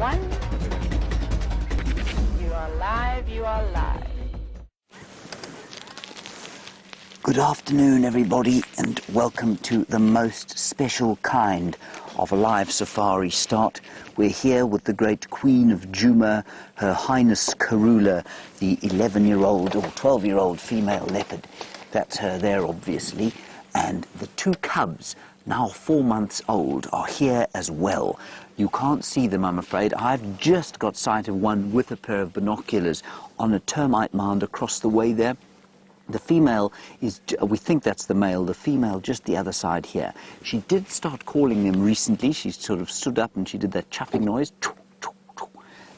one. You are live, you are live. Good afternoon, everybody, and welcome to the most special kind of a live safari start. We're here with the great Queen of Juma, Her Highness Karula, the 11-year-old or 12-year-old female leopard. That's her there, obviously. And the two cubs, now 4 months old, are here as well. You can't see them, I'm afraid. I've just got sight of one with a pair of binoculars on a termite mound across the way there. The female is, we think that's the male, the female just the other side here. She did start calling them recently. She sort of stood up and she did that chuffing noise.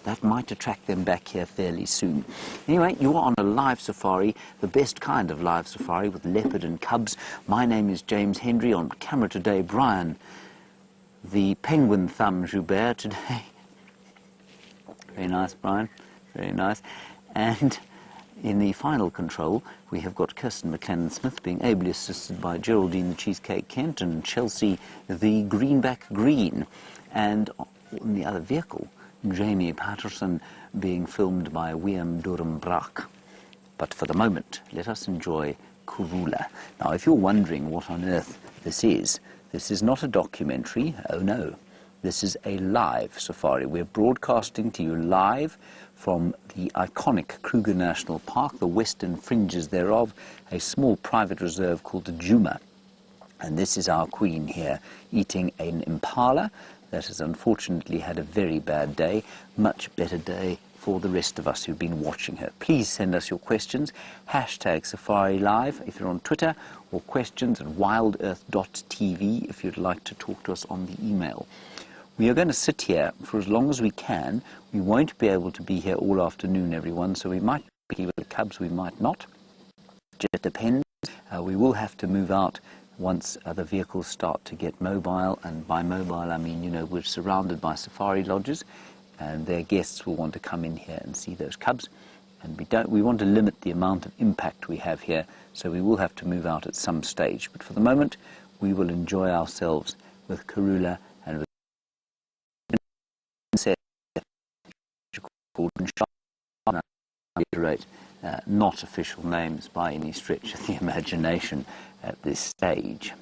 That might attract them back here fairly soon. Anyway, you are on a live safari, the best kind of live safari with leopard and cubs. My name is James Hendry. On camera today, Bryan, the penguin thumb Joubert today. Very nice, Bryan. Very nice. And in the final control, we have got Kirsten McLennan-Smith being ably assisted by Geraldine the Cheesecake Kent and Chelsea the Greenback Green. And in the other vehicle, Jamie Patterson being filmed by Wium Durham-Brack. But for the moment, let us enjoy Karula. Now, if you're wondering what on earth this is not a documentary. Oh no, this is a live safari. We're broadcasting to you live from the iconic Kruger National Park, the western fringes thereof, a small private reserve called the Juma. And this is our queen here, eating an impala that has unfortunately had a very bad day. Much better day for the rest of us who've been watching her. Please send us your questions, hashtag SafariLIVE if you're on Twitter, or questions at wildearth.tv if you'd like to talk to us on the email. We are going to sit here for as long as we can. We won't be able to be here all afternoon, everyone, so we might be here with the cubs, we might not. Just depends. We will have to move out once the vehicles start to get mobile, and by mobile I mean, you know, we're surrounded by safari lodges, and their guests will want to come in here and see those cubs, and we want to limit the amount of impact we have here, so we will have to move out at some stage. But for the moment, we will enjoy ourselves with Karula and with not official names by any stretch of the imagination at this stage.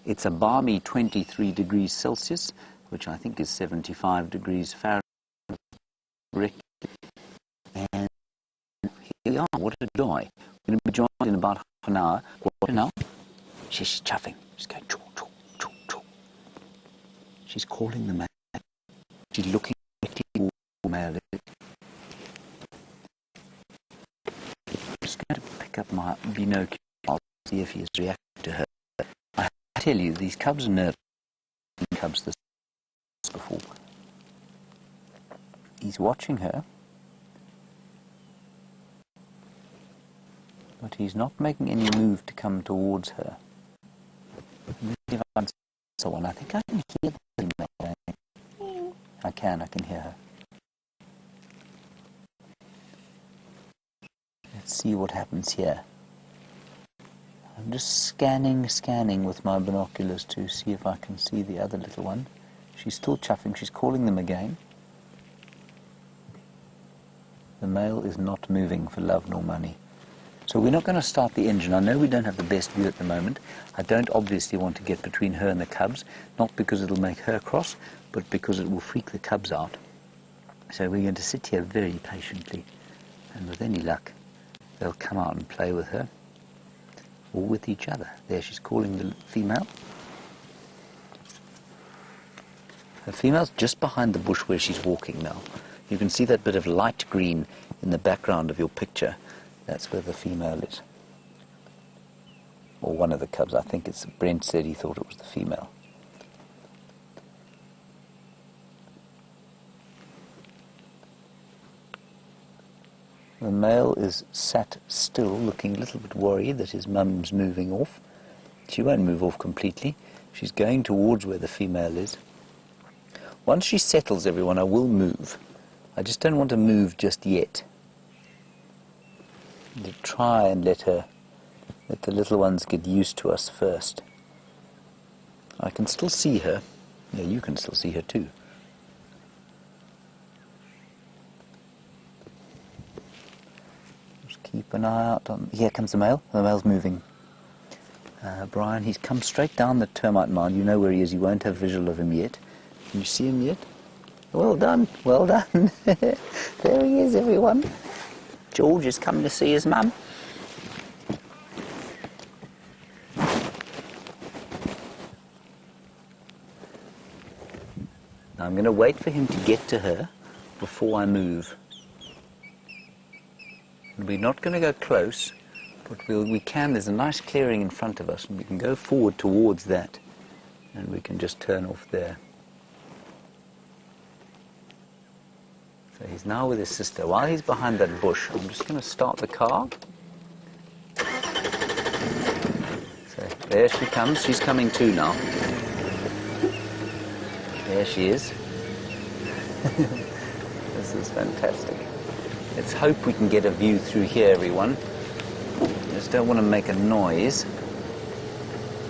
It's a balmy 23 degrees Celsius, which I think is 75 degrees Fahrenheit. And here we are. What a joy. We're going to be joined in about half an hour. What now? She's chuffing. She's going choo, choo, choo, choo. She's calling the male. She's looking directly toward the male. I'm just going to pick up my binocular. I'll see if he's reacting to her. I tell you, these cubs are nervous. Cubs this before. He's watching her, but he's not making any move to come towards her. So on, I think I can hear the female. I can hear her. Let's see what happens here. I'm just scanning with my binoculars to see if I can see the other little one. She's still chuffing. She's calling them again. The male is not moving for love nor money. So we're not going to start the engine. I know we don't have the best view at the moment. I don't obviously want to get between her and the cubs, not because it'll make her cross, but because it will freak the cubs out. So we're going to sit here very patiently, and with any luck, they'll come out and play with her, or with each other. There, she's calling the female. The female's just behind the bush where she's walking now. You can see that bit of light green in the background of your picture. That's where the female is. Or one of the cubs. I think it's, Brent said he thought it was the female. The male is sat still, looking a little bit worried that his mum's moving off. She won't move off completely. She's going towards where the female is. Once she settles, everyone, I will move. I just don't want to move just yet. To try and let the little ones get used to us first. I can still see her. Yeah, you can still see her too. Keep an eye out on... Here comes the male. The male's moving. Bryan, he's come straight down the termite mound. You know where he is. You won't have visual of him yet. Can you see him yet? Well done. Well done. There he is, everyone. George is coming to see his mum. Now I'm going to wait for him to get to her before I move. And we're not going to go close, but we can. There's a nice clearing in front of us, and we can go forward towards that, and we can just turn off there. So he's now with his sister. While he's behind that bush, I'm just going to start the car. So there she comes. She's coming too now. There she is. This is fantastic. Let's hope we can get a view through here, everyone. I just don't want to make a noise.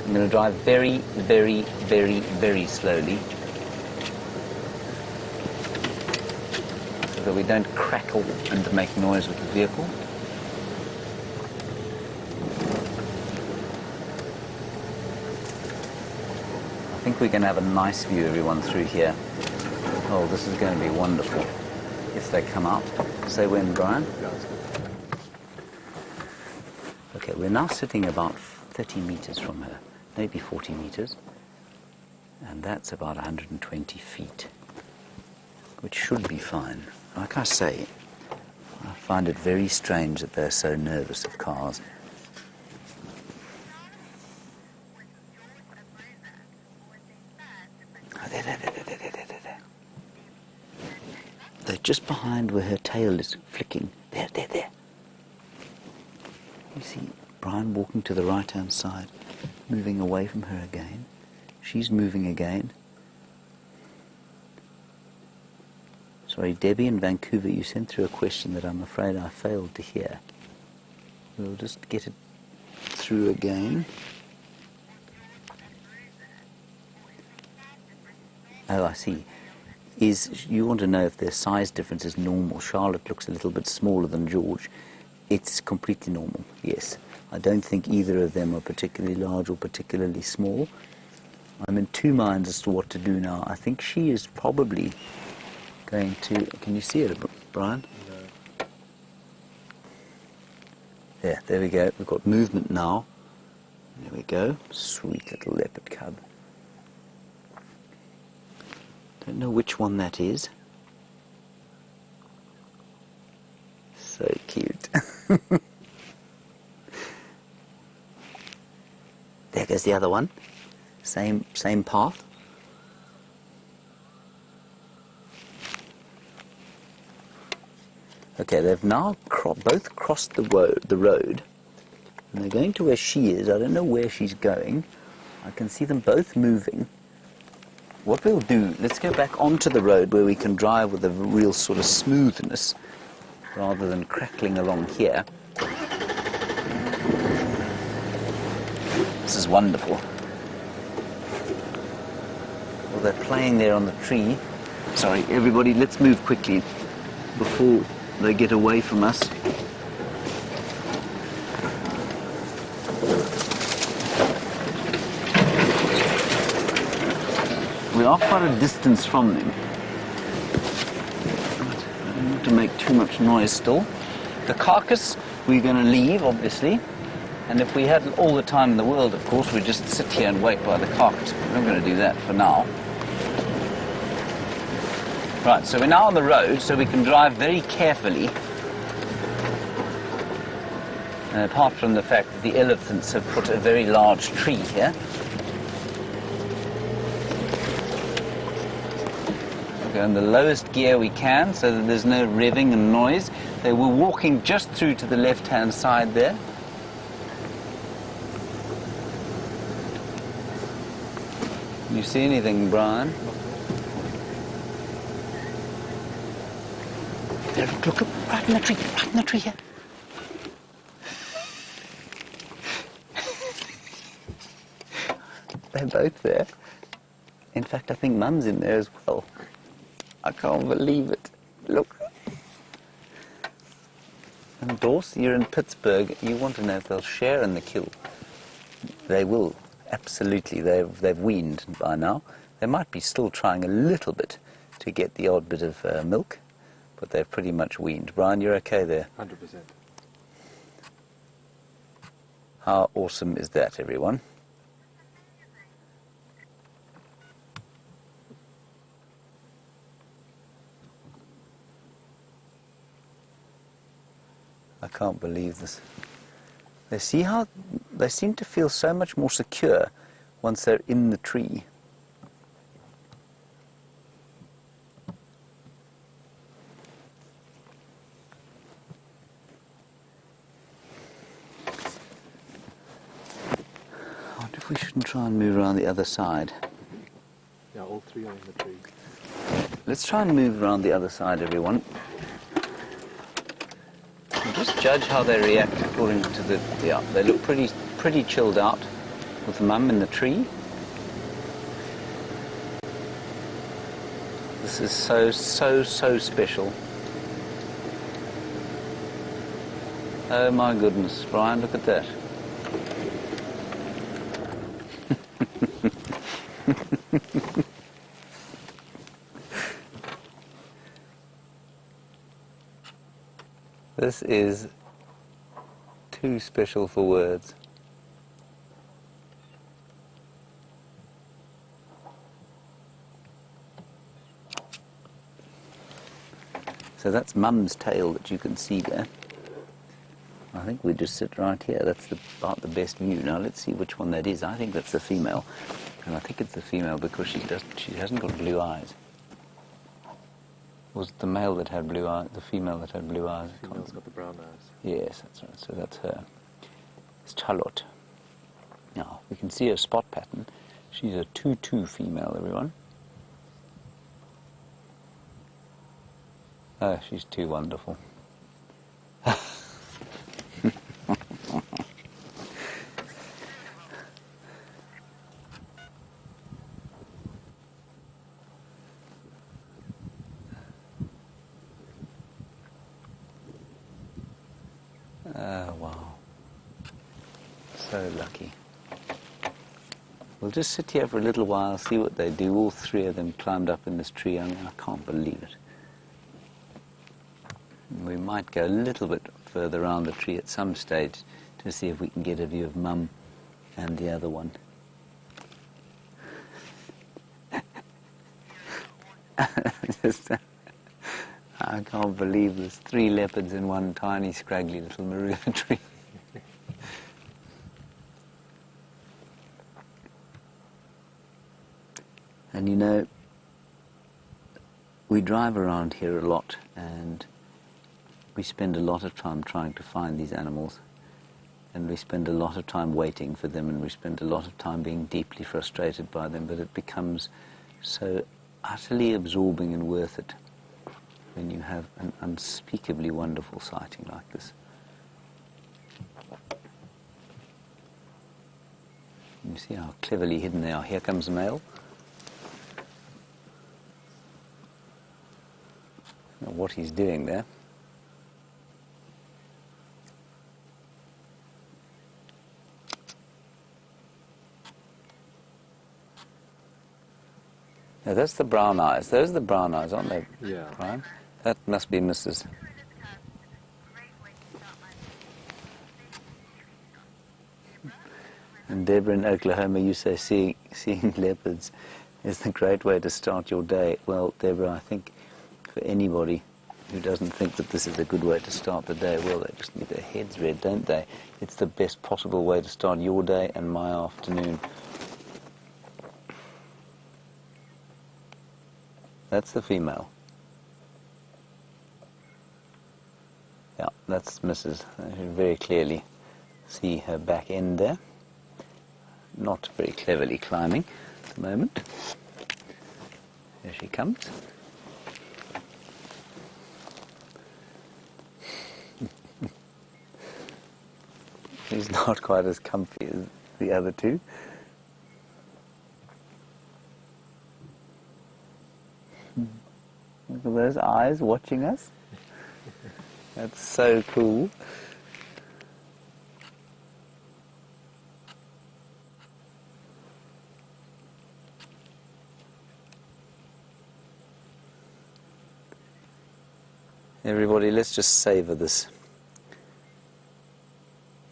I'm going to drive very, very, very, very slowly, so that we don't crackle and make noise with the vehicle. I think we're going to have a nice view, everyone, through here. Oh, this is going to be wonderful if they come out. Say when, Bryan? Okay, we're now sitting about 30 meters from her, maybe 40 meters, and that's about 120 feet, which should be fine. Like I say, I find it very strange that they're so nervous of cars. They're just behind where her tail is flicking. There. You see Bryan walking to the right-hand side, moving away from her again. She's moving again. Sorry, Debbie in Vancouver, you sent through a question that I'm afraid I failed to hear. We'll just get it through again. Oh, I see. You want to know if their size difference is normal. Charlotte looks a little bit smaller than George. It's completely normal, yes. I don't think either of them are particularly large or particularly small. I'm in two minds as to what to do now. I think she is probably going to... Can you see it, Bryan? No. There we go. We've got movement now. There we go. Sweet little leopard cub. Don't know which one that is. So cute. There goes the other one. Same path. Okay, they've now both crossed the road, and they're going to where she is. I don't know where she's going. I can see them both moving. What we'll do, let's go back onto the road where we can drive with a real sort of smoothness rather than crackling along here. This is wonderful. Well, they're playing there on the tree. Sorry, everybody, let's move quickly before they get away from us. We are quite a distance from them. I don't want to make too much noise still. The carcass we're going to leave, obviously. And if we had all the time in the world, of course, we'd just sit here and wait by the carcass. But we're not going to do that for now. Right, so we're now on the road, so we can drive very carefully. Apart from the fact that the elephants have put a very large tree here. Go in the lowest gear we can so that there's no revving and noise. They were walking just through to the left-hand side there. Can you see anything, Bryan? There, look, right in the tree here. They're both there. In fact, I think Mum's in there as well. I can't believe it. Look. And Dorse, you're in Pittsburgh. You want to know if they'll share in the kill. They will, absolutely. They've weaned by now. They might be still trying a little bit to get the odd bit of milk, but they've pretty much weaned. Bryan, you're okay there? 100%. How awesome is that, everyone? I can't believe this. They see how they seem to feel so much more secure once they're in the tree. I wonder if we shouldn't try and move around the other side. Yeah, all three are in the tree. Let's try and move around the other side, everyone. And just judge how they react according to the... Yeah, they look pretty chilled out with Mum in the tree. This is so special. Oh my goodness, Bryan, look at that. This is too special for words. So that's Mum's tail that you can see there. I think we just sit right here. That's about the best view. Now let's see which one that is. I think that's the female. And I think it's the female because she hasn't got blue eyes. Was it the male that had blue eyes? The female that had blue eyes? The female's got the brown eyes. Yes, that's right. So that's her. It's Charlotte. Now, we can see her spot pattern. She's a 2-2 female, everyone. Oh, she's too wonderful. Oh, wow. So lucky. We'll just sit here for a little while, see what they do. All three of them climbed up in this tree. I can't believe it. We might go a little bit further around the tree at some stage to see if we can get a view of Mum and the other one. I can't believe there's 3 leopards in one tiny, scraggly little marula tree. And you know, we drive around here a lot and we spend a lot of time trying to find these animals, and we spend a lot of time waiting for them, and we spend a lot of time being deeply frustrated by them, but it becomes so utterly absorbing and worth it when you have an unspeakably wonderful sighting like this. You see how cleverly hidden they are. Here comes the male. I don't know what he's doing there. Now that's the brown eyes. Those are the brown eyes, aren't they? Yeah. Bryan? That must be Mrs. And Deborah in Oklahoma, you say seeing leopards is the great way to start your day. Well, Deborah, I think for anybody who doesn't think that this is a good way to start the day, well, they just need their heads read, don't they? It's the best possible way to start your day and my afternoon. That's the female. Yeah, that's Mrs. You can very clearly see her back end there. Not very cleverly climbing at the moment. Here she comes. She's not quite as comfy as the other two. Look at those eyes watching us. That's so cool. Everybody, let's just savour this.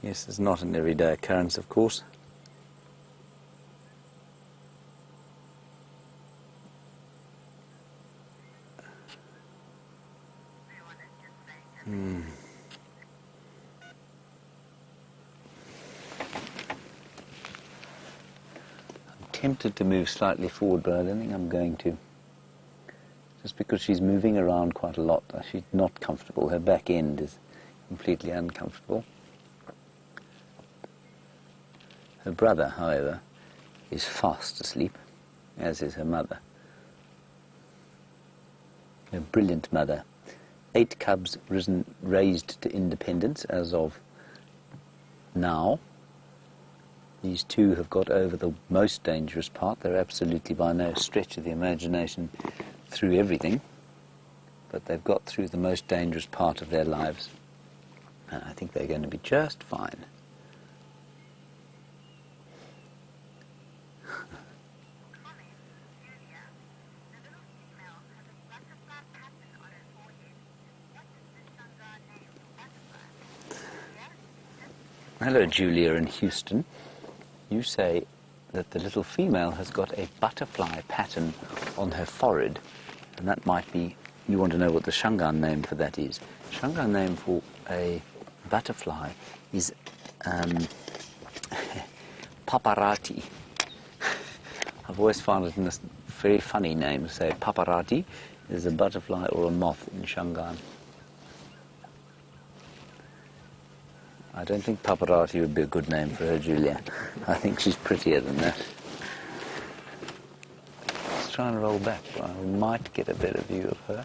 Yes, it's not an everyday occurrence, of course. I'm tempted to move slightly forward, but I don't think I'm going to. Just because she's moving around quite a lot. She's not comfortable. Her back end is completely uncomfortable. Her brother, however, is fast asleep, as is her mother. Her brilliant mother. 8 cubs raised to independence as of now. These 2 have got over the most dangerous part. They're absolutely by no stretch of the imagination through everything, but they've got through the most dangerous part of their lives. And I think they're going to be just fine. Hello, Julia in Houston. You say that the little female has got a butterfly pattern on her forehead, and that might be, you want to know what the Shangaan name for that is. Shangaan name for a butterfly is paparati. I've always found it a very funny name to say paparati is a butterfly or a moth in Shangaan. I don't think paparazzi would be a good name for her, Julia. I think she's prettier than that. Let's try and roll back, but I might get a better view of her.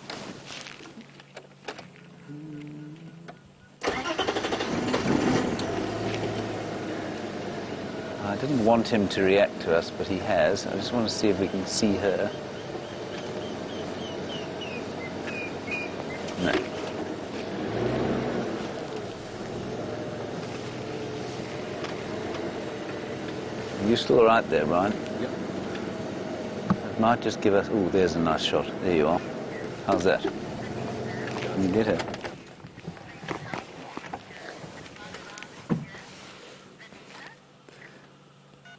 I didn't want him to react to us, but he has. I just want to see if we can see her. No. Are you still right there, Bryan? Yep. It might just give us... Oh, there's a nice shot. There you are. How's that? You did it.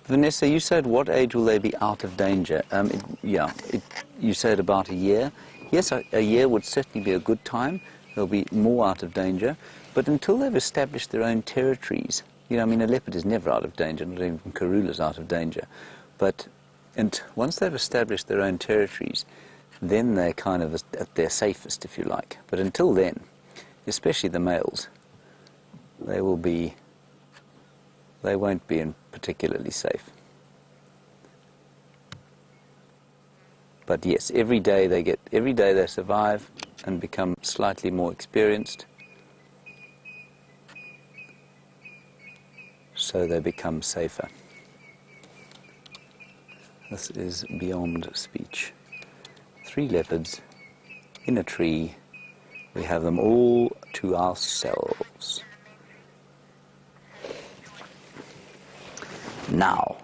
Vanessa, you said what age will they be out of danger? You said about a year. Yes, a year would certainly be a good time. They'll be more out of danger. But until they've established their own territories... You know, I mean, a leopard is never out of danger, not even Karula's out of danger. But once they've established their own territories, then they're kind of at their safest, if you like. But until then, especially the males, they won't be particularly safe. But yes, every day they survive and become slightly more experienced. So they become safer. This is beyond speech. 3 leopards in a tree. We have them all to ourselves. Now,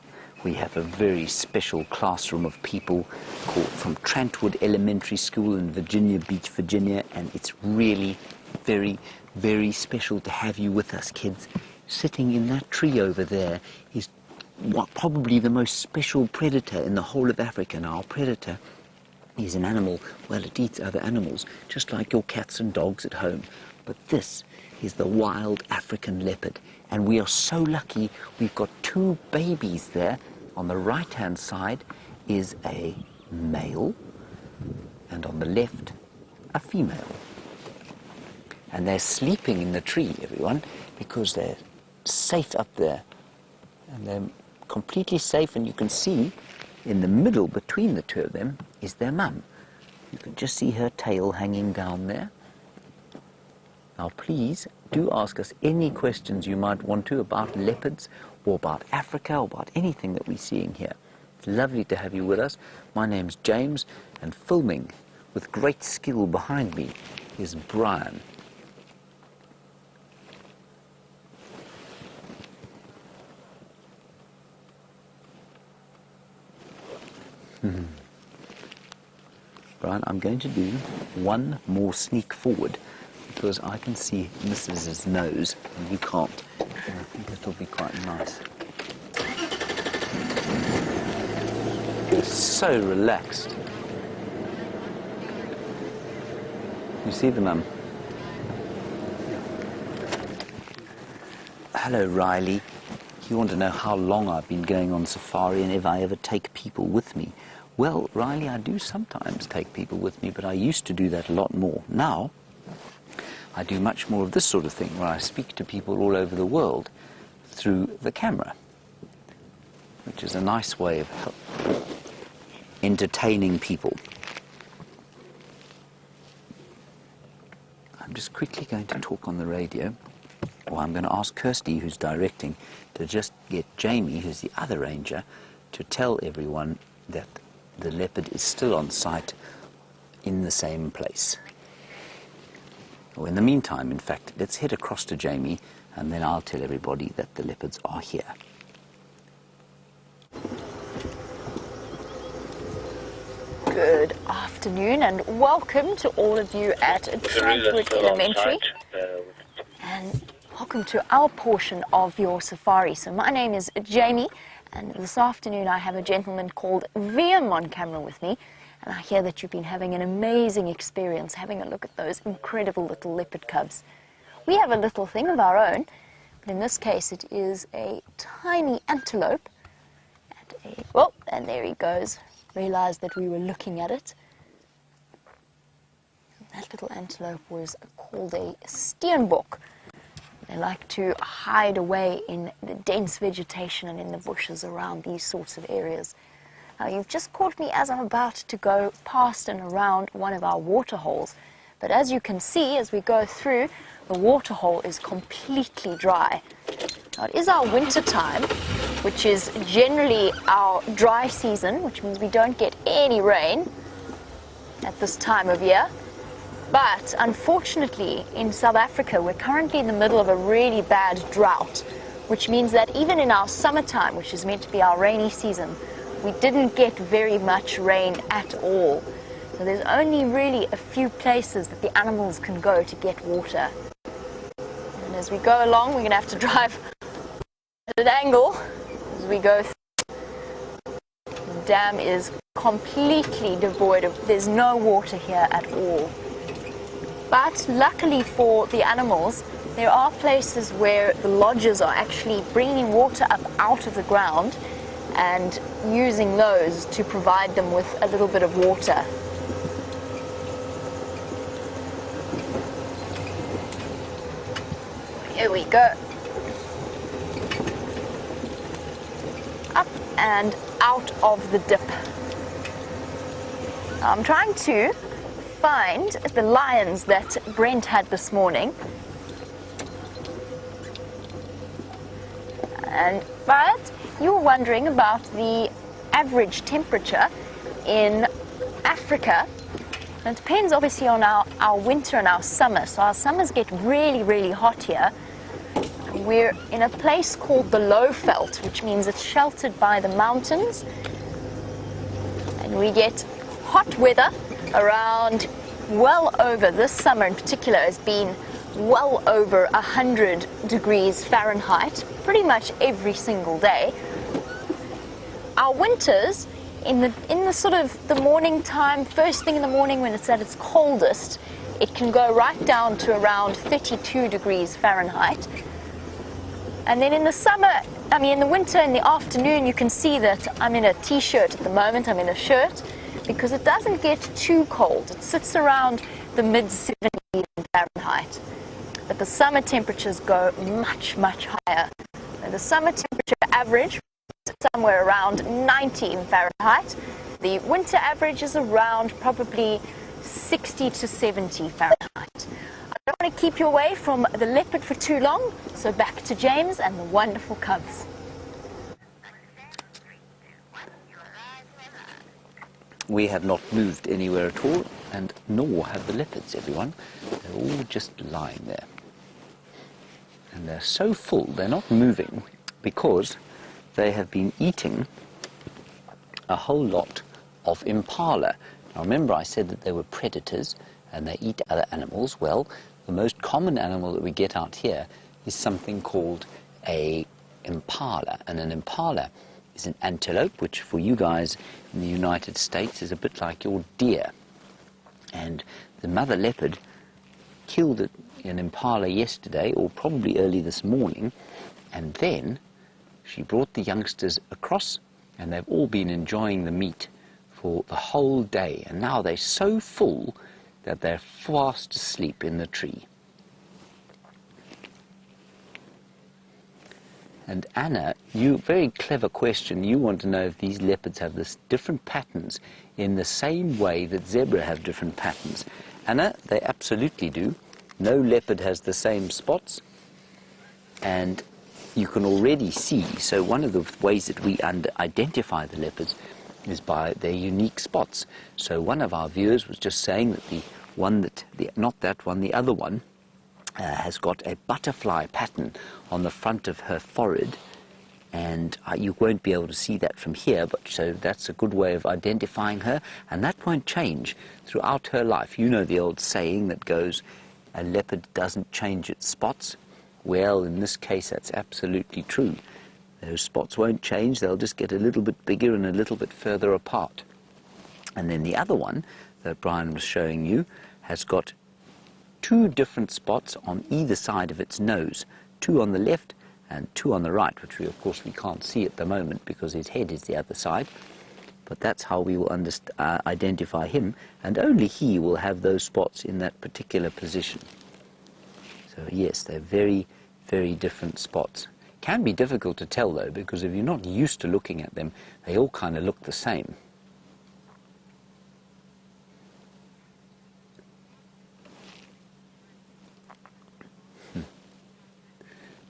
we have a very special classroom of people from Trantwood Elementary School in Virginia Beach, Virginia, and it's really very, very special to have you with us, kids. Sitting in that tree over there is probably the most special predator in the whole of Africa. Now, our predator is an animal, well, it eats other animals, just like your cats and dogs at home. But this is the wild African leopard. And we are so lucky we've got 2 babies there. On the right-hand side is a male, and on the left, a female. And they're sleeping in the tree, everyone, because they're safe up there, and they're completely safe. And you can see in the middle between the 2 of them is their mum. You can just see her tail hanging down there. Now please do ask us any questions you might want to about leopards or about Africa or about anything that we're seeing here. It's lovely to have you with us. My name's James, and filming with great skill behind me is Bryan. Bryan, I'm going to do one more sneak forward because I can see Mrs.'s nose and you can't. And I think it'll be quite nice. So relaxed. You see the mum? Hello, Riley. You want to know how long I've been going on safari and if I ever take people with me. Well, Riley, I do sometimes take people with me, but I used to do that a lot more. Now, I do much more of this sort of thing, where I speak to people all over the world through the camera, which is a nice way of entertaining people. I'm just quickly going to talk on the radio, or I'm going to ask Kirsty, who's directing, to just get Jamie, who's the other ranger, to tell everyone that the leopard is still on site in the same place. Or in the meantime, in fact, let's head across to Jamie and then I'll tell everybody that the leopards are here. Good afternoon and welcome to all of you at Trantwood Elementary and welcome to our portion of your safari. So my name is Jamie. And this afternoon I have a gentleman called Wium on camera with me, and I hear that you've been having an amazing experience having a look at those incredible little leopard cubs. We have a little thing of our own, but in this case it is a tiny antelope. And there he goes. Realized that we were looking at it. That little antelope was called a steenbok. They like to hide away in the dense vegetation and in the bushes around these sorts of areas. Now, you've just caught me as I'm about to go past and around one of our water holes. But as you can see, as we go through, the water hole is completely dry. Now, it is our winter time, which is generally our dry season, which means we don't get any rain at this time of year. But unfortunately, in South Africa, we're currently in the middle of a really bad drought, which means that even in our summertime, which is meant to be our rainy season, we didn't get very much rain at all. So there's only really a few places that the animals can go to get water. And as we go along, we're going to have to drive at an angle as we go through. The dam is completely devoid of, there's no water here at all. But luckily for the animals, there are places where the lodges are actually bringing water up out of the ground and using those to provide them with a little bit of water. Here we go. Up and out of the dip. I'm trying to find the lions that Brent had this morning. But you were wondering about the average temperature in Africa. And it depends obviously on our winter and our summer. So our summers get really, really hot here. We're in a place called the Lowveld, which means it's sheltered by the mountains. And we get hot weather around well over, this summer in particular has been well over 100 degrees Fahrenheit pretty much every single day. Our winters in the sort of the morning time, first thing in the morning when it's at its coldest, it can go right down to around 32 degrees Fahrenheit. And then in the summer, in the winter, in the afternoon, you can see that I'm in a t-shirt at the moment, I'm in a shirt, because it doesn't get too cold. It sits around the mid-70s Fahrenheit. But the summer temperatures go much, much higher. And the summer temperature average is somewhere around 90 in Fahrenheit. The winter average is around probably 60 to 70 Fahrenheit. I don't want to keep you away from the leopard for too long, so back to James and the wonderful cubs. We have not moved anywhere at all, and nor have the leopards, everyone. They're all just lying there. And they're so full, they're not moving, because they have been eating a whole lot of impala. Now remember I said that they were predators and they eat other animals. Well, the most common animal that we get out here is something called a impala, and an impala is an antelope, which for you guys in the United States is a bit like your deer. And the mother leopard killed an impala yesterday, or probably early this morning, and then she brought the youngsters across, and they've all been enjoying the meat for the whole day, and now they're so full that they're fast asleep in the tree. And Anna, very clever question. You want to know if these leopards have this different patterns in the same way that zebra have different patterns. Anna, they absolutely do. No leopard has the same spots, and you can already see. So one of the ways that we identify the leopards is by their unique spots. So one of our viewers was just saying that the other one, has got a butterfly pattern on the front of her forehead, and you won't be able to see that from here, but so that's a good way of identifying her, and that won't change throughout her life. You know the old saying that goes, a leopard doesn't change its spots. Well, in this case that's absolutely true. Those spots won't change, they'll just get a little bit bigger and a little bit further apart. And then the other one that Bryan was showing you has got 2 different spots on either side of its nose, 2 on the left and 2 on the right, which of course we can't see at the moment because his head is the other side. But that's how we will identify him, and only he will have those spots in that particular position. So yes, they're very, very different spots. Can be difficult to tell though, because if you're not used to looking at them, they all kind of look the same.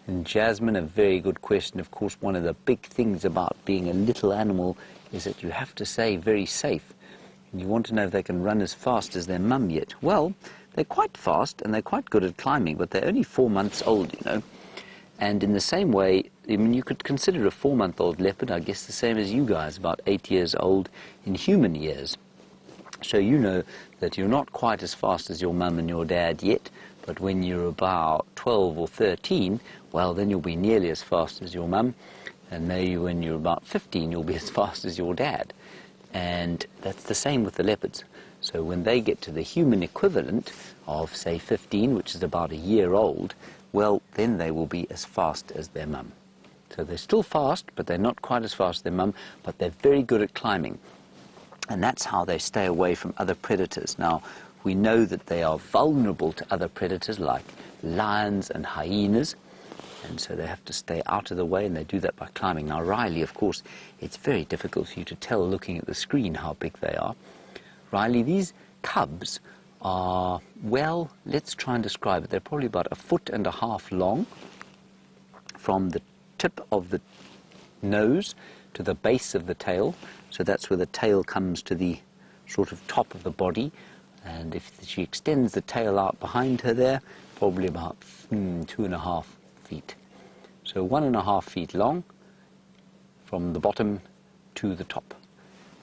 And Jasmine, a very good question. Of course, one of the big things about being a little animal is that you have to stay very safe. And you want to know if they can run as fast as their mum yet. Well, they're quite fast and they're quite good at climbing, but they're only 4 months old, you know. And in the same way, I mean, you could consider a 4-month-old leopard, I guess the same as you guys, about 8 years old in human years. So you know that you're not quite as fast as your mum and your dad yet, but when you're about 12 or 13, well, then you'll be nearly as fast as your mum, and maybe when you're about 15, you'll be as fast as your dad. And that's the same with the leopards. So when they get to the human equivalent of, say, 15, which is about a year old, well, then they will be as fast as their mum. So they're still fast, but they're not quite as fast as their mum, but they're very good at climbing. And that's how they stay away from other predators. Now, we know that they are vulnerable to other predators like lions and hyenas, and so they have to stay out of the way, and they do that by climbing. Now, Riley, of course, it's very difficult for you to tell looking at the screen how big they are. Riley, these cubs are, well, let's try and describe it. They're probably about 1.5 feet long from the tip of the nose to the base of the tail. So that's where the tail comes to the sort of top of the body. And if she extends the tail out behind her there, probably about 2.5 feet. So 1.5 feet long from the bottom to the top.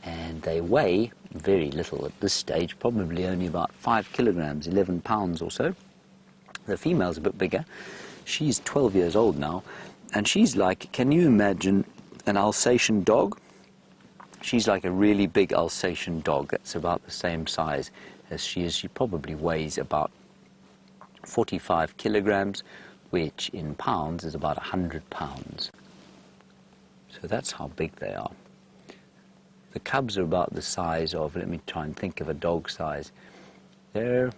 And they weigh very little at this stage, probably only about 5 kilograms, 11 pounds or so. The female's a bit bigger. She's 12 years old now, and she's like, can you imagine an Alsatian dog? She's like a really big Alsatian dog. That's about the same size as she is. She probably weighs about 45 kilograms, which in pounds is about 100 pounds. So that's how big they are. The cubs are about the size of, let me try and think of a dog size. They're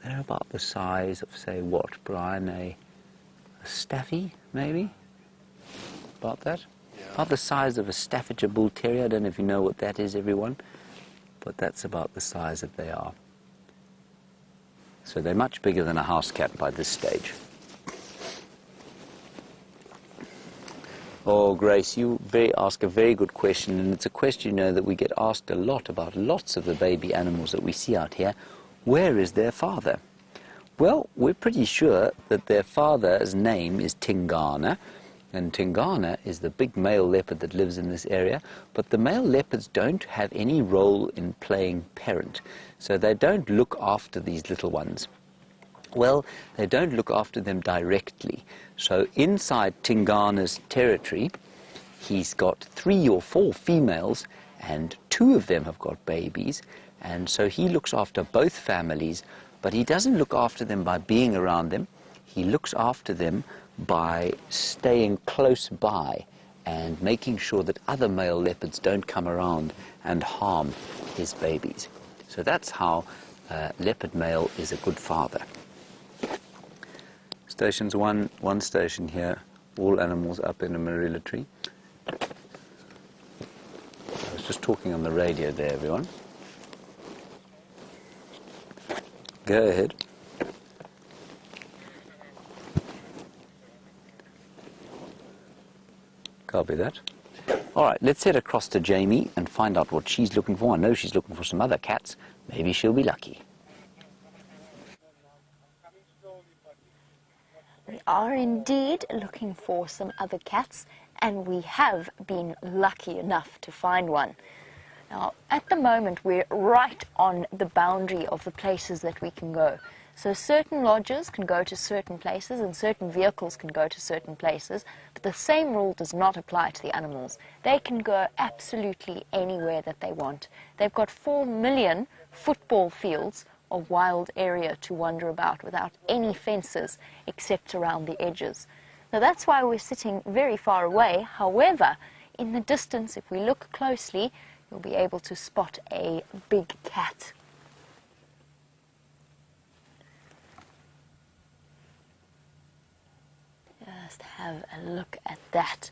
about the size of, say, what, Bryan, a Staffy, maybe? About that? Yeah. About the size of a Staffordshire Bull Terrier. I don't know if you know what that is, everyone. But that's about the size that they are. So they're much bigger than a house cat by this stage. Oh, Grace, you ask a very good question, and it's a question, you know, that we get asked a lot about lots of the baby animals that we see out here. Where is their father? Well, we're pretty sure that their father's name is Tingana, And Tingana is the big male leopard that lives in this area, but the male leopards don't have any role in playing parent, so they don't look after these little ones. Well, they don't look after them directly. So inside Tingana's territory, he's got 3 or 4 females, and 2 of them have got babies, and so he looks after both families, but he doesn't look after them by being around them. He looks after them by staying close by and making sure that other male leopards don't come around and harm his babies. So that's how leopard male is a good father. Stations one station here, all animals up in a marilla tree. I was just talking on the radio there, everyone. Go ahead. Copy that. All right, let's head across to Jamie and find out what she's looking for. I know she's looking for some other cats. Maybe she'll be lucky. We are indeed looking for some other cats, and we have been lucky enough to find one. Now, at the moment, we're right on the boundary of the places that we can go. So certain lodges can go to certain places and certain vehicles can go to certain places, but the same rule does not apply to the animals. They can go absolutely anywhere that they want. They've got 4 million football fields of wild area to wander about without any fences except around the edges. Now that's why we're sitting very far away. However, in the distance, if we look closely, you'll be able to spot a big cat. Just have a look at that.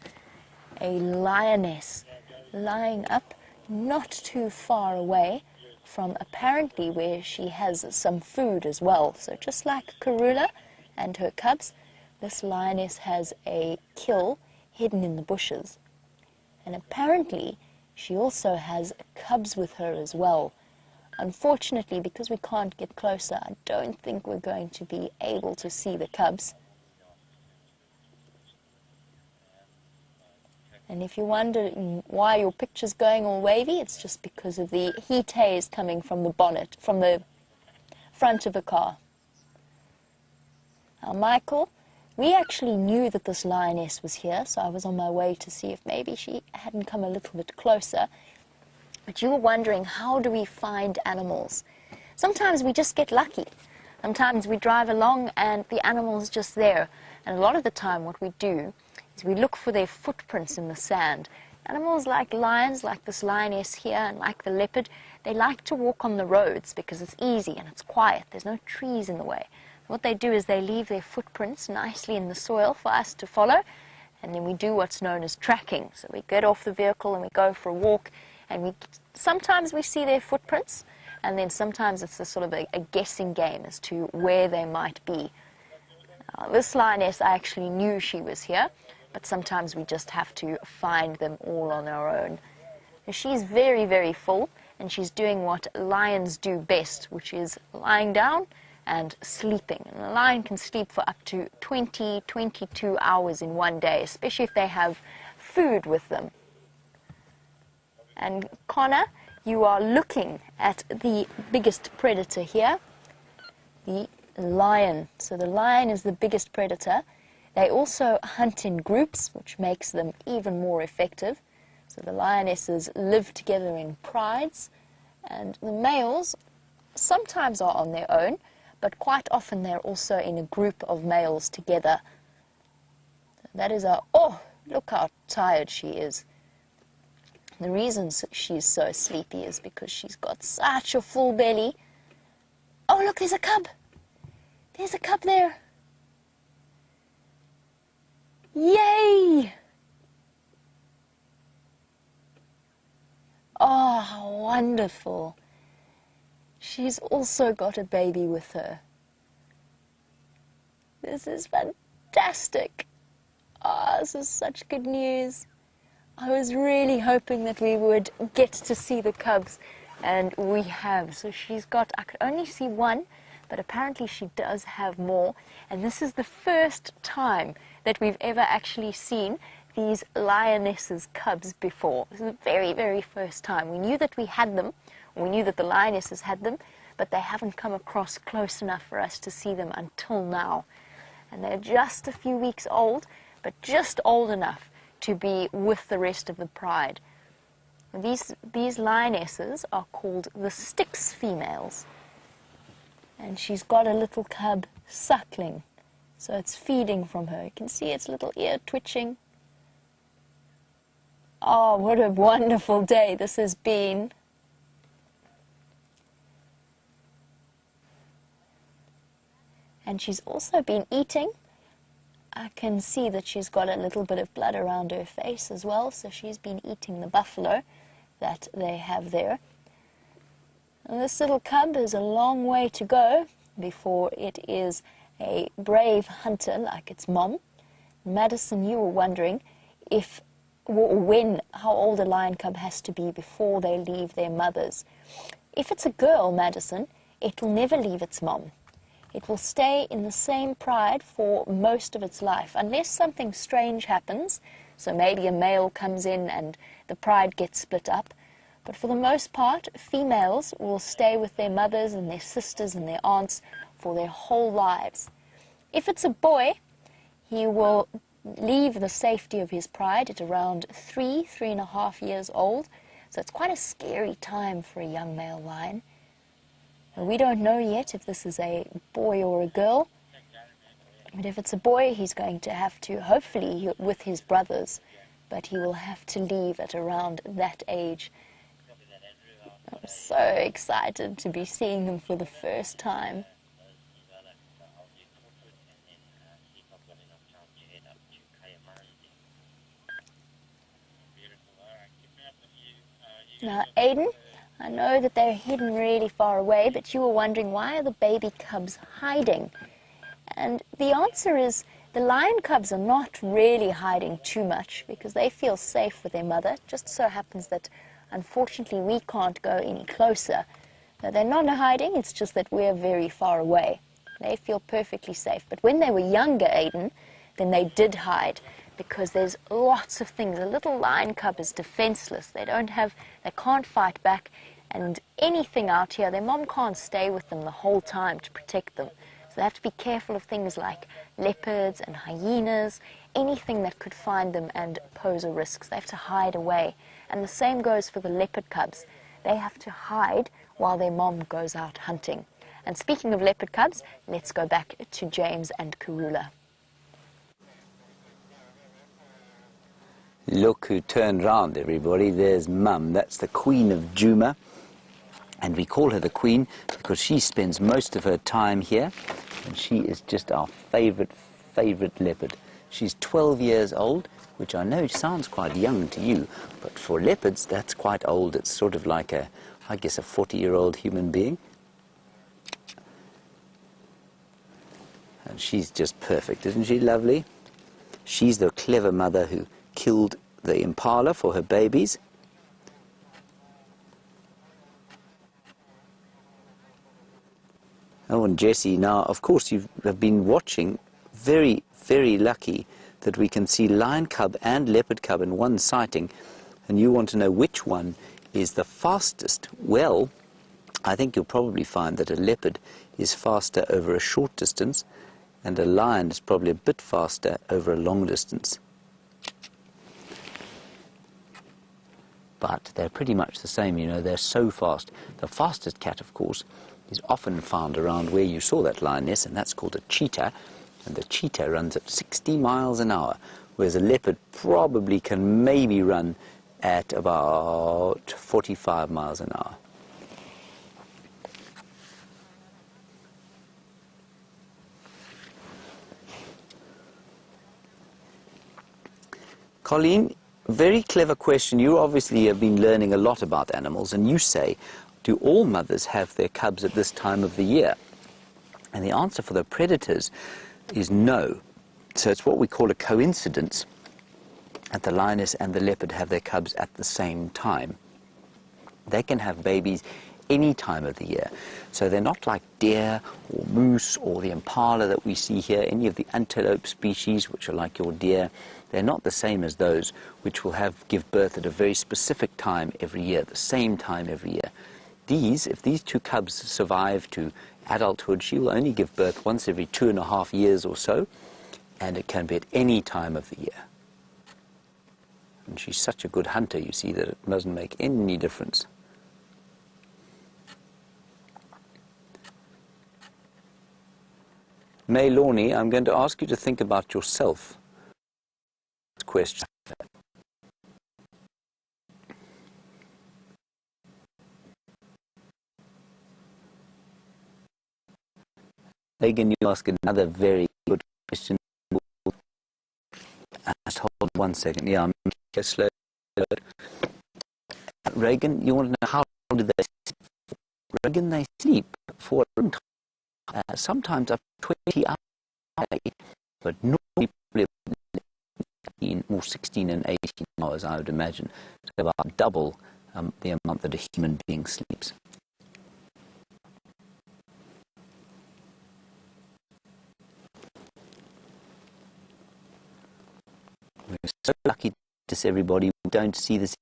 A lioness lying up not too far away from apparently where she has some food as well. So just like Karula and her cubs, this lioness has a kill hidden in the bushes. And apparently she also has cubs with her as well. Unfortunately, because we can't get closer, I don't think we're going to be able to see the cubs. And if you're wondering why your picture's going all wavy, it's just because of the heat haze coming from the bonnet, from the front of the car. Now, Michael, we actually knew that this lioness was here, so I was on my way to see if maybe she hadn't come a little bit closer. But you were wondering, how do we find animals? Sometimes we just get lucky. Sometimes we drive along and the animal's just there. And a lot of the time what we do is we look for their footprints in the sand. Animals like lions, like this lioness here, and like the leopard, they like to walk on the roads because it's easy and it's quiet. There's no trees in the way. What they do is they leave their footprints nicely in the soil for us to follow, and then we do what's known as tracking. So we get off the vehicle and we go for a walk, and sometimes we see their footprints, and then sometimes it's a sort of a guessing game as to where they might be. This lioness, I actually knew she was here, but sometimes we just have to find them all on our own. She's very, very full, and she's doing what lions do best, which is lying down and sleeping. And a lion can sleep for up to 20, 22 hours in one day, especially if they have food with them. And Connor, you are looking at the biggest predator here, the lion. So the lion is the biggest predator. They also hunt in groups, which makes them even more effective. So the lionesses live together in prides, and the males sometimes are on their own, but quite often they're also in a group of males together. That is oh, look how tired she is. The reason she's so sleepy is because she's got such a full belly. Oh, look, there's a cub. There's a cub there. Yay! Oh, how wonderful. She's also got a baby with her. This is fantastic. Oh, this is such good news. I was really hoping that we would get to see the cubs, and we have. So she's got, I could only see one, but apparently she does have more, and this is the first time that we've ever actually seen these lionesses' cubs before. This is the very, very first time. We knew that we had them, we knew that the lionesses had them, but they haven't come across close enough for us to see them until now. And they're just a few weeks old, but just old enough to be with the rest of the pride. These lionesses are called the Styx females. And she's got a little cub suckling, so it's feeding from her. You can see its little ear twitching. Oh, what a wonderful day this has been. And she's also been eating. I can see that she's got a little bit of blood around her face as well, so she's been eating the buffalo that they have there. And this little cub is a long way to go before it is a brave hunter like its mom. Madison, you were wondering how old a lion cub has to be before they leave their mothers. If it's a girl, Madison, it will never leave its mom. It will stay in the same pride for most of its life, unless something strange happens, so maybe a male comes in and the pride gets split up. But for the most part, females will stay with their mothers and their sisters and their aunts for their whole lives. If it's a boy, he will leave the safety of his pride at around 3.5 years old, so it's quite a scary time for a young male lion. We don't know yet if this is a boy or a girl, but if it's a boy, he's going to have to, hopefully with his brothers, but he will have to leave at around that age. I'm so excited to be seeing them for the first time. Now, Aiden, I know that they're hidden really far away, but you were wondering, why are the baby cubs hiding? And the answer is the lion cubs are not really hiding too much because they feel safe with their mother. It just so happens that, unfortunately, we can't go any closer. So they're not hiding, it's just that we're very far away. They feel perfectly safe. But when they were younger, Aiden, then they did hide, because there's lots of things. A little lion cub is defenseless. They can't fight back, and anything out here, their mom can't stay with them the whole time to protect them. So they have to be careful of things like leopards and hyenas, anything that could find them and pose a risk. So they have to hide away. And the same goes for the leopard cubs. They have to hide while their mom goes out hunting. And speaking of leopard cubs, let's go back to James and Karula. Look who turned round, everybody. There's Mum. That's the Queen of Juma. And we call her the Queen because she spends most of her time here. And she is just our favourite leopard. She's 12 years old, which I know sounds quite young to you, but for leopards, that's quite old. It's sort of like I guess a 40-year-old human being. And she's just perfect, isn't she lovely? She's the clever mother who killed the impala for her babies. Oh, and Jessie, now, of course, you have been watching. Very, very lucky that we can see lion cub and leopard cub in one sighting, and you want to know which one is the fastest. Well, I think you'll probably find that a leopard is faster over a short distance, and a lion is probably a bit faster over a long distance. But they're pretty much the same, you know, they're so fast. The fastest cat, of course, is often found around where you saw that lioness, and that's called a cheetah. And the cheetah runs at 60 miles an hour, whereas a leopard probably can maybe run at about 45 miles an hour. Colleen, very clever question. You obviously have been learning a lot about animals, and you say, do all mothers have their cubs at this time of the year? And the answer for the predators is no. So it's what we call a coincidence that the lioness and the leopard have their cubs at the same time. They can have babies any time of the year. So they're not like deer or moose or the impala that we see here, any of the antelope species, which are like your deer. They're not the same as those, which will give birth at a very specific time every year, the same time every year. If these two cubs survive to adulthood, she will only give birth once every 2.5 years or so, and it can be at any time of the year. And she's such a good hunter, you see, that it doesn't make any difference. May Lorne, I'm going to ask you to think about yourself. Question. Reagan, you ask another very good question. Just hold 1 second. Yeah, I'm just slow. Reagan, you want to know how long do they sleep? Reagan, they sleep for a long time. Sometimes up to 20 hours a day, but normally 16 and 18 hours, I would imagine. So about double the amount that a human being sleeps. We're so lucky to everybody. We don't see this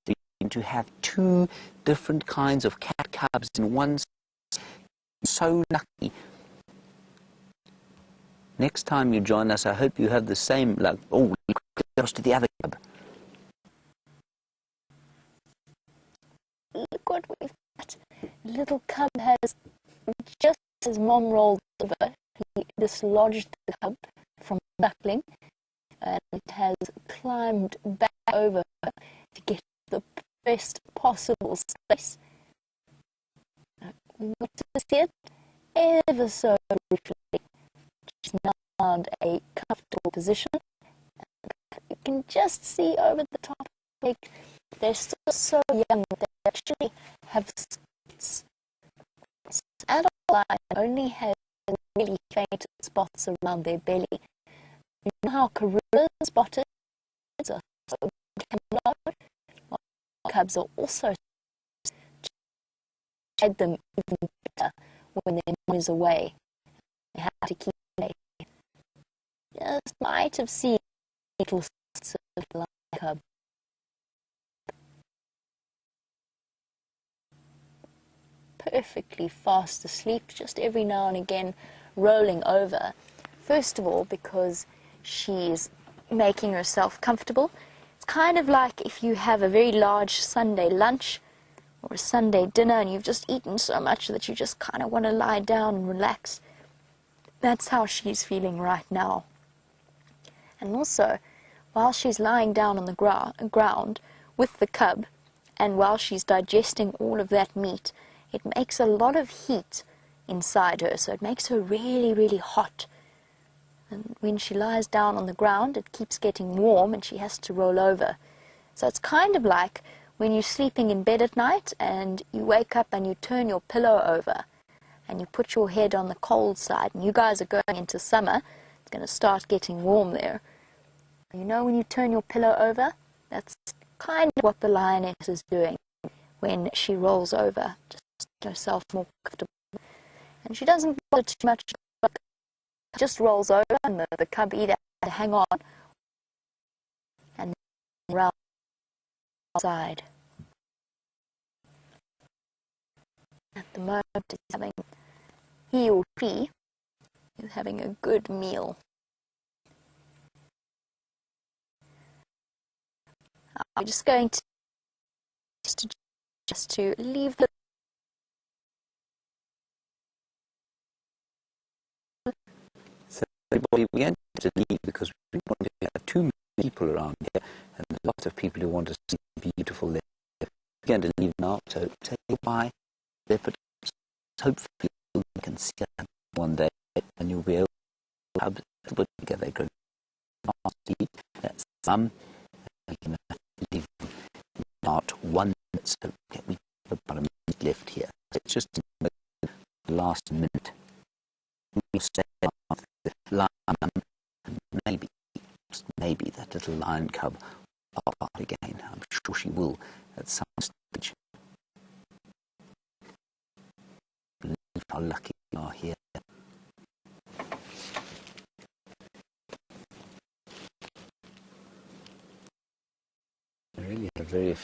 to have 2 different kinds of cat cubs in one. So lucky. Next time you join us, I hope you have the same luck. Oh, goes to the other cub. Look what we've got. Little cub has, just as mom rolled over, he dislodged the cub from duckling, and it has climbed back over to get the best possible space. We got to see it ever so briefly. She's now found a comfortable position. You can just see over the top. They're still so young that they actually have spots. Adult lion only has really faint spots around their belly. You know how Karula spotted are so camouflaged? Well, cubs are also hide them even better when their mom is away. They have to keep away. Just might have seen little spots of lion cub. Perfectly fast asleep, just every now and again rolling over. First of all, because she's making herself comfortable. It's kind of like if you have a very large Sunday lunch or a Sunday dinner and you've just eaten so much that you just kind of want to lie down and relax. That's how she's feeling right now. And also, while she's lying down on the ground with the cub, and while she's digesting all of that meat, it makes a lot of heat inside her, so it makes her really, really hot. And when she lies down on the ground, it keeps getting warm and she has to roll over. So it's kind of like when you're sleeping in bed at night and you wake up and you turn your pillow over and you put your head on the cold side, and you guys are going into summer, it's going to start getting warm there. You know, when you turn your pillow over, that's kind of what the lioness is doing when she rolls over, just to make herself more comfortable. And she doesn't bother too much, just rolls over, and the cub either has to hang on and around the side. At the moment, he or she is having a good meal. I'm just going to leave the Everybody, we're going to leave because we want to have too many people around here and lots of people who want to see beautiful leopards. We're going to leave now, so say goodbye, leopard. Hopefully you can see them one day and you'll be able to have a bit together. Go fast, that's some. We can leave about 1 minute, so we have about a minute left here. It's just the last minute. We'll stay on the lion, and maybe that little lion cub will pop out again. I'm sure she will at some stage. how lucky we are here. I really have very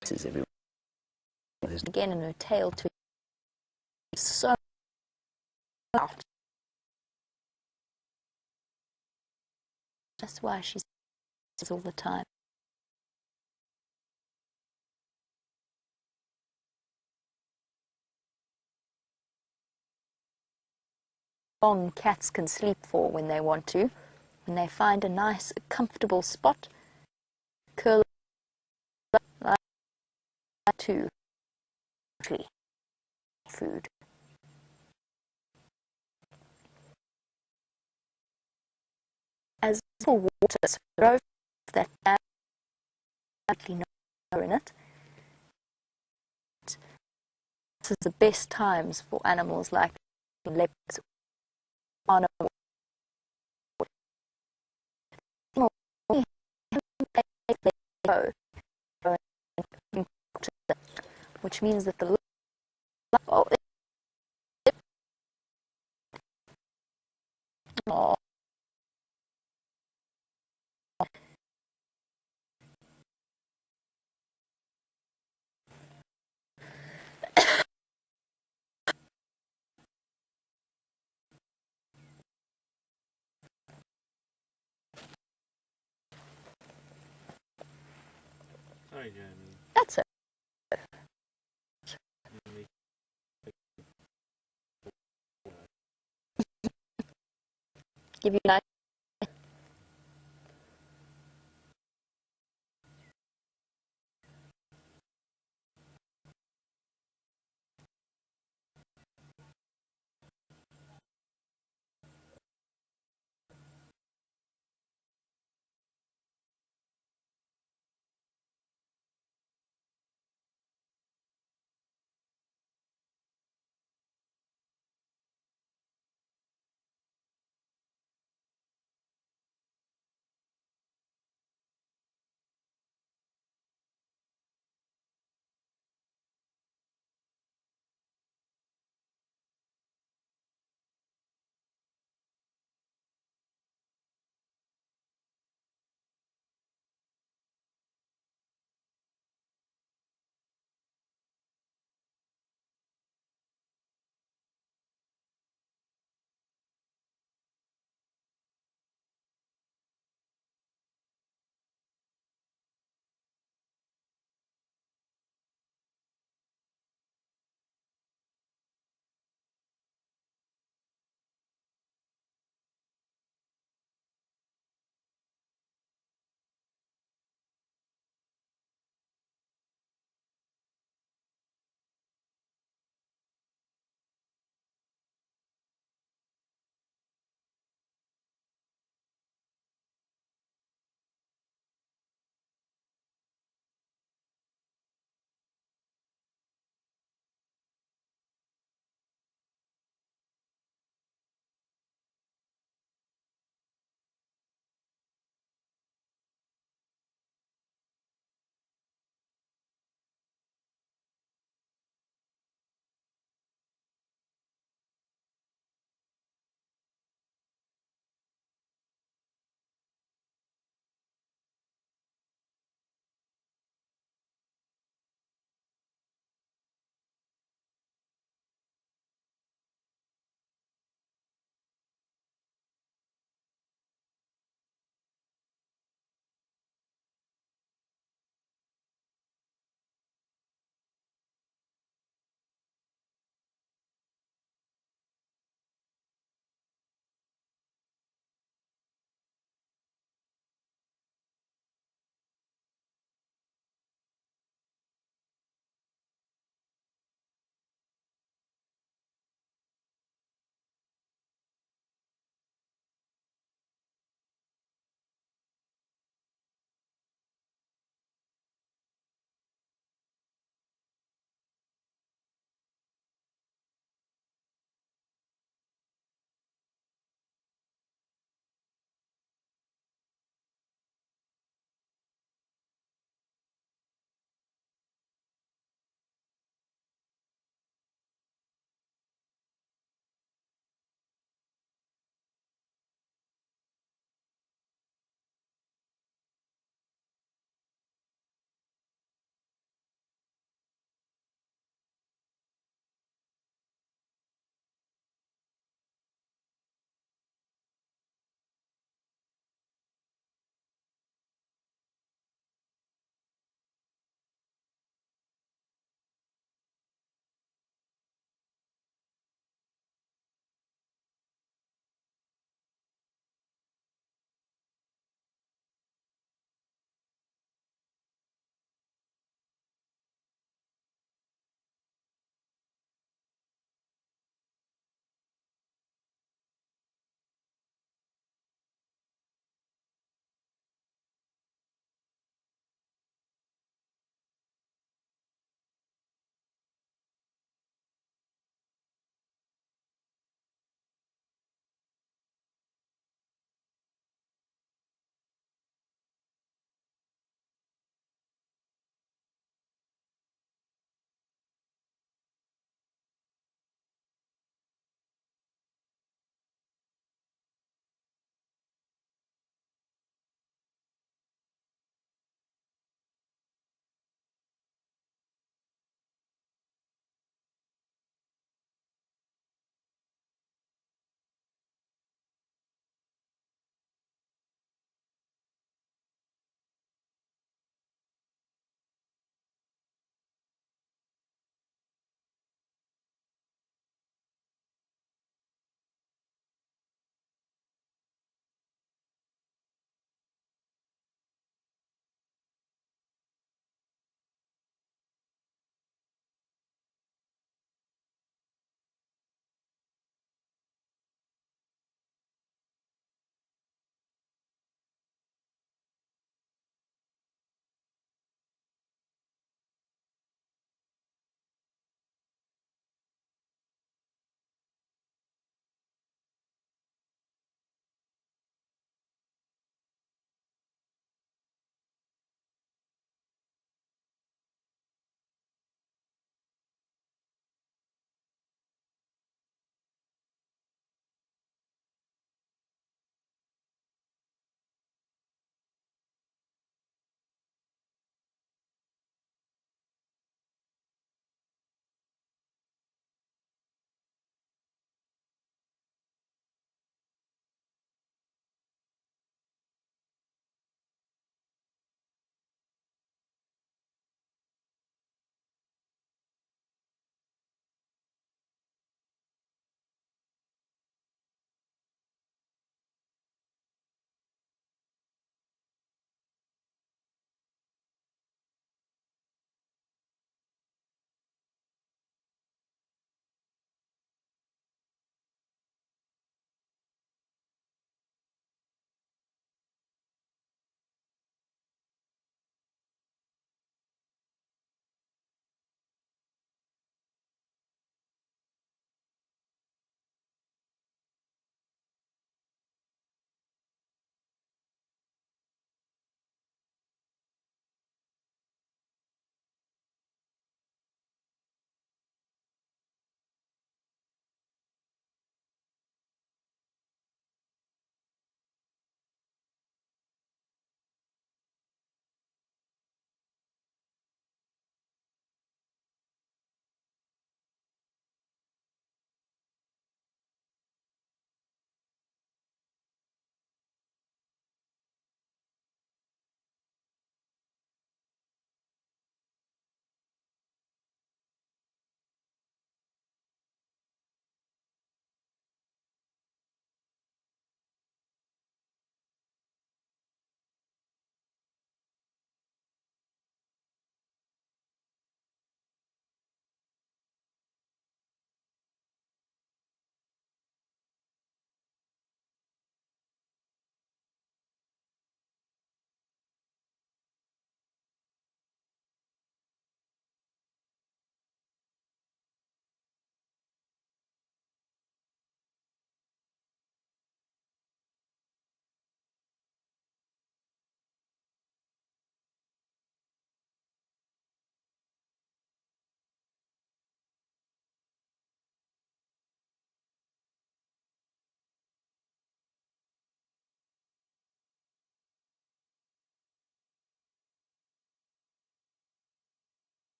faces everywhere. Again, in her tail to so out. That's why she says all the time. Long cats can sleep for when they want to. When they find a nice, comfortable spot, curl up like to food. As for water, so that actually no in it. This is the best times for animals like leopards on a which means that the oh, Sorry, Jeremy. that's it. Give you a nice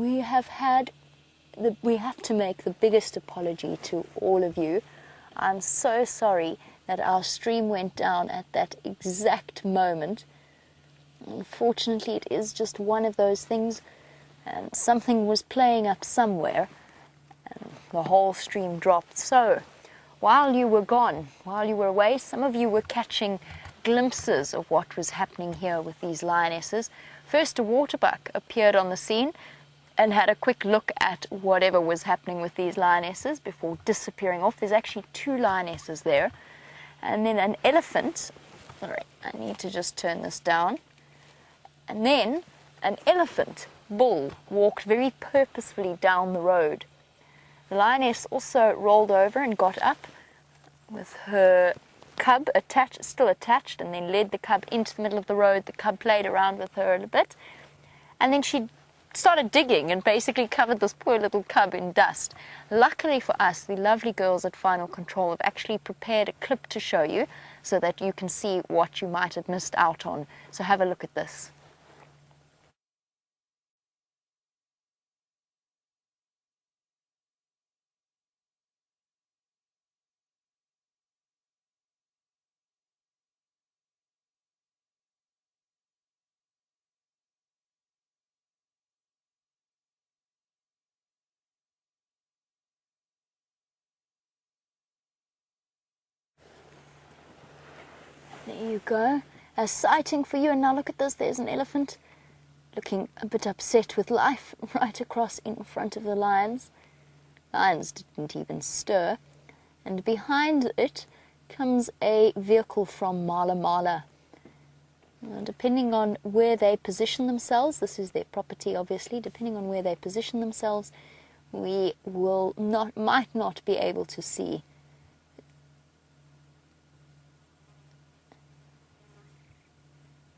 we have to make the biggest apology to all of you. I'm so sorry that our stream went down at that exact moment. Unfortunately, it is just one of those things, and something was playing up somewhere, and the whole stream dropped. So, while you were gone, while you were away, some of you were catching glimpses of what was happening here with these lionesses. First, a waterbuck appeared on the scene and had a quick look at whatever was happening with these lionesses before disappearing off. There's actually 2 lionesses there. And then an elephant, sorry, I need to just turn this down. And then an elephant bull walked very purposefully down the road. The lioness also rolled over and got up with her cub still attached, and then led the cub into the middle of the road. The cub played around with her a little bit, and then she started digging and basically covered this poor little cub in dust. Luckily for us, the lovely girls at Final Control have actually prepared a clip to show you so that you can see what you might have missed out on. So have a look at this. There you go, a sighting for you. And now look at this, there's an elephant looking a bit upset with life right across in front of the lions. Lions didn't even stir. And behind it comes a vehicle from Mala Mala. Now, depending on where they position themselves, this is their property obviously, depending on where they position themselves, we might not be able to see.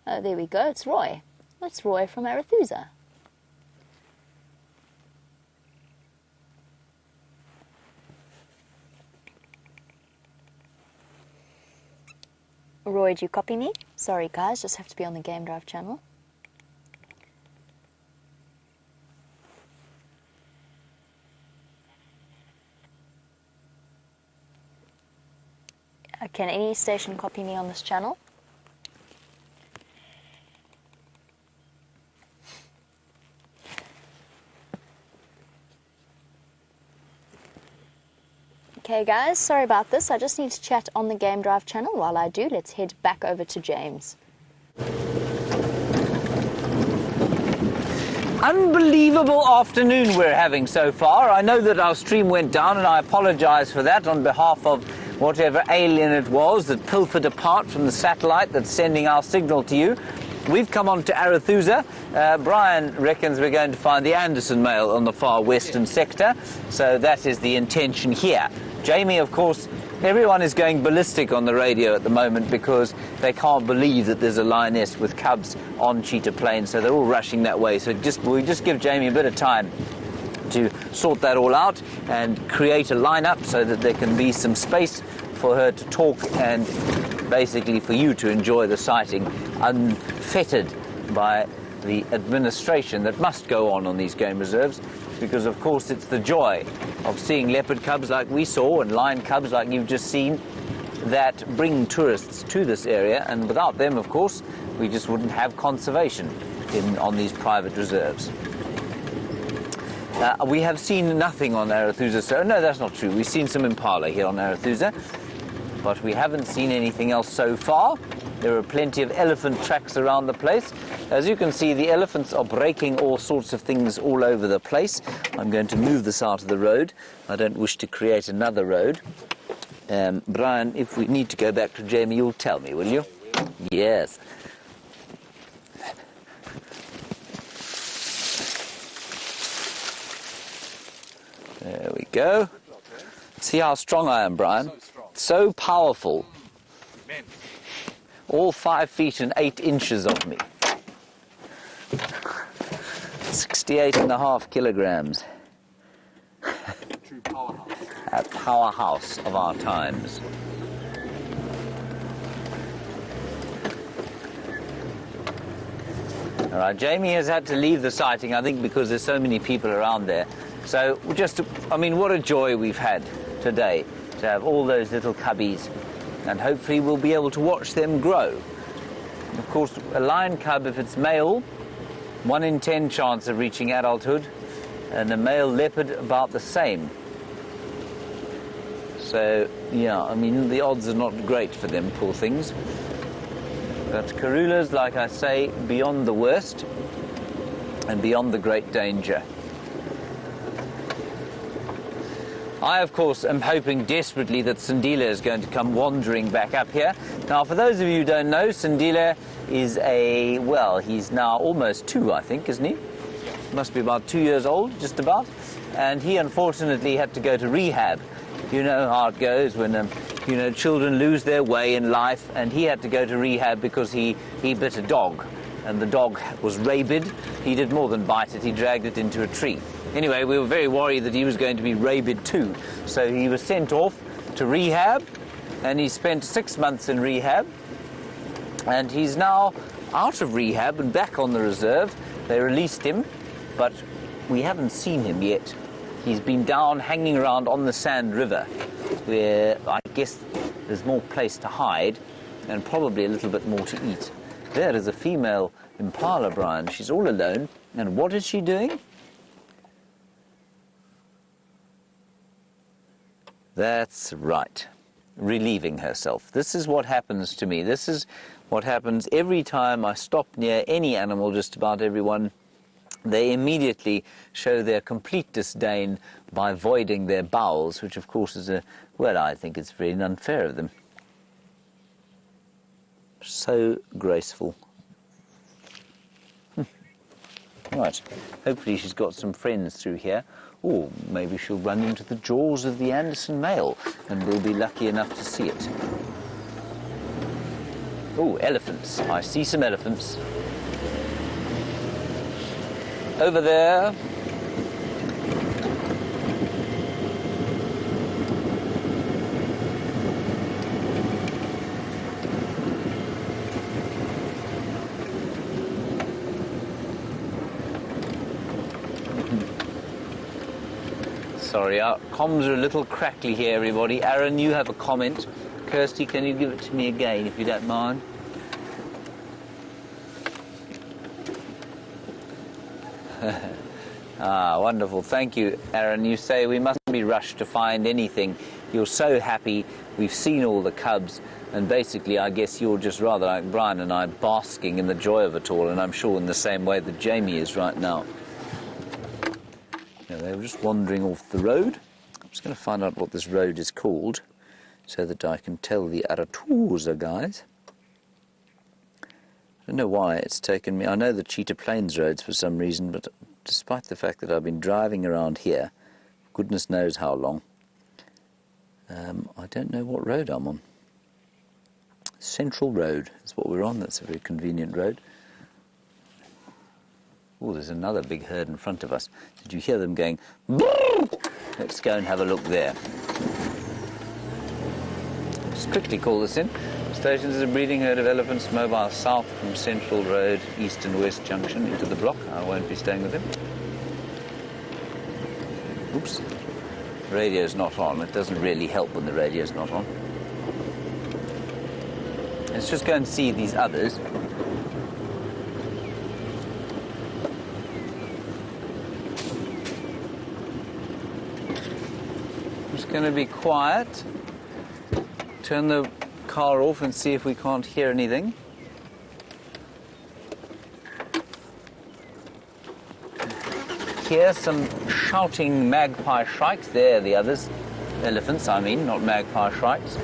Oh, there we go, it's Roy. That's Roy from Arethusa. Roy, do you copy me? Sorry guys, just have to be on the Game Drive channel. Can any station copy me on this channel? Okay guys, sorry about this. I just need to chat on the Game Drive channel. While I do, let's head back over to James. Unbelievable afternoon we're having so far. I know that our stream went down, and I apologize for that on behalf of whatever alien it was that pilfered apart from the satellite that's sending our signal to you. We've come on to Arethusa. Bryan reckons we're going to find the Anderson male on the far western sector, so that is the intention here. Jamie, of course, everyone is going ballistic on the radio at the moment because they can't believe that there's a lioness with cubs on Cheetah Plain, so they're all rushing that way. So we'll just give Jamie a bit of time to sort that all out and create a lineup so that there can be some space for her to talk and basically for you to enjoy the sighting unfettered by the administration that must go on these game reserves, because of course it's the joy of seeing leopard cubs like we saw and lion cubs like you've just seen that bring tourists to this area, and without them of course we just wouldn't have conservation on these private reserves. We have seen nothing on Arethusa, so no, that's not true. We've seen some impala here on Arethusa, but we haven't seen anything else so far. There are plenty of elephant tracks around the place. As you can see, the elephants are breaking all sorts of things all over the place. I'm going to move this out of the road. I don't wish to create another road. Bryan, if we need to go back to Jamie, you'll tell me, will you? Yes. There we go. See how strong I am, Bryan? So powerful. All 5 feet and 8 inches of me. 68.5 kilograms. True powerhouse. A powerhouse of our times. All right, Jamie has had to leave the sighting, I think, because there's so many people around there. So I mean, what a joy we've had today to have all those little cubbies, and hopefully we'll be able to watch them grow. Of course, a lion cub, if it's male, 1 in 10 chance of reaching adulthood, and a male leopard about the same. So, yeah, I mean, the odds are not great for them, poor things. But Karula's, like I say, beyond the worst and beyond the great danger. I, of course, am hoping desperately that Sindila is going to come wandering back up here. Now, for those of you who don't know, Sindila is he's now almost 2, I think, isn't he? Must be about 2 years old, just about. And he, unfortunately, had to go to rehab. You know how it goes when, children lose their way in life, and he had to go to rehab because he bit a dog, and the dog was rabid. He did more than bite it, he dragged it into a tree. Anyway, we were very worried that he was going to be rabid too, so he was sent off to rehab, and he spent 6 months in rehab, and he's now out of rehab and back on the reserve. They released him, but we haven't seen him yet. He's been down hanging around on the Sand River, where I guess there's more place to hide and probably a little bit more to eat. There is a female impala, Bryan. She's all alone. And what is she doing? That's right. Relieving herself. This is what happens to me. This is what happens every time I stop near any animal, just about everyone. They immediately show their complete disdain by voiding their bowels, which of course is I think it's very unfair of them. So graceful. Right, hopefully she's got some friends through here. Or maybe she'll run into the jaws of the Anderson male, and we'll be lucky enough to see it. Oh, elephants. I see some elephants. Over there. Sorry, our comms are a little crackly here, everybody. Aaron, you have a comment. Kirsty, can you give it to me again, if you don't mind? Wonderful. Thank you, Aaron. You say we mustn't be rushed to find anything. You're so happy. We've seen all the cubs. And basically, I guess you're just rather like Bryan and I, basking in the joy of it all. And I'm sure in the same way that Jamie is right now. Now, they were just wandering off the road. I'm just going to find out what this road is called so that I can tell the Aratusa guys. I don't know why it's taken me. I know the Cheetah Plains roads for some reason, but despite the fact that I've been driving around here, goodness knows how long, I don't know what road I'm on. Central Road is what we're on. That's a very convenient road. Oh, there's another big herd in front of us. Did you hear them going, "Brrr"? Let's go and have a look there. Just quickly call this in. Stations is a breeding herd of elephants mobile south from Central Road, east and west junction into the block. I won't be staying with them. Oops. Radio's not on. It doesn't really help when the radio's not on. Let's just go and see these others. Just going to be quiet. Turn the car off and see if we can't hear anything. Hear some shouting magpie shrikes. There, the others. Elephants, I mean, not magpie shrikes.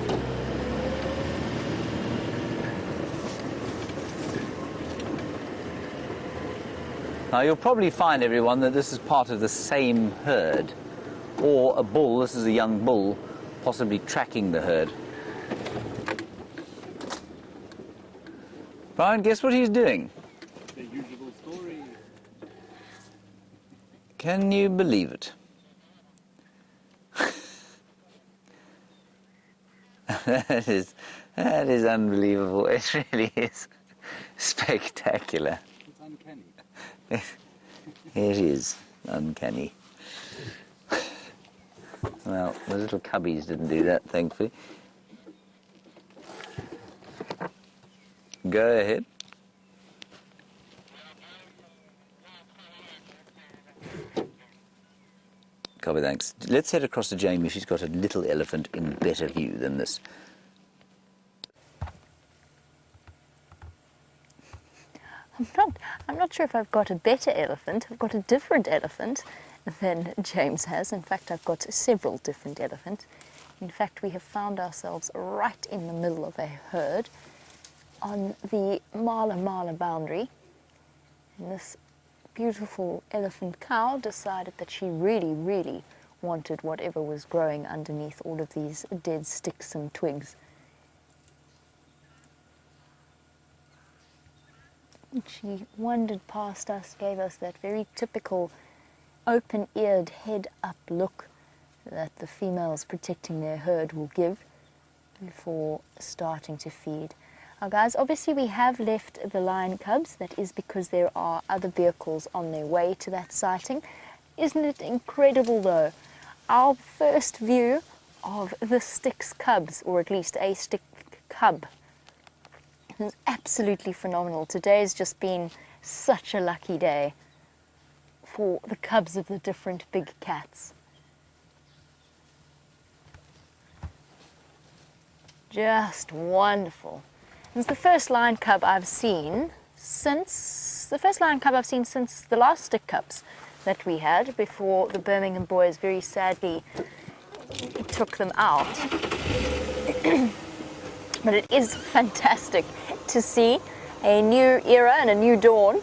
Now, you'll probably find, everyone, that this is part of the same herd. Or a bull, this is a young bull, possibly tracking the herd. Bryan, guess what he's doing? The usual story. Can you believe it? That is unbelievable. It really is spectacular. It's uncanny. It is uncanny. Well, the little cubbies didn't do that, thankfully. Go ahead. Copy, thanks. Let's head across to Jamie. She's got a little elephant in better view than this. I'm not sure if I've got a better elephant. I've got a different elephant than James has. In fact, I've got several different elephants. In fact, we have found ourselves right in the middle of a herd on the Mala boundary. And this beautiful elephant cow decided that she really wanted whatever was growing underneath all of these dead sticks and twigs. And she wandered past us, gave us that very typical open-eared head-up look that the females protecting their herd will give before starting to feed. Now guys, obviously we have left the lion cubs. That is because there are other vehicles on their way to that sighting. Isn't it incredible though? Our first view of the Styx cubs, or at least a Styx cub. It's absolutely phenomenal. Today's just been such a lucky day for the cubs of the different big cats. Just wonderful. It's the first lion cub I've seen since the last stick cubs that we had before the Birmingham boys very sadly took them out. But it is fantastic to see a new era and a new dawn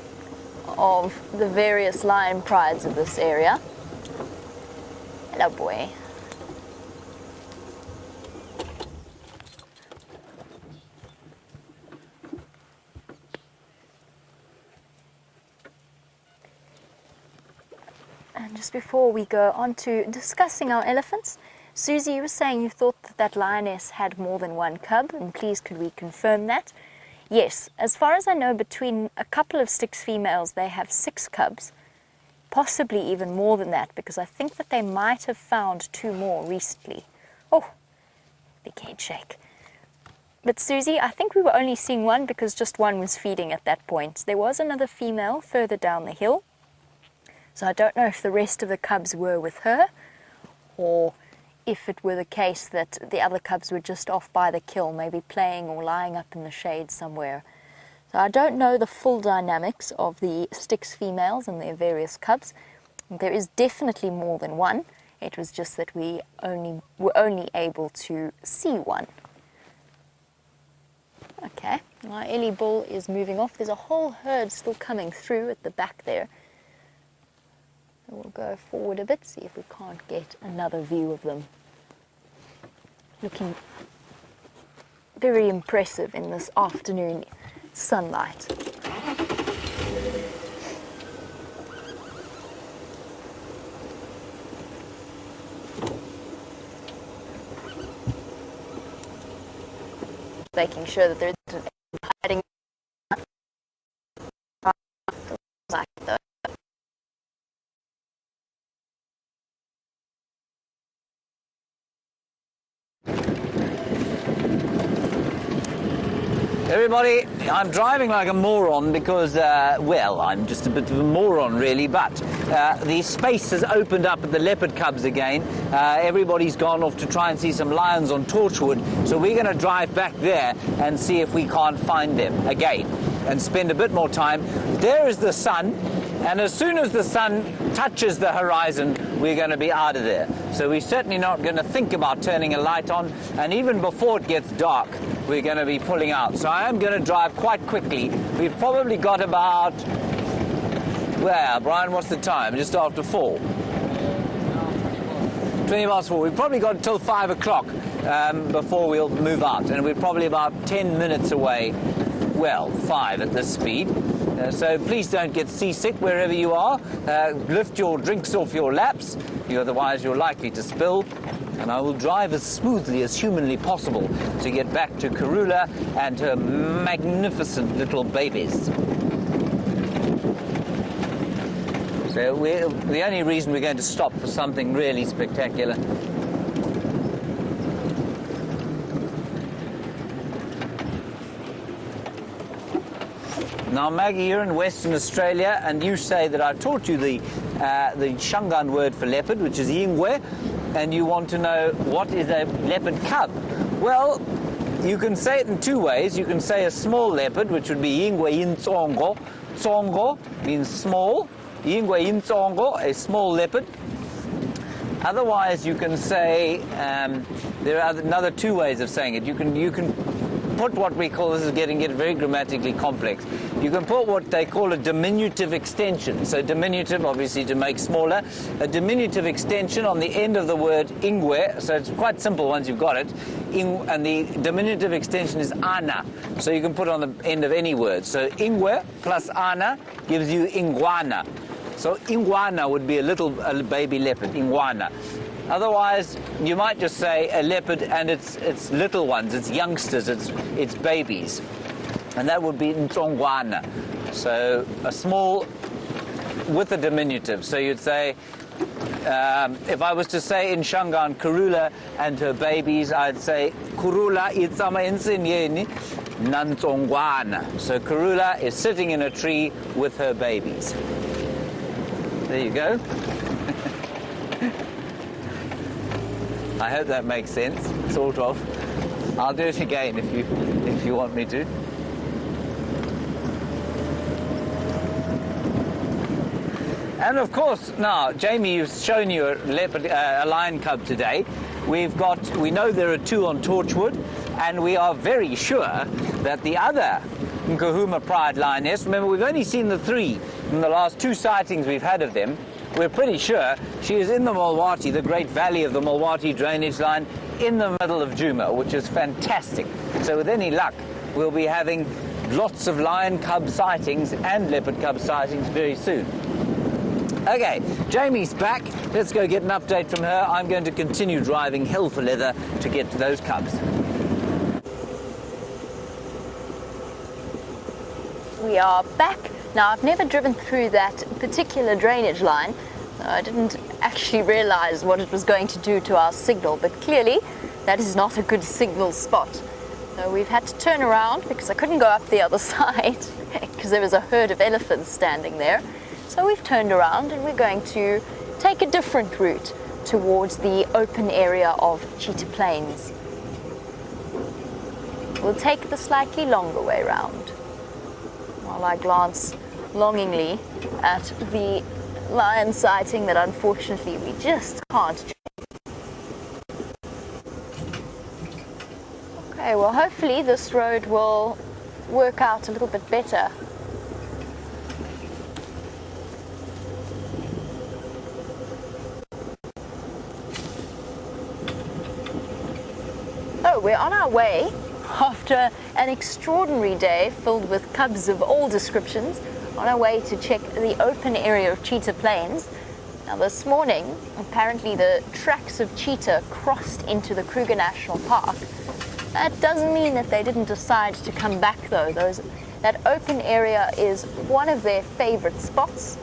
of the various lion prides of this area. Hello, boy. And just before we go on to discussing our elephants, Susie, you were saying you thought that lioness had more than one cub, and please could we confirm that? Yes, as far as I know, between a couple of Styx females, they have 6 cubs, possibly even more than that, because I think that they might have found 2 more recently. Oh, big head shake. But Susie, I think we were only seeing one because just one was feeding at that point. There was another female further down the hill, so I don't know if the rest of the cubs were with her, or if it were the case that the other cubs were just off by the kill, maybe playing or lying up in the shade somewhere. So I don't know the full dynamics of the Styx females and their various cubs. There is definitely more than one. It was just that we were only able to see one. Okay, my Ellie bull is moving off. There's a whole herd still coming through at the back there. We'll go forward a bit, see if we can't get another view of them. Looking very impressive in this afternoon sunlight. Making sure that there isn't hiding like that. Everybody, I'm driving like a moron because, well, I'm just a bit of a moron really, but the space has opened up at the leopard cubs again. Everybody's gone off to try and see some lions on Torchwood, so we're going to drive back there and see if we can't find them again and spend a bit more time. There is the sun, and as soon as the sun touches the horizon, we're going to be out of there. So we're certainly not going to think about turning a light on, and even before it gets dark, we're going to be pulling out. So I am going to drive quite quickly. We've probably got about, well, Brian, what's the time? Just after 4. 20 past 4. We've probably got until 5 o'clock before we'll move out, and we're probably about 10 minutes away. Well, 5 at this speed. So please don't get seasick wherever you are. Lift your drinks off your laps, otherwise you're likely to spill. And I will drive as smoothly as humanly possible to get back to Karula and her magnificent little babies. So the only reason we're going to stop for something really spectacular. Now, Maggie, you're in Western Australia, and you say that I taught you the Shangaan word for leopard, which is yingwe, and you want to know what is a leopard cub. Well, you can say it in two ways. You can say a small leopard, which would be yingwe yin tsongo. Tsongo means small. Yingwe yin tsongo, a small leopard. Otherwise, you can say, there are another two ways of saying it. You can put what we call, this is getting very grammatically complex, you can put what they call a diminutive extension. So diminutive, obviously, to make smaller. A diminutive extension on the end of the word ingwe, so it's quite simple once you've got it. And the diminutive extension is ana, so you can put it on the end of any word. So ingwe plus ana gives you ingwana. So ingwana would be a baby leopard, ingwana. Otherwise, you might just say a leopard and its little ones, its youngsters, its babies. And that would be ntsongwana. So a small with a diminutive. So you'd say, if I was to say in Shangaan, Karula and her babies, I'd say, Karula itsama insinyeni nantsongwana. So Karula is sitting in a tree with her babies. There you go. I hope that makes sense, sort of. I'll do it again if you want me to. And of course, now, Jamie, you've shown you a lion cub today. We know there are two on Torchwood, and we are very sure that the other Nkahuma Pride lioness, remember we've only seen the three in the last two sightings we've had of them. We're pretty sure she is in the Mulwati, the great valley of the Mulwati drainage line, in the middle of Djuma, which is fantastic. So with any luck, we'll be having lots of lion cub sightings and leopard cub sightings very soon. Okay, Jamie's back. Let's go get an update from her. I'm going to continue driving hell for leather to get to those cubs. We are back. Now, I've never driven through that particular drainage line. I didn't actually realize what it was going to do to our signal, but clearly that is not a good signal spot. So we've had to turn around because I couldn't go up the other side because there was a herd of elephants standing there. So we've turned around and we're going to take a different route towards the open area of Cheetah Plains. We'll take the slightly longer way round while I glance longingly at the lion sighting that unfortunately we just can't change. Okay, well hopefully this road will work out a little bit better. So we're on our way after an extraordinary day filled with cubs of all descriptions, on our way to check the open area of Cheetah Plains. Now this morning, apparently the tracks of cheetah crossed into the Kruger National Park. That doesn't mean that they didn't decide to come back though. That open area is one of their favorite spots.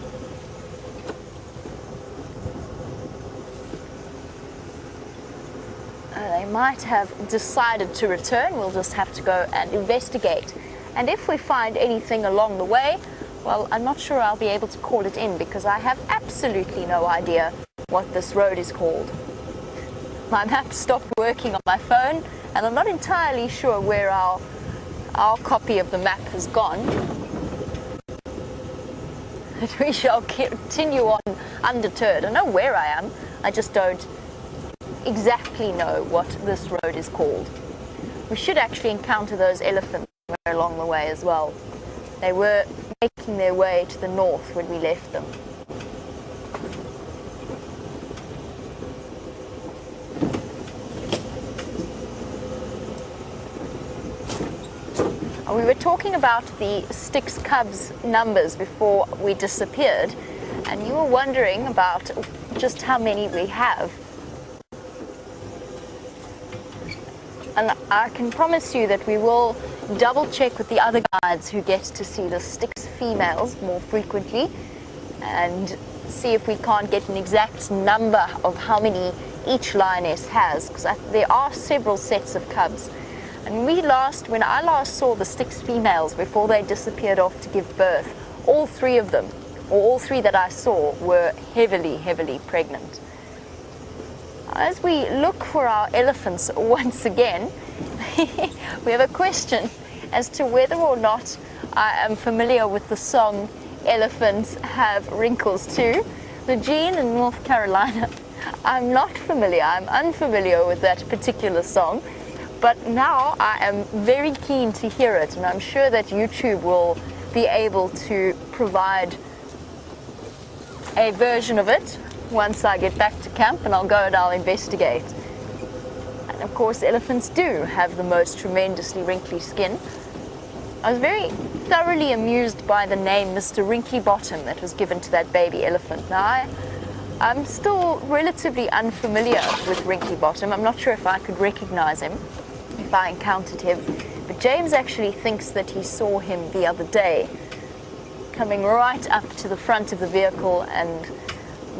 They might have decided to return. We'll just have to go and investigate. And if we find anything along the way, well, I'm not sure I'll be able to call it in because I have absolutely no idea what this road is called. My map stopped working on my phone and I'm not entirely sure where our copy of the map has gone. But we shall continue on undeterred. I know where I am, I just don't exactly know what this road is called. We should actually encounter those elephants somewhere along the way as well. They were making their way to the north when we left them. We were talking about the Styx cubs numbers before we disappeared, and you were wondering about just how many we have. And I can promise you that we will double check with the other guides who get to see the Styx females more frequently, and see if we can't get an exact number of how many each lioness has, because there are several sets of cubs. And when I last saw the Styx females before they disappeared off to give birth, all three of them, or all three that I saw, were heavily, heavily pregnant. As we look for our elephants once again, we have a question as to whether or not I am familiar with the song Elephants Have Wrinkles Too. Eugene in North Carolina, I'm not familiar, I'm unfamiliar with that particular song, but now I am very keen to hear it, and I'm sure that YouTube will be able to provide a version of it once I get back to camp, and I'll go and I'll investigate. And of course, elephants do have the most tremendously wrinkly skin. I was very thoroughly amused by the name Mr. Wrinkly Bottom that was given to that baby elephant. Now, I'm still relatively unfamiliar with Wrinkly Bottom. I'm not sure if I could recognize him if I encountered him. But James actually thinks that he saw him the other day, coming right up to the front of the vehicle and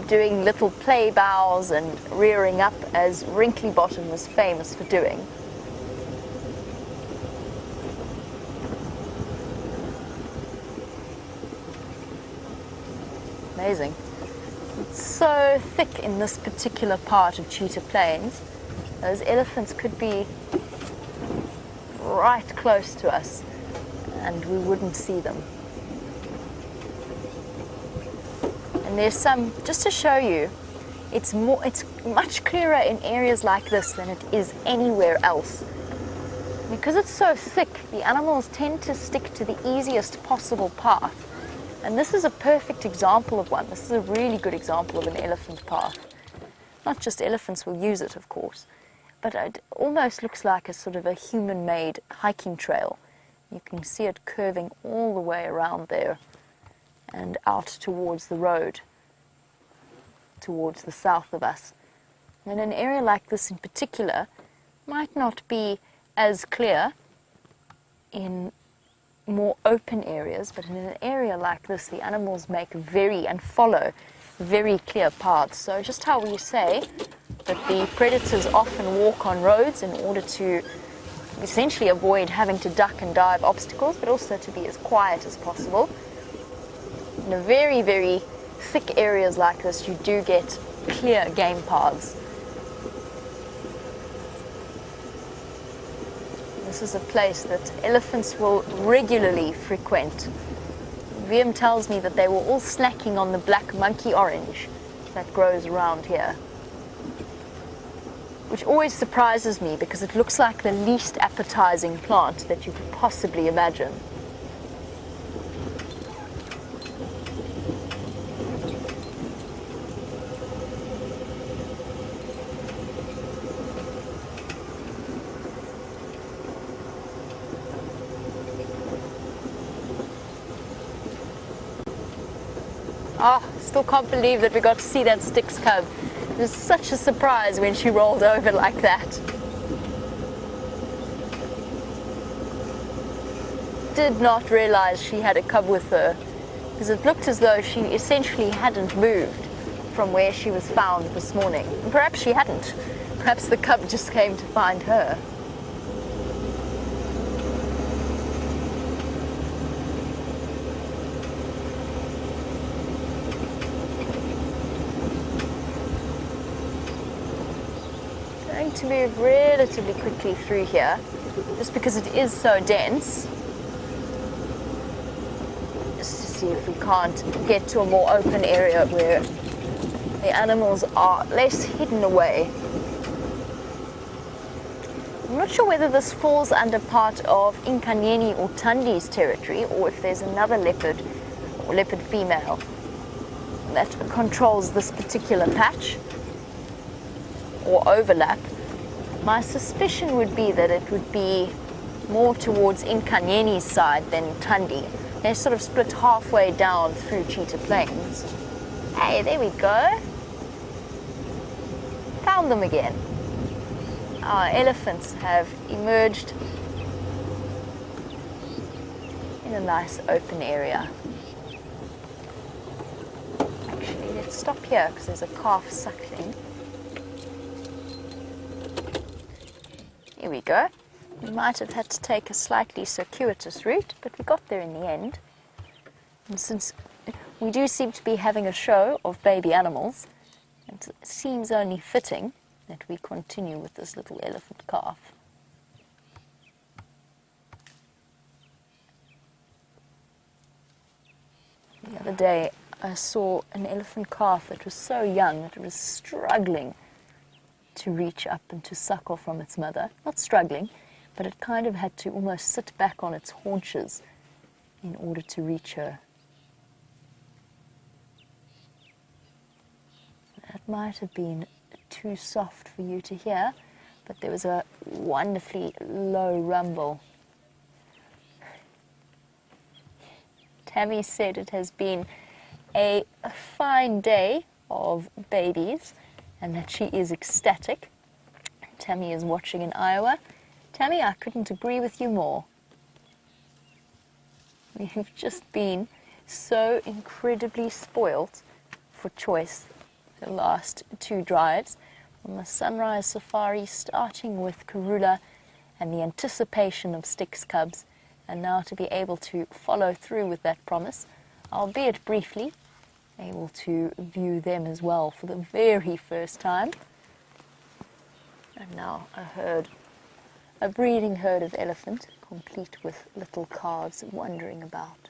doing little play bows and rearing up, as Wrinkly Bottom was famous for doing. Amazing. It's so thick in this particular part of Cheetah Plains. Those elephants could be right close to us and we wouldn't see them. And there's some, just to show you, it's much clearer in areas like this than it is anywhere else. Because it's so thick, the animals tend to stick to the easiest possible path. And this is a perfect example of one. This is a really good example of an elephant path. Not just elephants will use it, of course, but it almost looks like a sort of a human-made hiking trail. You can see it curving all the way around there and out towards the road, towards the south of us. And an area like this in particular might not be as clear in more open areas, but in an area like this, the animals make and follow very clear paths. So just how we say that the predators often walk on roads in order to essentially avoid having to duck and dive obstacles, but also to be as quiet as possible. In a very, very thick areas like this, you do get clear game paths. This is a place that elephants will regularly frequent. Wium tells me that they were all snacking on the black monkey orange that grows around here, which always surprises me because it looks like the least appetizing plant that you could possibly imagine. Oh, still can't believe that we got to see that Styx cub. It was such a surprise when she rolled over like that. Did not realize she had a cub with her, because it looked as though she essentially hadn't moved from where she was found this morning. And perhaps she hadn't. Perhaps the cub just came to find her. To move relatively quickly through here, just because it is so dense, just to see if we can't get to a more open area where the animals are less hidden away. I'm not sure whether this falls under part of Nkanyeni or Tandi's territory, or if there's another leopard or leopard female that controls this particular patch or overlap. My suspicion would be that it would be more towards Nkanyeni's side than Tandi. They're sort of split halfway down through Cheetah Plains. Hey, there we go. Found them again. Our elephants have emerged in a nice open area. Actually, stop here because there's a calf suckling. Here we go. We might have had to take a slightly circuitous route, but we got there in the end. And since we do seem to be having a show of baby animals, it seems only fitting that we continue with this little elephant calf. The other day I saw an elephant calf that was so young that it was struggling to reach up and to suckle from its mother. Not struggling, but it kind of had to almost sit back on its haunches in order to reach her. That might have been too soft for you to hear, but there was a wonderfully low rumble. Tammy said it has been a fine day of babies and that she is ecstatic. Tammy is watching in Iowa. Tammy, I couldn't agree with you more. We've just been so incredibly spoilt for choice the last 2 drives. On the sunrise safari, starting with Karula and the anticipation of Styx cubs, and now to be able to follow through with that promise, albeit briefly, able to view them as well for the very first time. And now a breeding herd of elephant, complete with little calves wandering about.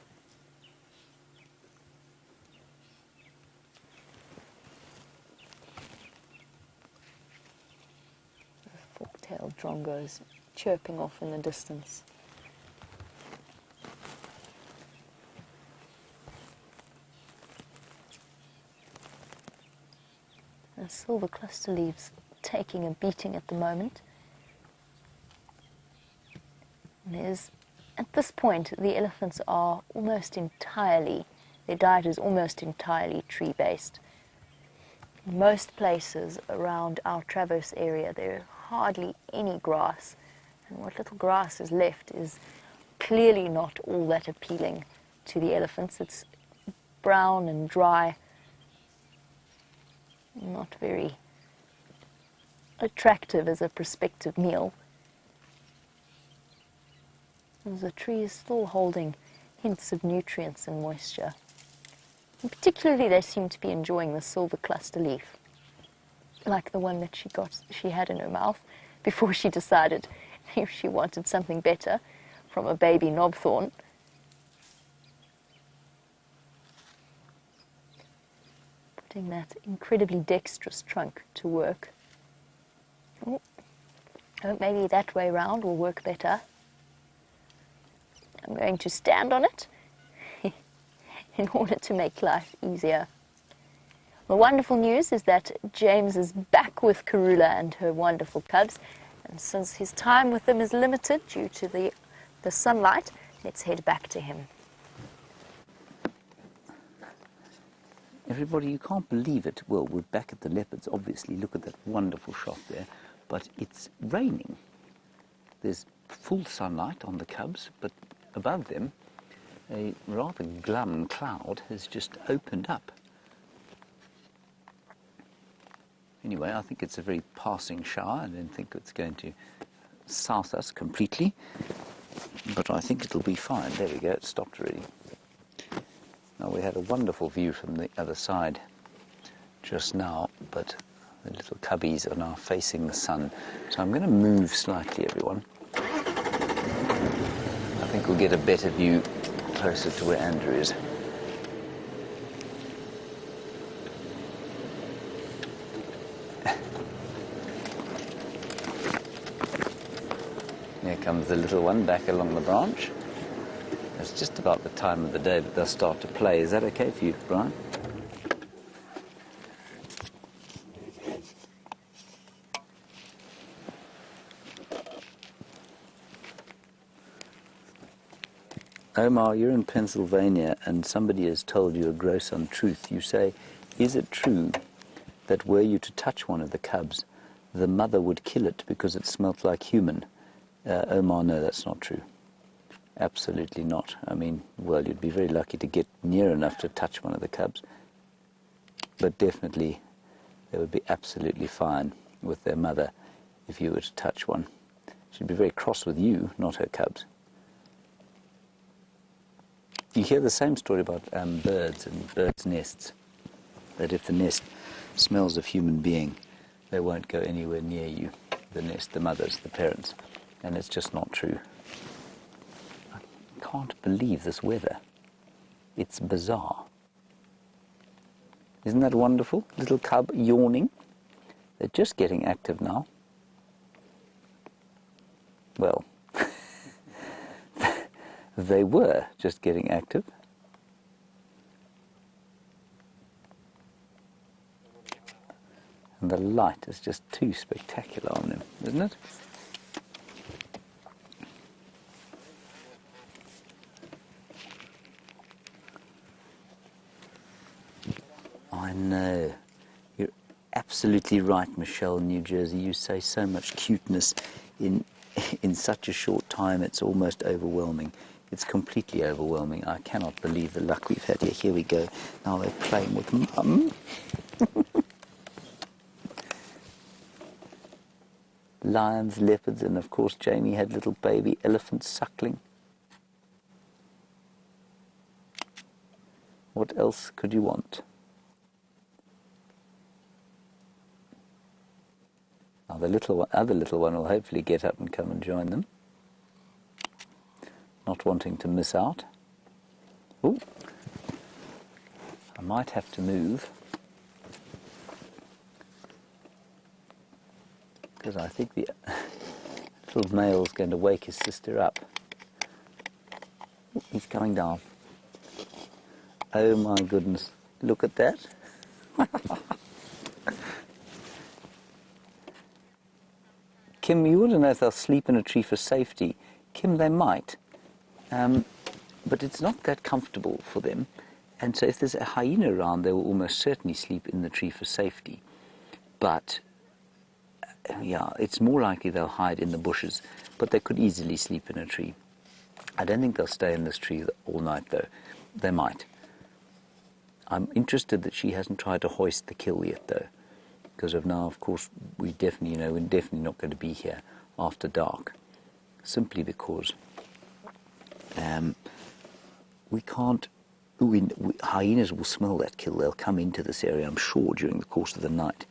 The fork-tailed drongos chirping off in the distance. The silver cluster leaves taking a beating at the moment. At this point, the elephants are almost entirely, their diet is almost entirely tree-based. In most places around our Traverse area, there is hardly any grass, and what little grass is left is clearly not all that appealing to the elephants. It's brown and dry, not very attractive as a prospective meal. The tree is still holding hints of nutrients and moisture. And particularly they seem to be enjoying the silver cluster leaf, like the one that she had in her mouth before she decided if she wanted something better from a baby knobthorn. Putting that incredibly dexterous trunk to work. Oh, maybe that way round will work better. I'm going to stand on it in order to make life easier. The wonderful news is that James is back with Karula and her wonderful cubs, and since his time with them is limited due to the sunlight, let's head back to him. Everybody, you can't believe it. Well, we're back at the leopards, obviously. Look at that wonderful shot there. But it's raining. There's full sunlight on the cubs, but above them, a rather glum cloud has just opened up. Anyway, I think it's a very passing shower. I don't think it's going to south us completely, but I think it'll be fine. There we go, it stopped already. Now, we had a wonderful view from the other side just now, but the little cubbies are now facing the sun. So I'm going to move slightly, everyone. I think we'll get a better view closer to where Andrew is. Here comes the little one back along the branch. It's just about the time of the day that they'll start to play. Is that okay for you, Bryan? Omar, you're in Pennsylvania and somebody has told you a gross untruth. You say, is it true that were you to touch one of the cubs, the mother would kill it because it smelt like human? Omar, no, that's not true. Absolutely not. I mean, well, you'd be very lucky to get near enough to touch one of the cubs. But definitely they would be absolutely fine with their mother if you were to touch one. She'd be very cross with you, not her cubs. You hear the same story about birds and birds' nests, that if the nest smells of human being, they won't go anywhere near you, the nest, the mothers, the parents, and it's just not true. I can't believe this weather. It's bizarre. Isn't that wonderful? Little cub yawning. They're just getting active now. Well, they were just getting active. And the light is just too spectacular on them, isn't it? I know. You're absolutely right, Michelle, New Jersey. You say so much cuteness in such a short time, it's almost overwhelming. It's completely overwhelming. I cannot believe the luck we've had here. Here we go. Now they're playing with Mum. Lions, leopards, and of course Jamie had little baby elephants suckling. What else could you want? Now the other little one will hopefully get up and come and join them. Not wanting to miss out. Ooh. I might have to move, because I think the little male's going to wake his sister up. Ooh, he's coming down. Oh my goodness, look at that. Kim, you wouldn't know if they'll sleep in a tree for safety. Kim, they might. But it's not that comfortable for them. And so if there's a hyena around, they will almost certainly sleep in the tree for safety. But, yeah, it's more likely they'll hide in the bushes. But they could easily sleep in a tree. I don't think they'll stay in this tree all night, though. They might. I'm interested that she hasn't tried to hoist the kill yet, though. Because of now, of course, we definitely know we're definitely not going to be here after dark. Simply because we can't... hyenas will smell that kill. They'll come into this area, I'm sure, during the course of the night.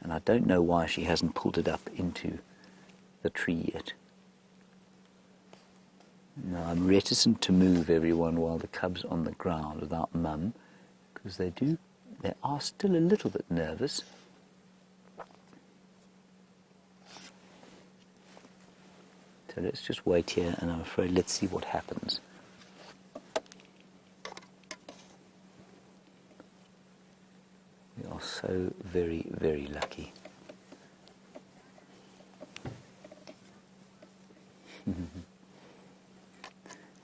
And I don't know why she hasn't pulled it up into the tree yet. Now, I'm reticent to move everyone while the cub's on the ground without Mum, because they are still a little bit nervous. So let's just wait here, and I'm afraid let's see what happens. We are so very, very lucky.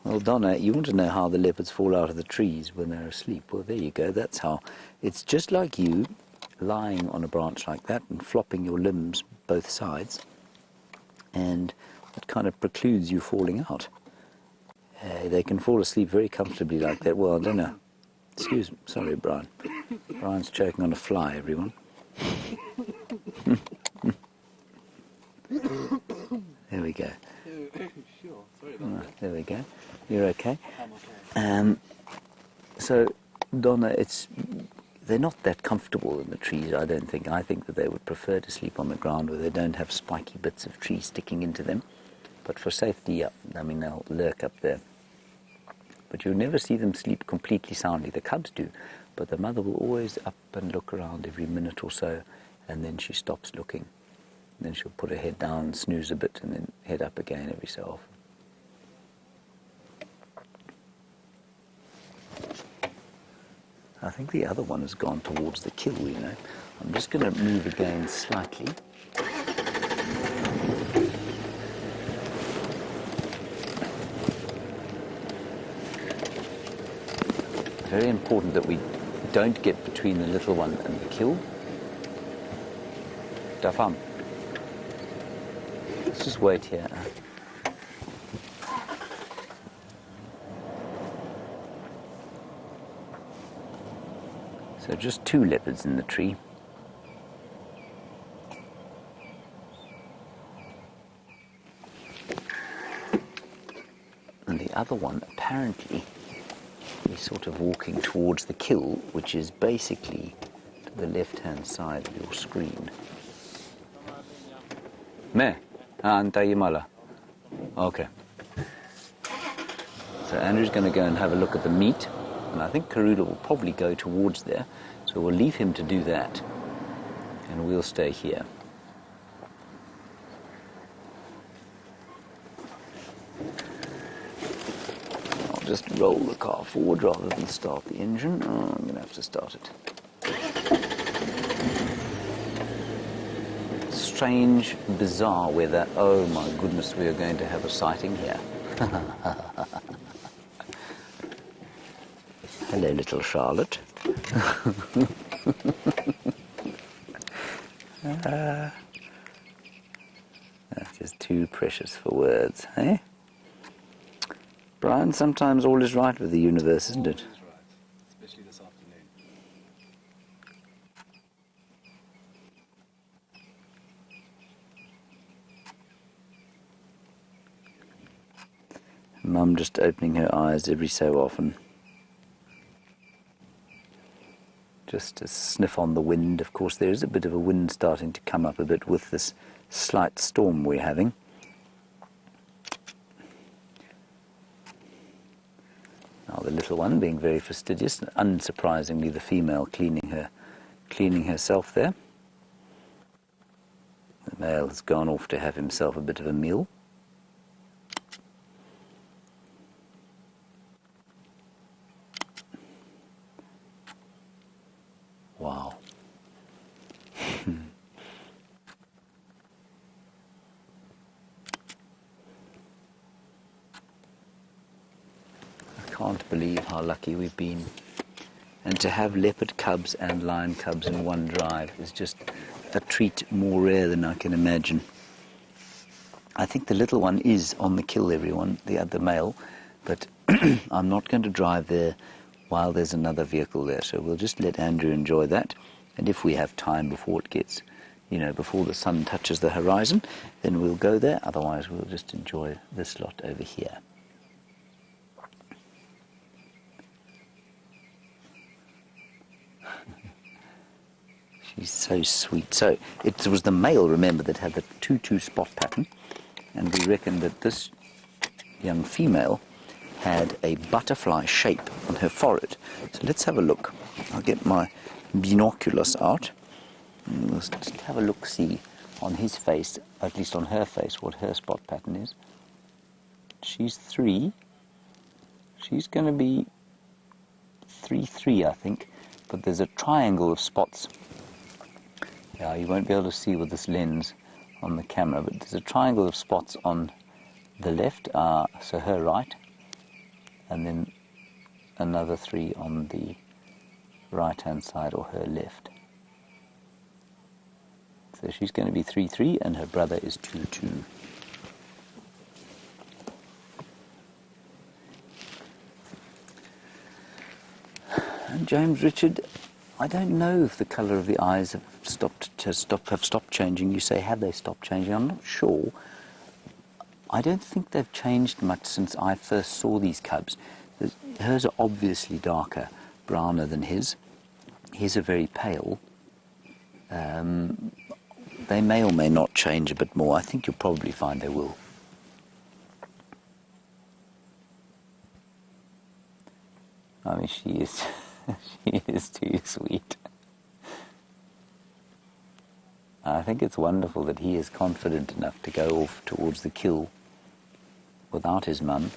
Well, Donna, you want to know how the leopards fall out of the trees when they're asleep? Well, there you go. That's how. It's just like you lying on a branch like that and flopping your limbs both sides, and it kind of precludes you falling out. They can fall asleep very comfortably like that. Well, I don't know. Excuse me. Sorry, Bryan. Brian's choking on a fly, everyone. There we go. Sure, sorry about that. There we go. You're okay? I'm okay. So, Donna, they're not that comfortable in the trees, I don't think. I think that they would prefer to sleep on the ground where they don't have spiky bits of tree sticking into them. But for safety, yeah, I mean, they'll lurk up there. But you'll never see them sleep completely soundly. The cubs do, but the mother will always up and look around every minute or so, and then she stops looking. And then she'll put her head down, snooze a bit, and then head up again every so often. I think the other one has gone towards the kill, you know. I'm just going to move again slightly. Very important that we don't get between the little one and the kill. Dafam. Let's just wait here. So just 2 leopards in the tree. And the other one apparently is sort of walking towards the kill, which is basically to the left-hand side of your screen. Me? Antayimala. Okay. So Andrew's going to go and have a look at the meat, and I think Karula will probably go towards there, so we'll leave him to do that, and we'll stay here. I'll just roll the car forward rather than start the engine. Oh, I'm going to have to start it. Strange, bizarre weather. Oh my goodness, we are going to have a sighting here. Hello, little Charlotte. That's just too precious for words, eh? Bryan, sometimes all is right with the universe, isn't it? All is right, especially this afternoon. Mum just opening her eyes every so often. Just to sniff on the wind. Of course, there is a bit of a wind starting to come up a bit with this slight storm we're having. Now the little one being very fastidious, unsurprisingly the female cleaning herself there. The male has gone off to have himself a bit of a meal. Wow. I can't believe how lucky we've been. And to have leopard cubs and lion cubs in one drive is just a treat more rare than I can imagine. I think the little one is on the kill, everyone, the other male, but I'm not going to drive there while there's another vehicle there, so we'll just let Andrew enjoy that, and if we have time before it gets, before the sun touches the horizon, then we'll go there, otherwise we'll just enjoy this lot over here. She's so sweet. So it was the male, remember, that had the 2-2 spot pattern, and we reckon that this young female had a butterfly shape on her forehead. So let's have a look. I'll get my binoculars out. And we'll just have a look-see on his face, at least on her face, what her spot pattern is. She's 3. She's going to be 3-3, I think. But there's a triangle of spots. Yeah, you won't be able to see with this lens on the camera, but there's a triangle of spots on the left, so her right, and then another 3 on the right-hand side, or her left. So she's going to be 3-3, and her brother is 2-2. And James Richard, I don't know if the colour of the eyes have stopped changing. You say, have they stopped changing? I'm not sure. I don't think they've changed much since I first saw these cubs. Hers are obviously darker, browner than his. His are very pale. They may or may not change a bit more. I think you'll probably find they will. I mean, she is, she is too sweet. I think it's wonderful that he is confident enough to go off towards the kill without his mum,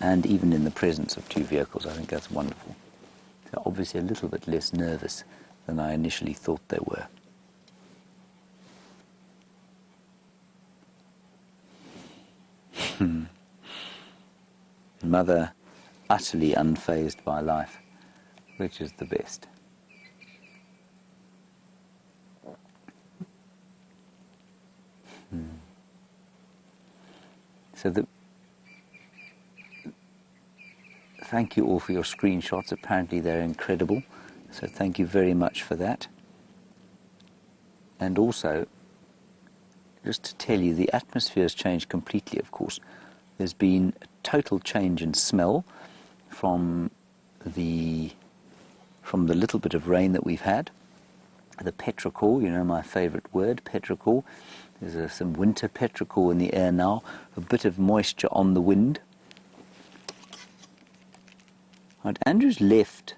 and even in the presence of 2 vehicles. I think that's wonderful. They're obviously a little bit less nervous than I initially thought they were. Mother utterly unfazed by life, which is the best. So thank you all for your screenshots. Apparently they're incredible. So thank you very much for that. And also, just to tell you, the atmosphere has changed completely, of course. There's been a total change in smell from the little bit of rain that we've had. The petrichor, you know my favourite word, petrichor. There's some winter petrichor in the air now, a bit of moisture on the wind. Right, Andrew's left.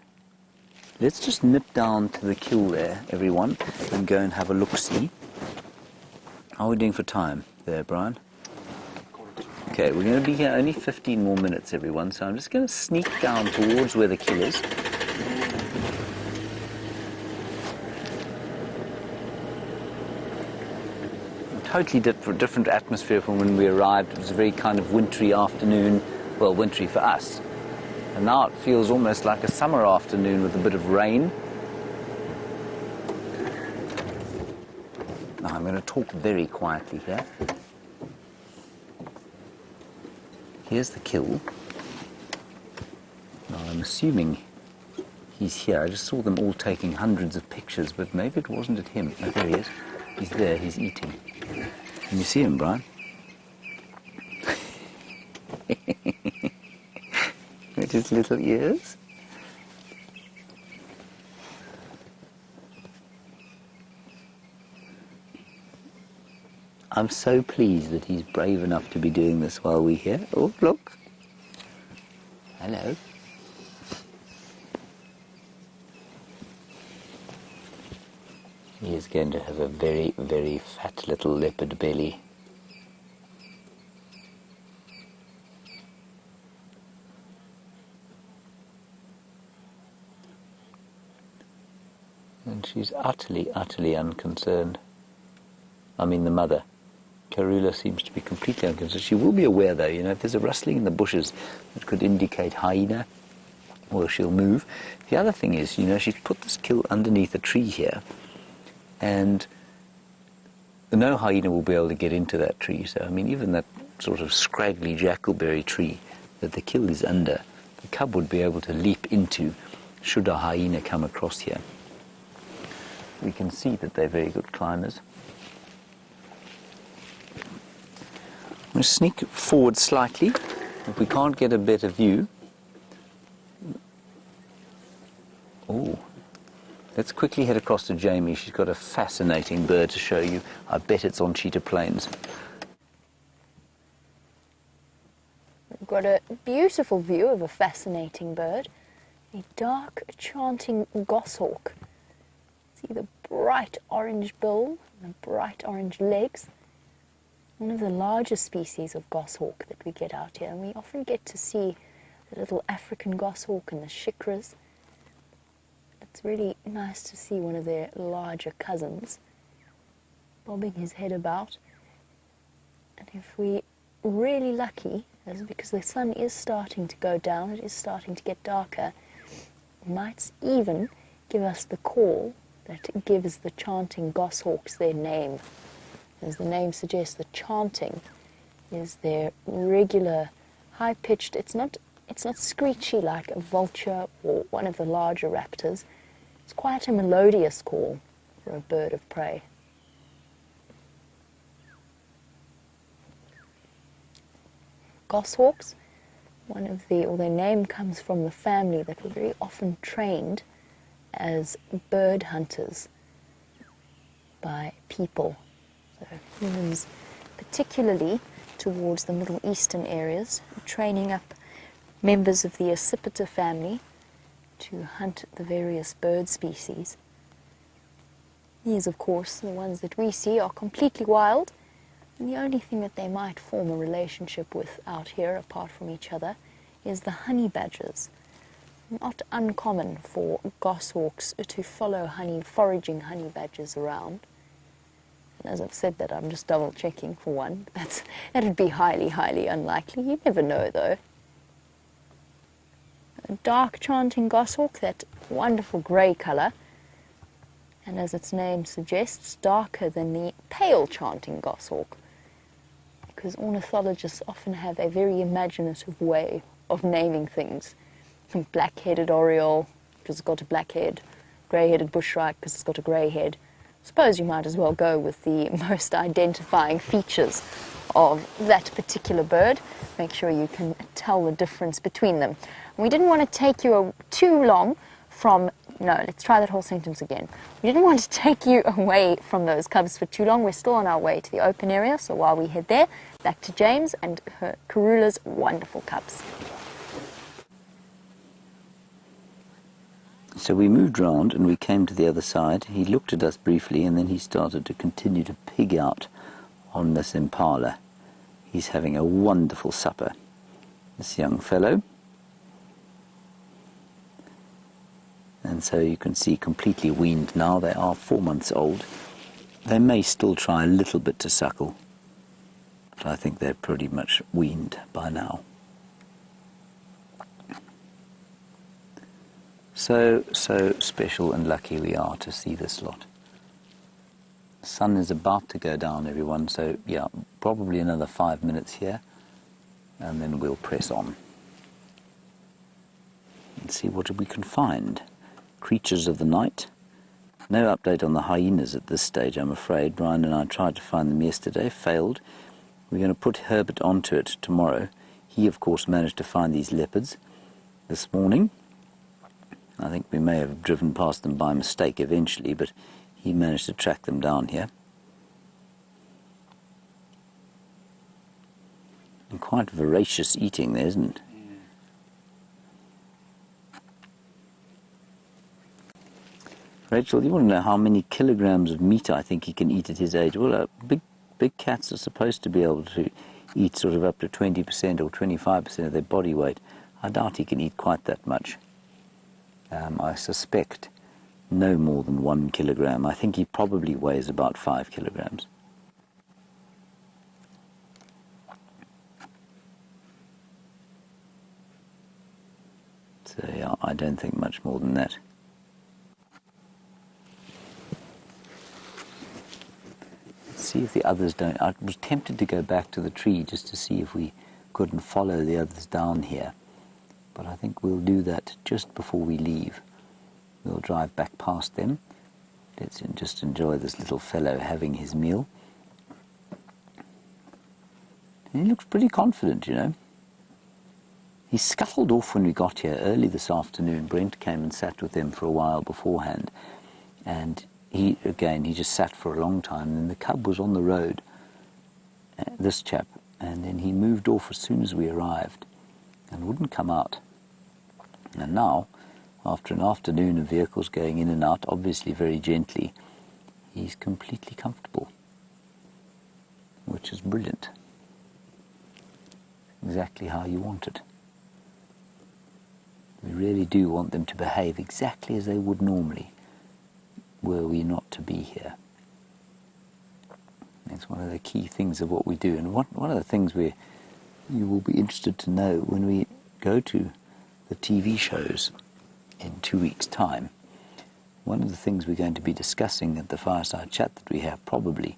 Let's just nip down to the kill there, everyone, and go and have a look-see. How are we doing for time there, Bryan? Okay, we're going to be here only 15 more minutes, everyone, so I'm just going to sneak down towards where the kill is. Totally different atmosphere from when we arrived. It was a very kind of wintry afternoon, well, wintry for us. And now it feels almost like a summer afternoon with a bit of rain. Now I'm going to talk very quietly here. Here's the kill. Now I'm assuming he's here. I just saw them all taking hundreds of pictures, but maybe it wasn't at him. Oh, there he is. He's there, he's eating. Can you see him, Bryan? With his little ears. I'm so pleased that he's brave enough to be doing this while we're here. Oh, look. Hello. He is going to have a very, very fat little leopard belly. And she's utterly, utterly unconcerned. I mean, the mother. Karula seems to be completely unconcerned. She will be aware, though, you know, if there's a rustling in the bushes that could indicate hyena, well, she'll move. The other thing is, you know, she's put this kill underneath a tree here, and no hyena will be able to get into that tree. So, I mean, even that sort of scraggly jackalberry tree that the kill is under, the cub would be able to leap into should a hyena come across here. We can see that they're very good climbers. I'm going to sneak forward slightly. If we can't get a better view. Oh, let's quickly head across to Jamie. She's got a fascinating bird to show you. I bet it's on Cheetah Plains. We've got a beautiful view of a fascinating bird. A dark chanting goshawk. See the bright orange bill and the bright orange legs. One of the largest species of goshawk that we get out here, and we often get to see the little African goshawk and the shikras. It's really nice to see one of their larger cousins bobbing his head about. And if we're really lucky, that's because the sun is starting to go down, it is starting to get darker, it might even give us the call that gives the chanting goshawks their name. As the name suggests, the chanting is their regular, high-pitched, it's not screechy like a vulture or one of the larger raptors. It's quite a melodious call for a bird of prey. Goshawks, their name comes from the family that were very often trained as bird hunters by people. So humans, particularly towards the Middle Eastern areas, training up members of the accipiter family to hunt the various bird species. These, of course, the ones that we see, are completely wild, and the only thing that they might form a relationship with out here, apart from each other, is the honey badgers. Not uncommon for goshawks to follow foraging honey badgers around. And as I've said that, I'm just double checking for one. That'd be highly, highly unlikely. You never know, though. A dark chanting goshawk, that wonderful grey colour, and as its name suggests, darker than the pale chanting goshawk, because ornithologists often have a very imaginative way of naming things. Black-headed oriole, which has got a black head, grey-headed bushrat because it's got a grey head. I suppose you might as well go with the most identifying features of that particular bird. Make sure you can tell the difference between them. We didn't want to take you too long from... No, let's try that whole sentence again. We didn't want to take you away from those cubs for too long. We're still on our way to the open area, so while we head there, back to James and Karula's wonderful cubs. So we moved round and we came to the other side. He looked at us briefly and then he started to continue to pig out on this impala. He's having a wonderful supper, this young fellow. And so you can see completely weaned now. They are 4 months old. They may still try a little bit to suckle, but I think they're pretty much weaned by now. So special and lucky we are to see this lot. The sun is about to go down, everyone, so yeah, probably another 5 minutes here, and then we'll press on and see what we can find. Creatures of the night. No update on the hyenas at this stage, I'm afraid. Bryan and I tried to find them yesterday, failed. We're going to put Herbert onto it tomorrow. He, of course, managed to find these leopards this morning. I think we may have driven past them by mistake eventually, but he managed to track them down here. And quite voracious eating there, isn't it? Rachel, you want to know how many kilograms of meat I think he can eat at his age? Well, big cats are supposed to be able to eat sort of up to 20% or 25% of their body weight. I doubt he can eat quite that much. I suspect no more than 1 kilogram. I think he probably weighs about 5 kilograms. So yeah, I don't think much more than that. See if the others don't. I was tempted to go back to the tree just to see if we couldn't follow the others down here. But I think we'll do that just before we leave. We'll drive back past them. Let's just enjoy this little fellow having his meal. And he looks pretty confident, you know. He scuttled off when we got here early this afternoon. Brent came and sat with them for a while beforehand. And he just sat for a long time. And the cub was on the road, this chap. And then he moved off as soon as we arrived and wouldn't come out. And now, after an afternoon of vehicles going in and out, obviously very gently, he's completely comfortable, which is brilliant. Exactly how you want it. We really do want them to behave exactly as they would normally, were we not to be here. It's one of the key things of what we do. And one of the things you will be interested to know when we go to the TV shows in 2 weeks' time, one of the things we're going to be discussing at the fireside chat that we have probably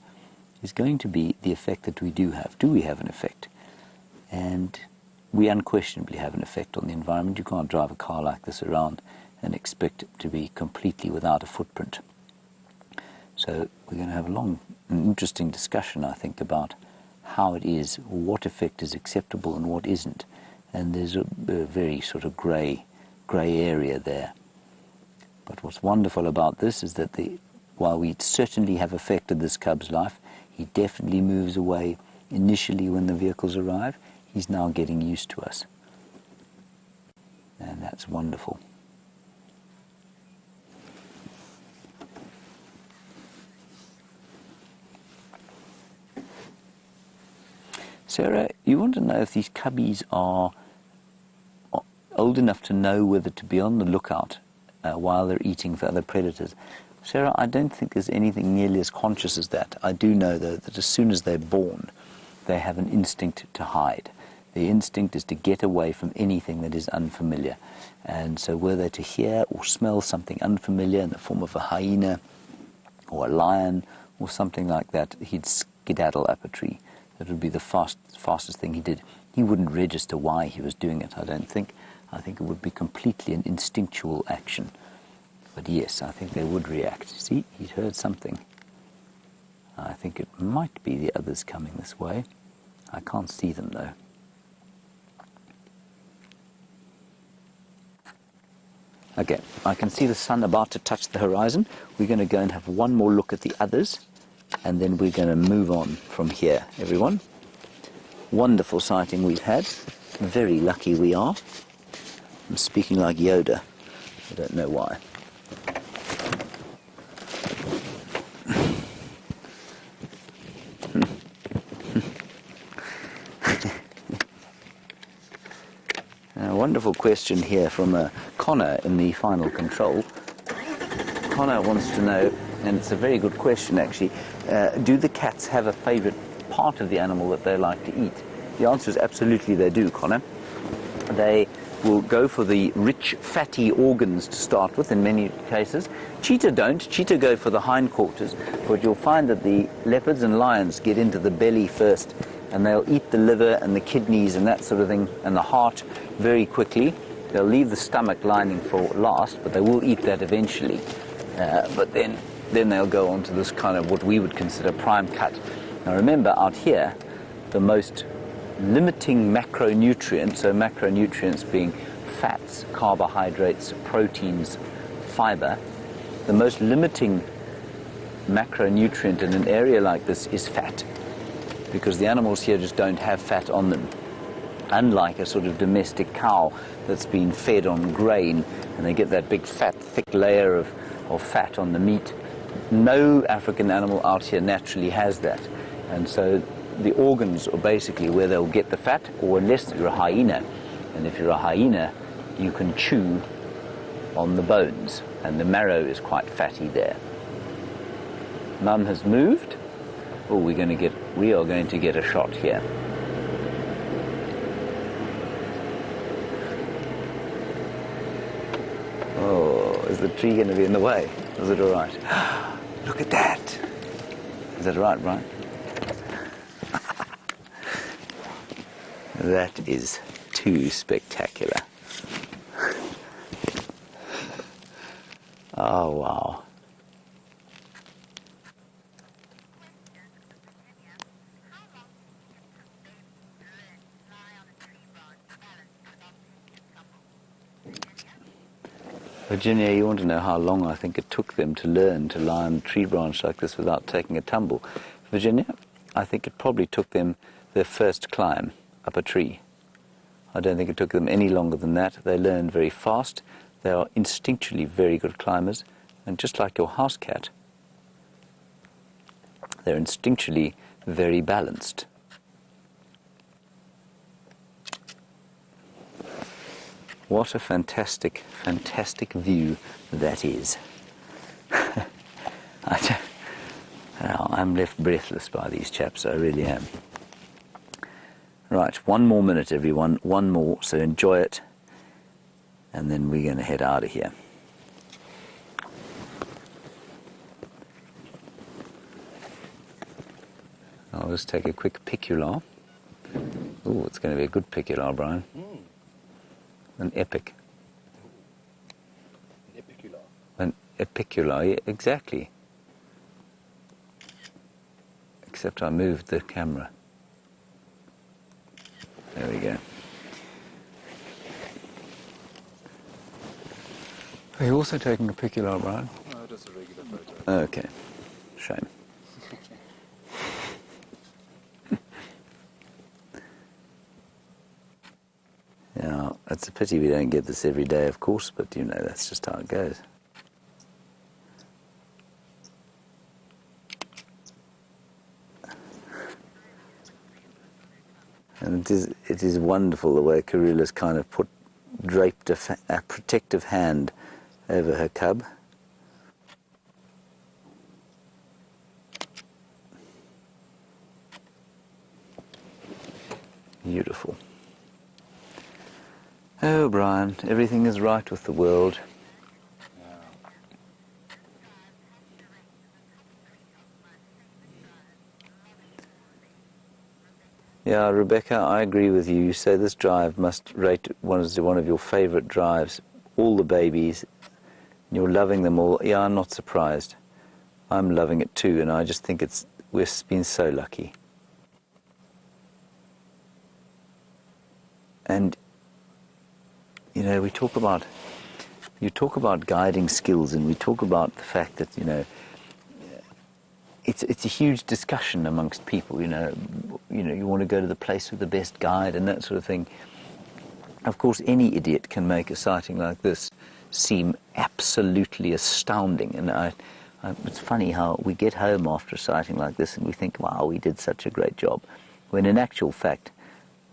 is going to be the effect that we do have. Do we have an effect? And we unquestionably have an effect on the environment. You can't drive a car like this around and expect it to be completely without a footprint. So we're going to have a long and interesting discussion, I think, about how it is, what effect is acceptable and what isn't. And there's a very sort of grey area there. But what's wonderful about this is that while we certainly have affected this cub's life, he definitely moves away initially when the vehicles arrive. He's now getting used to us. And that's wonderful. Sarah, you want to know if these cubbies are old enough to know whether to be on the lookout while they're eating for other predators. Sarah, I don't think there's anything nearly as conscious as that. I do know, though, that as soon as they're born, they have an instinct to hide. The instinct is to get away from anything that is unfamiliar. And so were they to hear or smell something unfamiliar in the form of a hyena or a lion or something like that, he'd skedaddle up a tree. That would be the fastest thing he did. He wouldn't register why he was doing it, I don't think. I think it would be completely an instinctual action. But yes, I think they would react. See, he'd heard something. I think it might be the others coming this way. I can't see them though. Okay, I can see the sun about to touch the horizon. We're going to go and have one more look at the others, and then we're going to move on from here, everyone. Wonderful sighting we've had. Very lucky we are. I'm speaking like Yoda. I don't know why. A wonderful question here from Connor in the final control. Connor wants to know, and it's a very good question actually, do the cats have a favourite part of the animal that they like to eat? The answer is absolutely they do, Connor. They will go for the rich, fatty organs to start with in many cases. Cheetah don't. Cheetah go for the hindquarters, but you'll find that the leopards and lions get into the belly first, and they'll eat the liver and the kidneys and that sort of thing, and the heart very quickly. They'll leave the stomach lining for last, but they will eat that eventually. But then they'll go on to this kind of what we would consider prime cut. Now remember, out here, the most limiting macronutrient, so macronutrients being fats, carbohydrates, proteins, fiber, the most limiting macronutrient in an area like this is fat, because the animals here just don't have fat on them. Unlike a sort of domestic cow that's been fed on grain and they get that big fat, thick layer of fat on the meat, no African animal out here naturally has that. And so the organs are basically where they'll get the fat, or unless you're a hyena. And if you're a hyena, you can chew on the bones, and the marrow is quite fatty there. Mum has moved. Oh, we are going to get a shot here. Oh, is the tree going to be in the way? Is it all right? Look at that. Is that right, Bryan? That is too spectacular. Oh, wow. Virginia, you want to know how long I think it took them to learn to lie on a tree branch like this without taking a tumble? Virginia, I think it probably took them their first climb up a tree. I don't think it took them any longer than that. They learned very fast. They are instinctually very good climbers, and just like your house cat, they're instinctually very balanced. What a fantastic, fantastic view that is. I'm left breathless by these chaps, I really am. Right, one more minute, everyone, one more, so enjoy it, and then we're going to head out of here. I'll just take a quick picular. Oh, it's going to be a good picular, Bryan. An epic. An epicular. An epicular, yeah, exactly. Except I moved the camera. There we go. Are you also taking a picular, Bryan? No, just a regular photo. Okay. Shame. Yeah, it's a pity we don't get this every day, of course, but you know, that's just how it goes. And it is wonderful the way Karula's kind of draped a protective hand over her cub. Beautiful. Oh, Bryan, everything is right with the world. Yeah, Rebecca, I agree with you. You say this drive must rate one of your favourite drives. All the babies, You're loving them all. Yeah, I'm not surprised. I'm loving it too, and I just think we've been so lucky. And you know, you talk about guiding skills, and we talk about the fact that, you know, it's a huge discussion amongst people. You know, you want to go to the place with the best guide and that sort of thing. Of course, any idiot can make a sighting like this seem absolutely astounding. And it's funny how we get home after a sighting like this and we think, wow, we did such a great job. When in actual fact,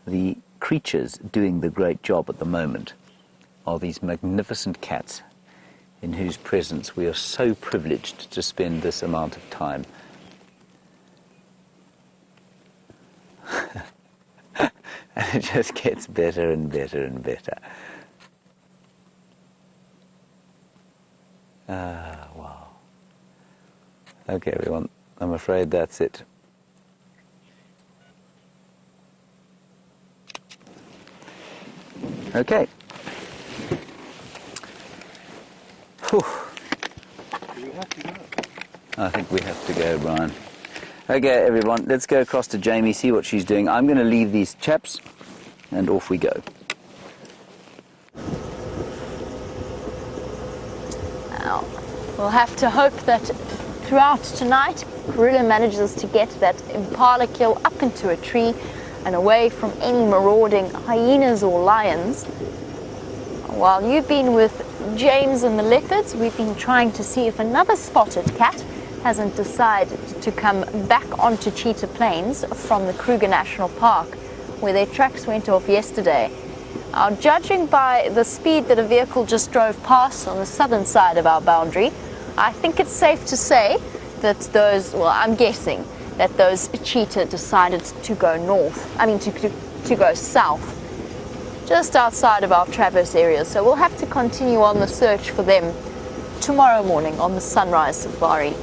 the creatures doing the great job at the moment are these magnificent cats in whose presence we are so privileged to spend this amount of time. And it just gets better and better and better. Ah, wow. Okay, everyone, I'm afraid that's it. Okay. Whew. Do we have to go? I think we have to go, Brian. Okay, everyone, let's go across to Jamie, see what she's doing. I'm going to leave these chaps, and off we go. Now, we'll have to hope that throughout tonight, Karula manages to get that impala kill up into a tree and away from any marauding hyenas or lions. While you've been with James and the leopards, we've been trying to see if another spotted cat hasn't decided to come back onto Cheetah Plains from the Kruger National Park, where their tracks went off yesterday. Now, judging by the speed that a vehicle just drove past on the southern side of our boundary, I think it's safe to say that I'm guessing that those cheetah decided to go to go south, just outside of our traverse area. So we'll have to continue on the search for them tomorrow morning on the sunrise safari.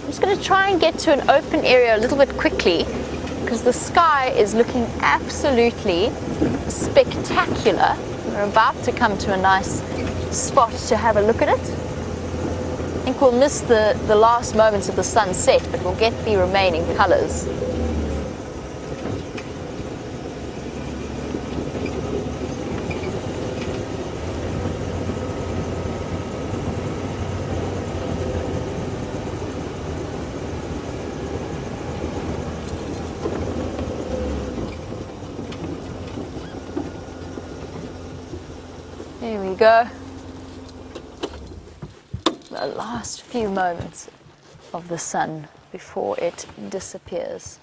I'm just going to try and get to an open area a little bit quickly, because the sky is looking absolutely spectacular. We're about to come to a nice spot to have a look at it. I think we'll miss the last moments of the sunset, but we'll get the remaining colors. There we go. The last few moments of the sun before it disappears.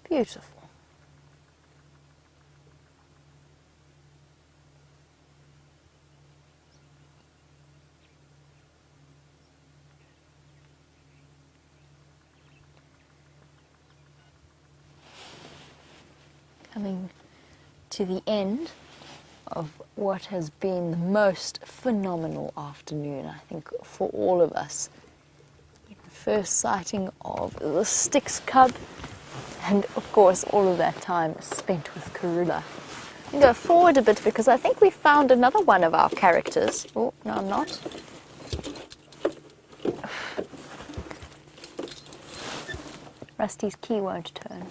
Beautiful. Coming to the end of what has been the most phenomenal afternoon, I think, for all of us. The first sighting of the Styx cub, and of course all of that time spent with Karula. I'm going to go forward a bit because I think we found another one of our characters. Oh, no, I'm not. Rusty's key won't turn.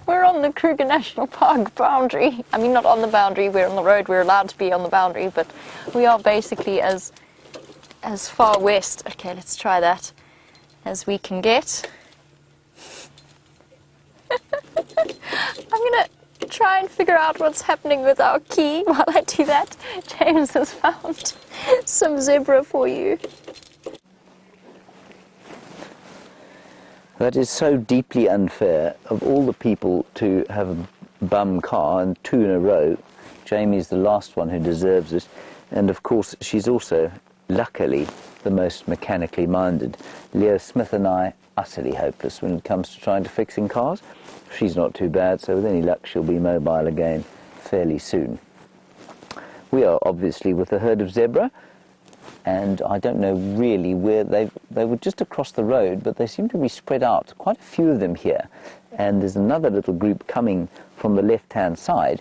We're on the Kruger National Park boundary. I mean, not on the boundary, we're on the road, we're allowed to be on the boundary, but we are basically as far west, okay, let's try that, as we can get. I'm going to try and figure out what's happening with our key while I do that. James has found some zebra for you. That is so deeply unfair. Of all the people to have a bum car, and two in a row, Jamie's the last one who deserves it. And of course, she's also luckily, the most mechanically minded. Leo Smith and I, utterly hopeless when it comes to trying to fixing cars. She's not too bad, so with any luck she'll be mobile again fairly soon. We are obviously with a herd of zebra, and I don't know really where they were just across the road, but they seem to be spread out, quite a few of them here. And there's another little group coming from the left-hand side.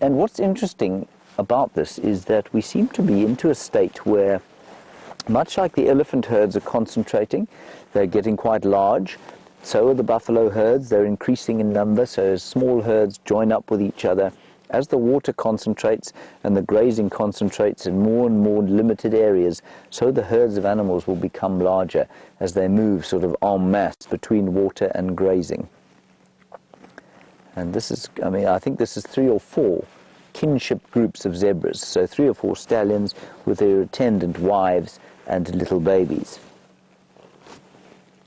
And what's interesting about this is that we seem to be into a state where, much like the elephant herds are concentrating, they're getting quite large. So are the buffalo herds. They're increasing in number, so as small herds join up with each other, as the water concentrates and the grazing concentrates in more and more limited areas, so the herds of animals will become larger as they move sort of en masse between water and grazing. And this is, I mean, I think this is 3 or 4 kinship groups of zebras, so 3 or 4 stallions with their attendant wives and little babies.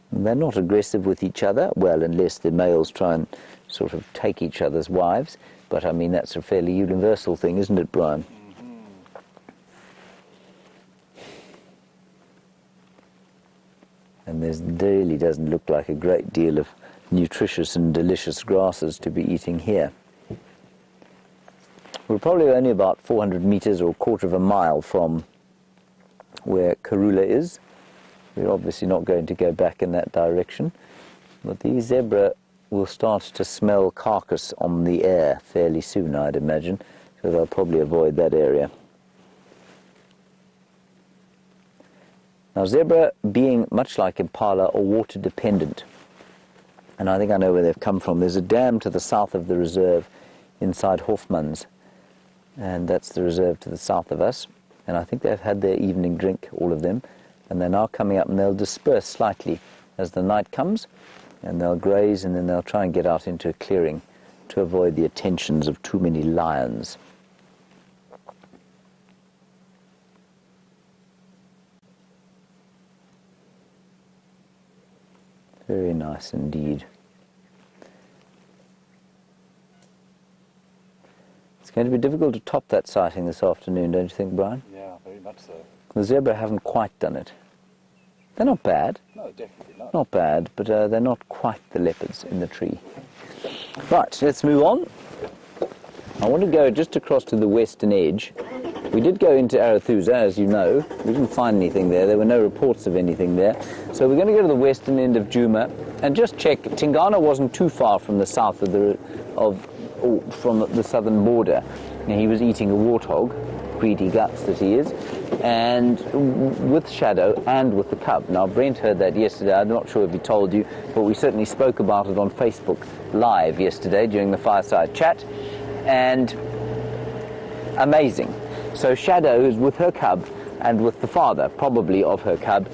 And they're not aggressive with each other, well, unless the males try and sort of take each other's wives. But, I mean, that's a fairly universal thing, isn't it, Bryan? Mm-hmm. And there really doesn't look like a great deal of nutritious and delicious grasses to be eating here. We're probably only about 400 meters or a quarter of a mile from where Karula is. We're obviously not going to go back in that direction. But these zebra will start to smell carcass on the air fairly soon, I'd imagine, so they'll probably avoid that area. Now, zebra, being much like impala, are water dependent, and I think I know where they've come from. There's a dam to the south of the reserve inside Hoffman's, and that's the reserve to the south of us, and I think they've had their evening drink, all of them, and they're now coming up, and they'll disperse slightly as the night comes, and they'll graze, and then they'll try and get out into a clearing to avoid the attentions of too many lions. Very nice indeed. It's going to be difficult to top that sighting this afternoon, don't you think, Bryan? Yeah, very much so. The zebra haven't quite done it. They're not bad. No, definitely not. Not bad, but they're not quite the leopards in the tree. Right, let's move on. I want to go just across to the western edge. We did go into Arathusa, as you know. We didn't find anything there. There were no reports of anything there. So we're going to go to the western end of Djuma and just check. Tingana wasn't too far from the south from the southern border. Now, he was eating a warthog, greedy guts that he is, and with Shadow and with the cub. Now, Brent heard that yesterday. I'm not sure if he told you, but we certainly spoke about it on Facebook Live yesterday during the fireside chat, and amazing. So Shadow is with her cub and with the father, probably of her cub,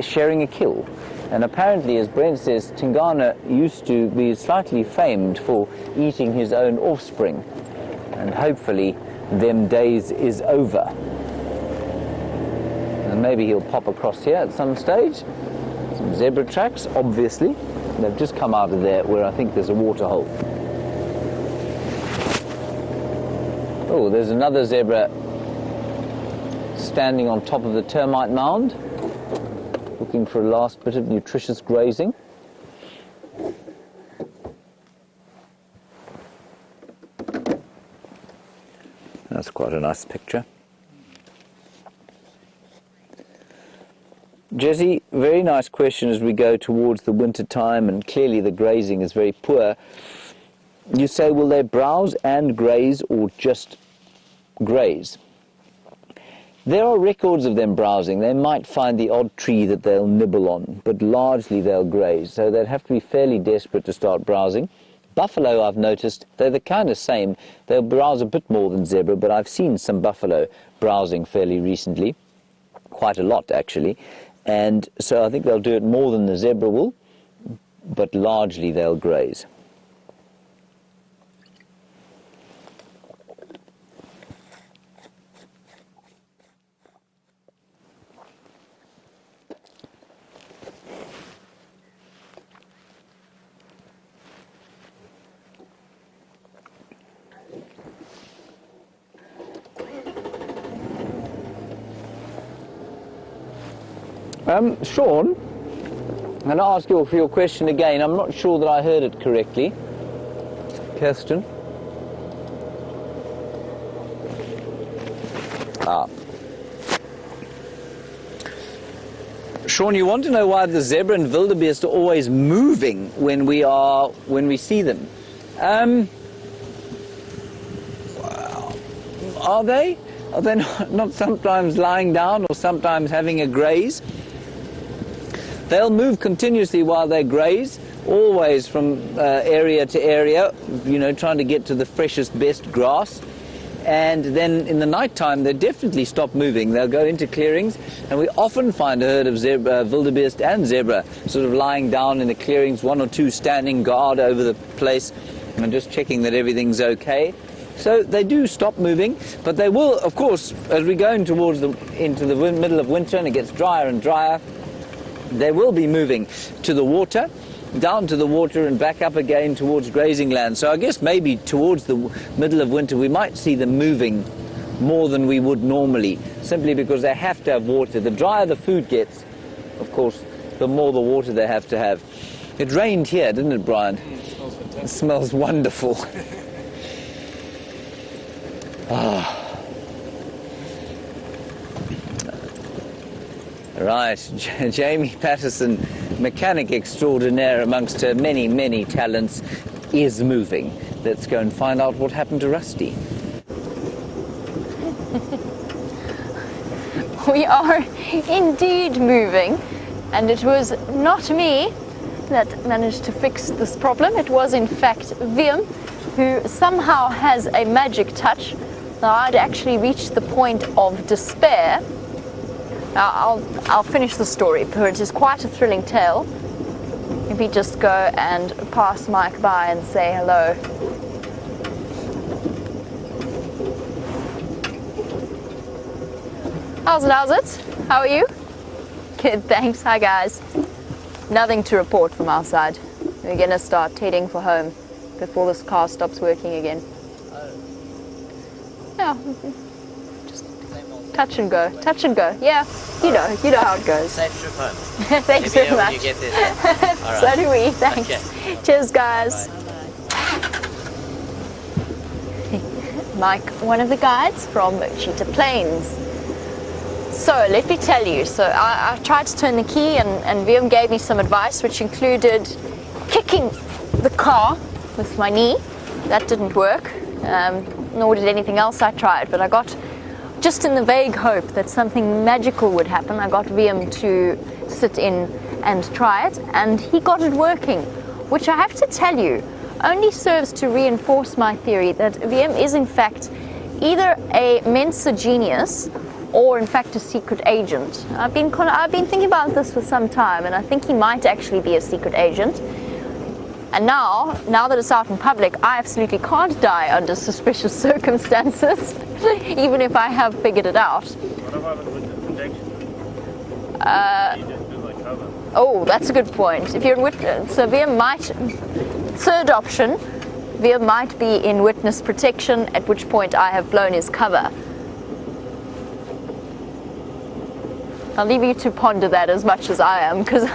sharing a kill. And apparently, as Brent says, Tingana used to be slightly famed for eating his own offspring, and hopefully them days is over. And maybe he'll pop across here at some stage. Some zebra tracks, obviously. They've just come out of there where I think there's a water hole. Oh, there's another zebra standing on top of the termite mound, looking for a last bit of nutritious grazing. That's quite a nice picture. Jesse, very nice question as we go towards the winter time, and clearly the grazing is very poor. You say, will they browse and graze or just graze? There are records of them browsing. They might find the odd tree that they'll nibble on, but largely they'll graze. So they'd have to be fairly desperate to start browsing. Buffalo, I've noticed, they're the kind of same. They'll browse a bit more than zebra, but I've seen some buffalo browsing fairly recently, quite a lot actually. And so I think they'll do it more than the zebra will, but largely they'll graze. Sean, I'm going to ask you for your question again. I'm not sure that I heard it correctly. Kirsten? Sean, you want to know why the zebra and wildebeest are always moving when we see them? Are they? Are they not sometimes lying down or sometimes having a graze? They'll move continuously while they graze, always from area to area, you know, trying to get to the freshest, best grass. And then in the night time, they definitely stop moving. They'll go into clearings, and we often find a herd of wildebeest and zebra sort of lying down in the clearings, one or two standing guard over the place and just checking that everything's okay. So they do stop moving, but they will, of course, as we go into the middle of winter and it gets drier and drier, they will be moving to the water, down to the water and back up again towards grazing land. So I guess maybe towards the middle of winter we might see them moving more than we would normally, simply because they have to have water. The drier the food gets, of course, the more the water they have to have. It rained here, didn't it, Bryan? It smells fantastic. It smells wonderful. Right, Jamie Patterson, mechanic extraordinaire amongst her many, many talents, is moving. Let's go and find out what happened to Rusty. We are indeed moving, and it was not me that managed to fix this problem. It was in fact Wium, who somehow has a magic touch. Now, I'd actually reached the point of despair. Now, I'll finish the story, for it is quite a thrilling tale. Maybe just go and pass Mike by and say hello. How's it? How are you? Good, thanks. Hi, guys. Nothing to report from our side. We're going to start heading for home before this car stops working again. Yeah. Touch and go. Yeah, you know how it goes. Safe trip home. Thanks very much. You get this. All right. So do we. Thanks. Okay. Cheers, guys. Mike, one of the guides from Cheetah Plains. So let me tell you. So I tried to turn the key, and Wium gave me some advice, which included kicking the car with my knee. That didn't work. Nor did anything else I tried. But I got, just in the vague hope that something magical would happen, I got Wium to sit in and try it, and he got it working, which I have to tell you only serves to reinforce my theory that Wium is in fact either a Mensa genius or in fact a secret agent. I've been thinking about this for some time, and I think he might actually be a secret agent. And now that it's out in public, I absolutely can't die under suspicious circumstances, even if I have figured it out. What about with protection? You just do like cover. Oh, that's a good point. If you're in witness, so Wium might, third option, Wium might be in witness protection, at which point I have blown his cover. I'll leave you to ponder that as much as I am, because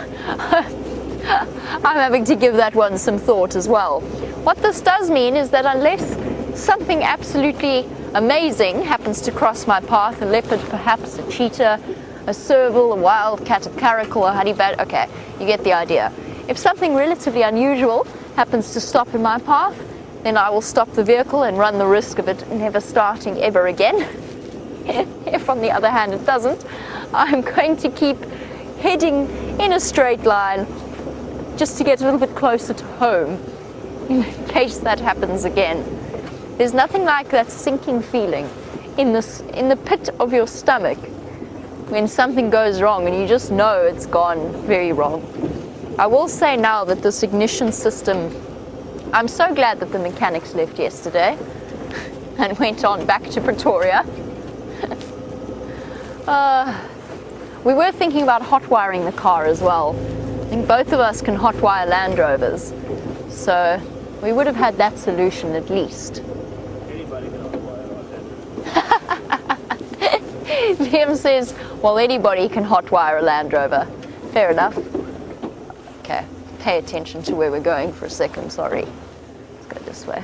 I'm having to give that one some thought as well. What this does mean is that unless something absolutely amazing happens to cross my path, a leopard, perhaps a cheetah, a serval, a wildcat, a caracal, a honeybat, okay, you get the idea. If something relatively unusual happens to stop in my path, then I will stop the vehicle and run the risk of it never starting ever again. If on the other hand it doesn't, I'm going to keep heading in a straight line just to get a little bit closer to home in case that happens again. There's nothing like that sinking feeling in the pit of your stomach when something goes wrong and you just know it's gone very wrong. I will say now that this ignition system, I'm so glad that the mechanics left yesterday and went on back to Pretoria. We were thinking about hot wiring the car as well. I think both of us can hotwire Land Rovers, so we would have had that solution at least. Anybody can hotwire like that. Liam says, Well, anybody can hotwire a Land Rover. Fair enough. Okay, pay attention to where we're going for a second, sorry. Let's go this way.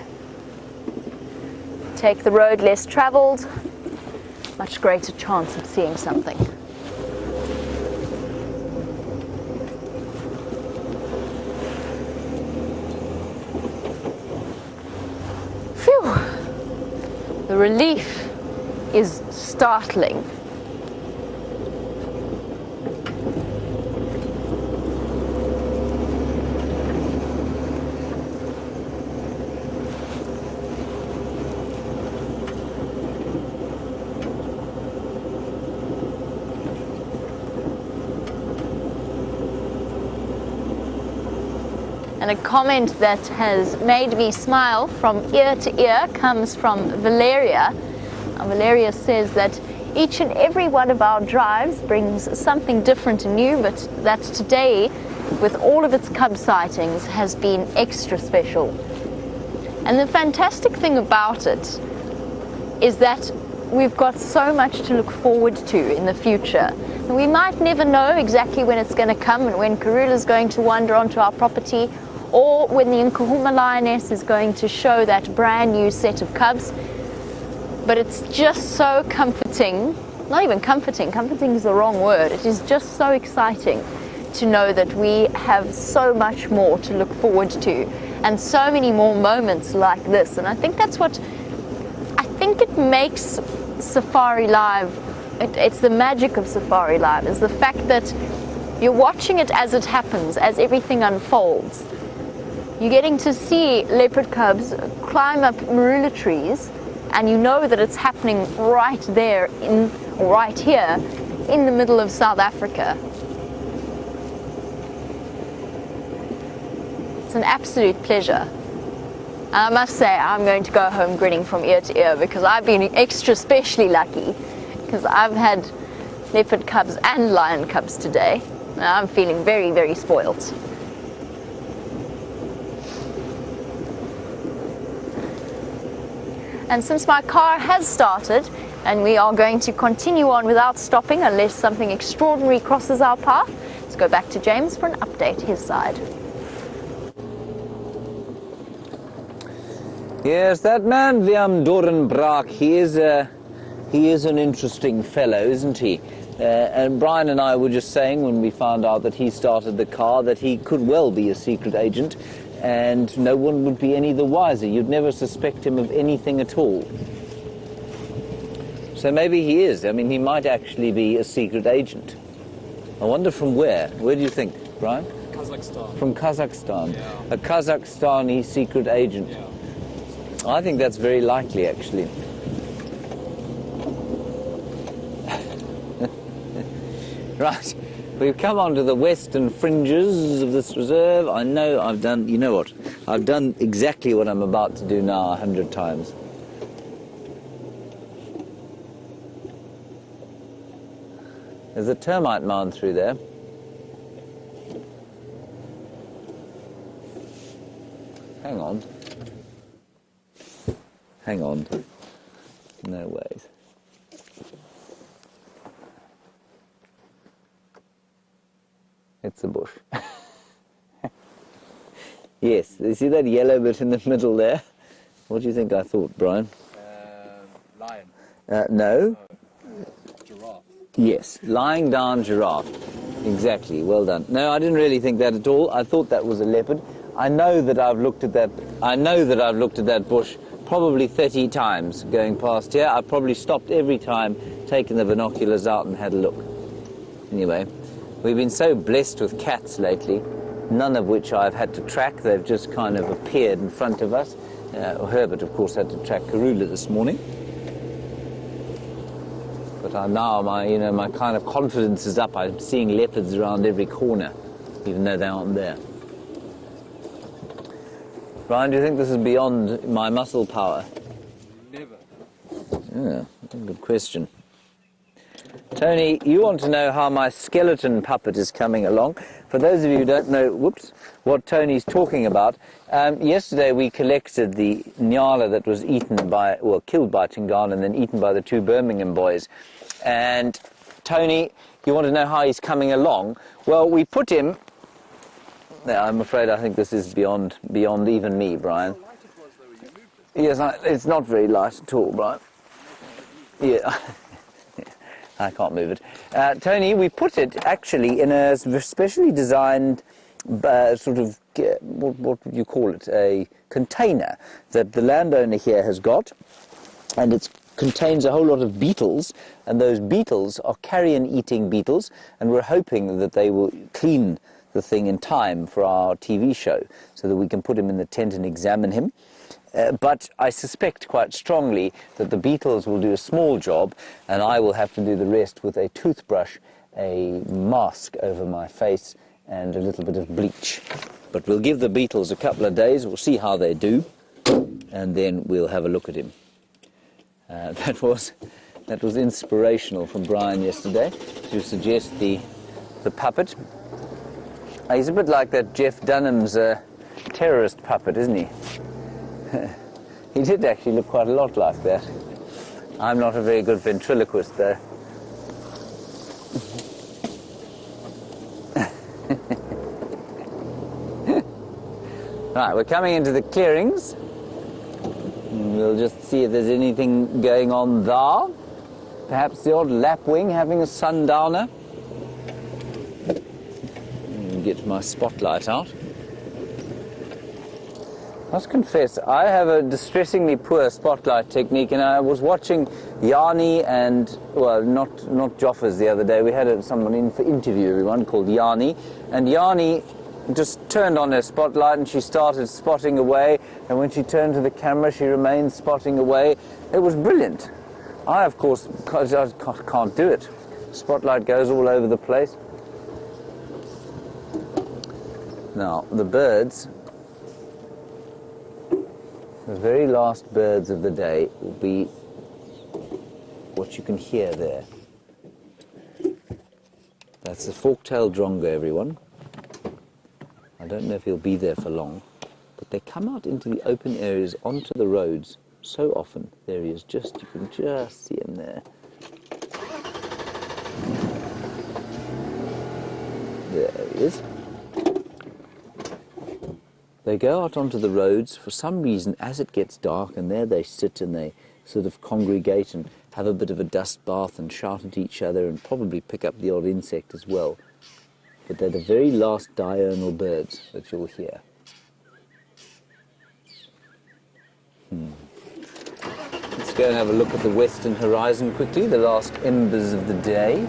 Take the road less traveled, much greater chance of seeing something. Phew! The relief is startling. And a comment that has made me smile from ear to ear comes from Valeria. Valeria says that each and every one of our drives brings something different and new, but that today, with all of its cub sightings, has been extra special. And the fantastic thing about it is that we've got so much to look forward to in the future. And we might never know exactly when it's going to come and when Karula's going to wander onto our property, or when the Nkahuma lioness is going to show that brand new set of cubs. But it's just so comforting, not even comforting is the wrong word, it is just so exciting to know that we have so much more to look forward to and so many more moments like this. And I think that's what, I think it makes SafariLIVE, it's the magic of SafariLIVE, is the fact that you're watching it as it happens, as everything unfolds. You're getting to see leopard cubs climb up marula trees, and you know that it's happening right there, right here, in the middle of South Africa. It's an absolute pleasure. And I must say, I'm going to go home grinning from ear to ear, because I've been extra specially lucky, because I've had leopard cubs and lion cubs today. And I'm feeling very, very spoilt. And since my car has started, and we are going to continue on without stopping unless something extraordinary crosses our path, let's go back to James for an update his side. Yes, that man Wium Dorenbraak, he is an interesting fellow, isn't he? And Bryan and I were just saying when we found out that he started the car that he could well be a secret agent, and no one would be any the wiser. You'd never suspect him of anything at all. So maybe he is. I mean, he might actually be a secret agent. I wonder from where? Where do you think, Bryan? Kazakhstan. From Kazakhstan. Yeah. A Kazakhstani secret agent. Yeah. I think that's very likely, actually. Right. We've come onto the western fringes of this reserve. I know I've done, you know what, I've done exactly what I'm about to do now 100 times. There's a termite mound through there. Hang on. Hang on. No ways. It's a bush. Yes, you see that yellow bit in the middle there? What do you think I thought, Bryan? Lion. No. Giraffe. Yes, lying down giraffe. Exactly, well done. No, I didn't really think that at all. I thought that was a leopard. I know that I've looked at that bush probably 30 times going past here. I've probably stopped every time, taken the binoculars out and had a look. Anyway, we've been so blessed with cats lately, none of which I've had to track. They've just kind of appeared in front of us. Herbert, of course, had to track Karula this morning. But now my kind of confidence is up. I'm seeing leopards around every corner, even though they aren't there. Bryan, do you think this is beyond my muscle power? Never. Yeah, good question. Tony, you want to know how my skeleton puppet is coming along. For those of you who don't know, what Tony's talking about, yesterday we collected the nyala that was killed by Tingana and then eaten by the two Birmingham boys. And Tony, you want to know how he's coming along? Well, we put him... No, I'm afraid I think this is beyond even me, Brian. Yes, it's not very light at all, Brian. Yeah, I can't move it. Tony, we put it actually in a specially designed sort of, what would you call it, a container that the landowner here has got, and it contains a whole lot of beetles, and those beetles are carrion-eating beetles, and we're hoping that they will clean the thing in time for our TV show so that we can put him in the tent and examine him. But I suspect quite strongly that the beetles will do a small job and I will have to do the rest with a toothbrush, a mask over my face and a little bit of bleach. But we'll give the beetles a couple of days, we'll see how they do, and then we'll have a look at him. That was inspirational from Bryan yesterday to suggest the puppet. He's a bit like that Jeff Dunham's terrorist puppet, isn't he? He did actually look quite a lot like that. I'm not a very good ventriloquist, though. Right, we're coming into the clearings. We'll just see if there's anything going on there. Perhaps the odd lapwing having a sundowner. Get my spotlight out. I must confess, I have a distressingly poor spotlight technique, and I was watching Yanni and, well, not Joffers the other day. We had someone in for interview, everyone, called Yanni, and Yanni just turned on her spotlight and she started spotting away, and when she turned to the camera, she remained spotting away. It was brilliant. I, of course, can't do it. Spotlight goes all over the place. Now, the birds, the very last birds of the day will be what you can hear there. That's the fork-tailed drongo, everyone. I don't know if he'll be there for long, but they come out into the open areas, onto the roads, so often. There he is, you can just see him there. There he is. They go out onto the roads for some reason as it gets dark, and there they sit and they sort of congregate and have a bit of a dust bath and shout at each other and probably pick up the odd insect as well. But they're the very last diurnal birds that you'll hear. Let's go and have a look at the western horizon quickly, the last embers of the day.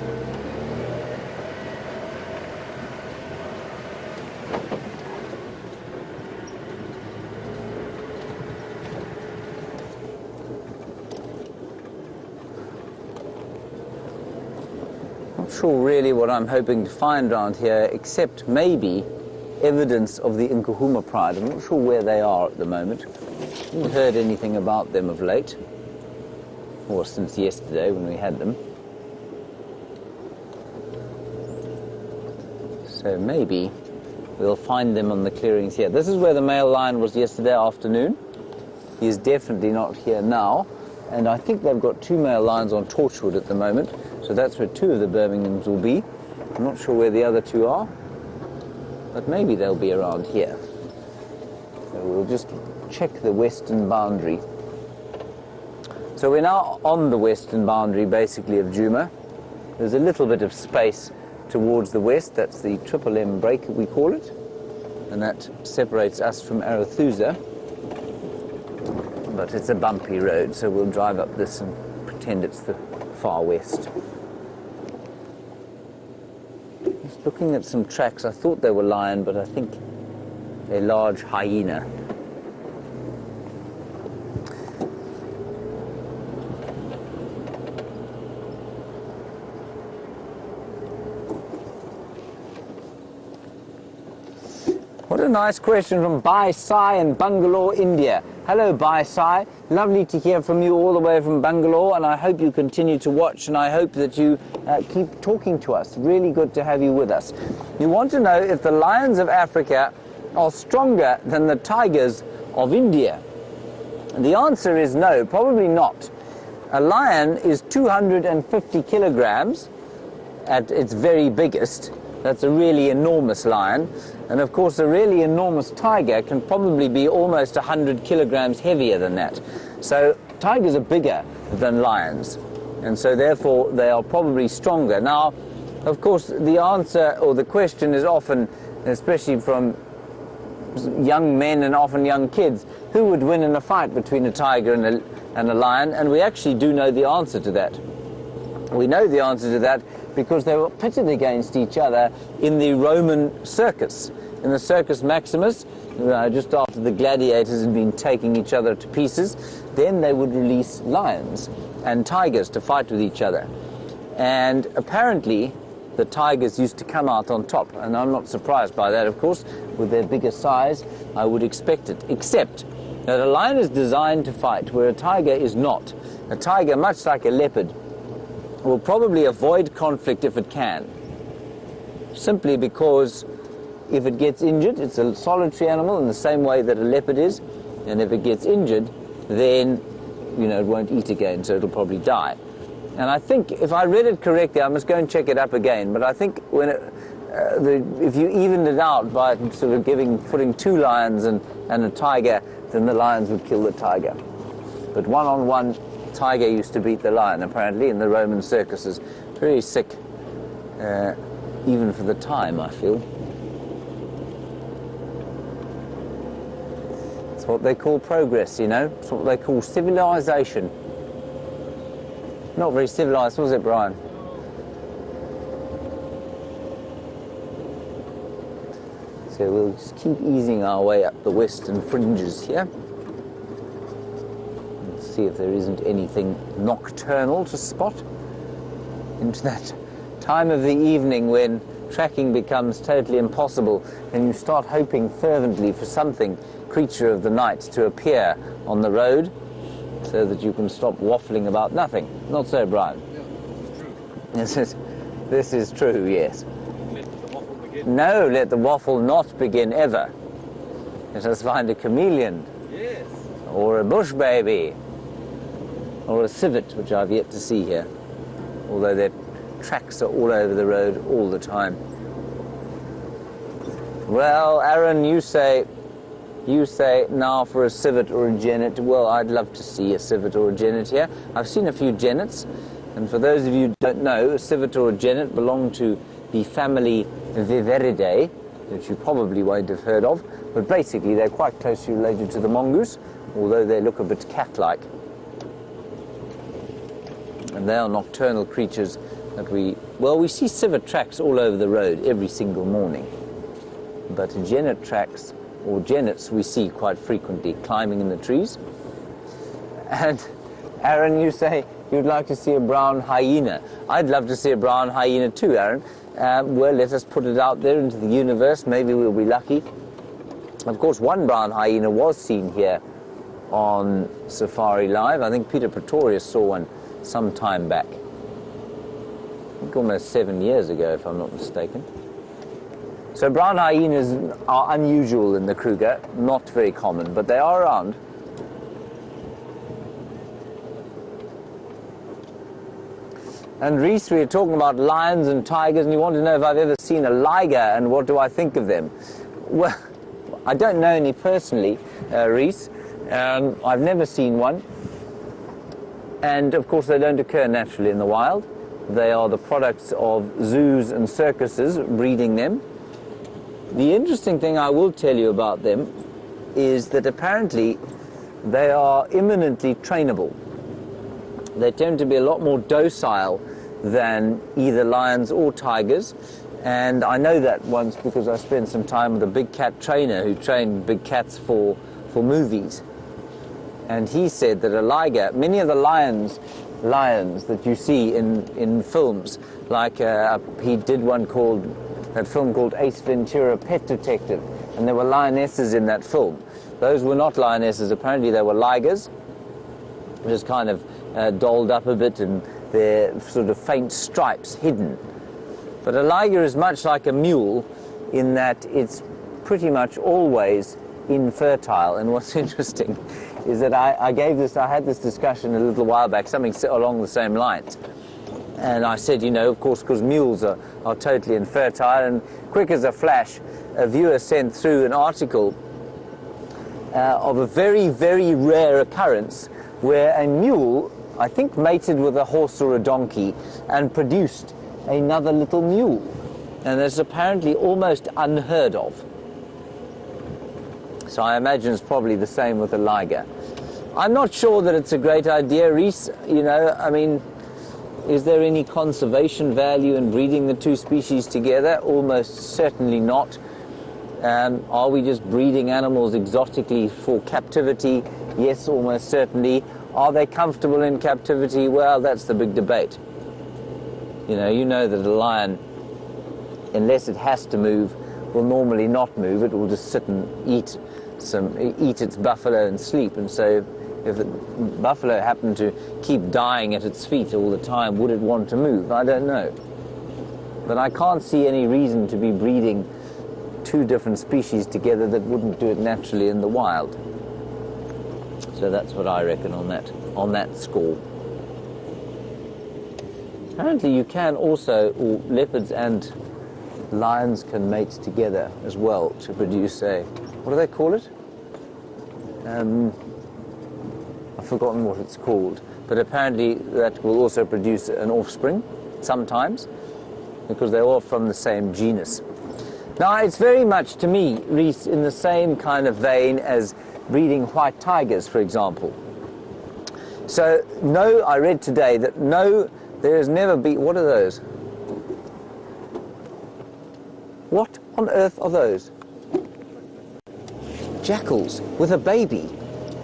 Sure really what I'm hoping to find around here, except maybe evidence of the Nkuhuma pride. I'm not sure where they are at the moment. Haven't heard anything about them of late, or since yesterday when we had them. So maybe we'll find them on the clearings here. This is where the male lion was yesterday afternoon. He is definitely not here now, and I think they've got 2 male lions on Torchwood at the moment. So that's where 2 of the Birminghams will be. I'm not sure where the other 2 are, but maybe they'll be around here. So we'll just check the western boundary. So we're now on the western boundary, basically, of Djuma. There's a little bit of space towards the west. That's the Triple M break, we call it, and that separates us from Arathusa. But it's a bumpy road, so we'll drive up this and pretend it's the far west. Just looking at some tracks, I thought they were lion, but I think a large hyena. What a nice question from Bai Sai in Bangalore, India. Hello, Bai Sai. Lovely to hear from you all the way from Bangalore, and I hope you continue to watch, and I hope that you keep talking to us. Really good to have you with us. You want to know if the lions of Africa are stronger than the tigers of India? And the answer is no, probably not. A lion is 250 kilograms, at its very biggest, that's a really enormous lion. And of course, a really enormous tiger can probably be almost 100 kilograms heavier than that. So tigers are bigger than lions, and so therefore they are probably stronger. Now, of course, the answer or the question is often, especially from young men and often young kids, who would win in a fight between a tiger and a lion? And we actually do know the answer to that. We know the answer to that because they were pitted against each other in the Roman circus, in the Circus Maximus, just after the gladiators had been taking each other to pieces. Then they would release lions and tigers to fight with each other. And apparently the tigers used to come out on top, and I'm not surprised by that, of course. With their bigger size, I would expect it, except that a lion is designed to fight where a tiger is not. A tiger, much like a leopard, will probably avoid conflict if it can, simply because if it gets injured, it's a solitary animal in the same way that a leopard is, and if it gets injured, then, it won't eat again, so it'll probably die. And I think, if I read it correctly, I must go and check it up again, but I think when if you evened it out by sort of putting two lions and a tiger, then the lions would kill the tiger. But one-on-one, tiger used to beat the lion, apparently, in the Roman circuses. Very sick, even for the time, I feel. It's what they call progress, It's what they call civilization. Not very civilized, was it, Bryan? So we'll just keep easing our way up the western fringes here. Let's see if there isn't anything nocturnal to spot into that time of the evening when tracking becomes totally impossible and you start hoping fervently for something, creature of the night, to appear on the road so that you can stop waffling about nothing. Not so, Bryan? Yeah, this is true. This is true, yes. Let the waffle begin. No, let the waffle not begin ever. Let us find a chameleon. Yes. Or a bush baby. Or a civet, which I've yet to see here. Although their tracks are all over the road all the time. Well, Aaron, you say now for a civet or a genet. Well, I'd love to see a civet or a genet here. I've seen a few genets, and for those of you who don't know, a civet or a genet belong to the family Viveridae, which you probably won't have heard of, but basically they're quite closely related to the mongoose, although they look a bit cat-like. And they are nocturnal creatures that we see civet tracks all over the road every single morning, but genet tracks or genets we see quite frequently climbing in the trees. And Aaron, you say you'd like to see a brown hyena. I'd love to see a brown hyena too, Aaron. Well, let us put it out there into the universe. Maybe we'll be lucky. Of course, one brown hyena was seen here on SafariLIVE. I think Peter Pretorius saw one some time back. I think almost 7 years ago, if I'm not mistaken. So brown hyenas are unusual in the Kruger, not very common, but they are around. And Reese, we were talking about lions and tigers, and you want to know if I've ever seen a liger and what do I think of them. Well, I don't know any personally, Reese. I've never seen one. And of course they don't occur naturally in the wild. They are the products of zoos and circuses breeding them. The interesting thing I will tell you about them is that apparently they are imminently trainable. They tend to be a lot more docile than either lions or tigers, and I know that once because I spent some time with a big cat trainer who trained big cats for movies, and he said that a liger, many of the lions that you see in films, like he did that film called Ace Ventura, Pet Detective, and there were lionesses in that film. Those were not lionesses, apparently they were ligers, just kind of dolled up a bit and their sort of faint stripes hidden. But a liger is much like a mule in that it's pretty much always infertile. And what's interesting is that I had this discussion a little while back, something along the same lines. And I said, you know, of course, because mules are totally infertile. And quick as a flash, a viewer sent through an article of a very, very rare occurrence where a mule, I think, mated with a horse or a donkey and produced another little mule. And that's apparently almost unheard of. So I imagine it's probably the same with a liger. I'm not sure that it's a great idea, Reese. You know, I mean, is there any conservation value in breeding the two species together? Almost certainly not. Are we just breeding animals exotically for captivity? Yes, almost certainly. Are they comfortable in captivity? Well, that's the big debate. You know that a lion, unless it has to move, will normally not move. It will just sit and eat its buffalo and sleep. And so if the buffalo happened to keep dying at its feet all the time, would it want to move? I don't know. But I can't see any reason to be breeding two different species together that wouldn't do it naturally in the wild. So that's what I reckon on that score. Apparently you can also, or leopards and lions can mate together as well to produce a, what do they call it? I've forgotten what it's called, but apparently that will also produce an offspring sometimes, because they're all from the same genus. Now, it's very much, to me, Reese, in the same kind of vein as breeding white tigers, for example. So, no, I read today that no, there has never been, what are those? What on earth are those? Jackals with a baby.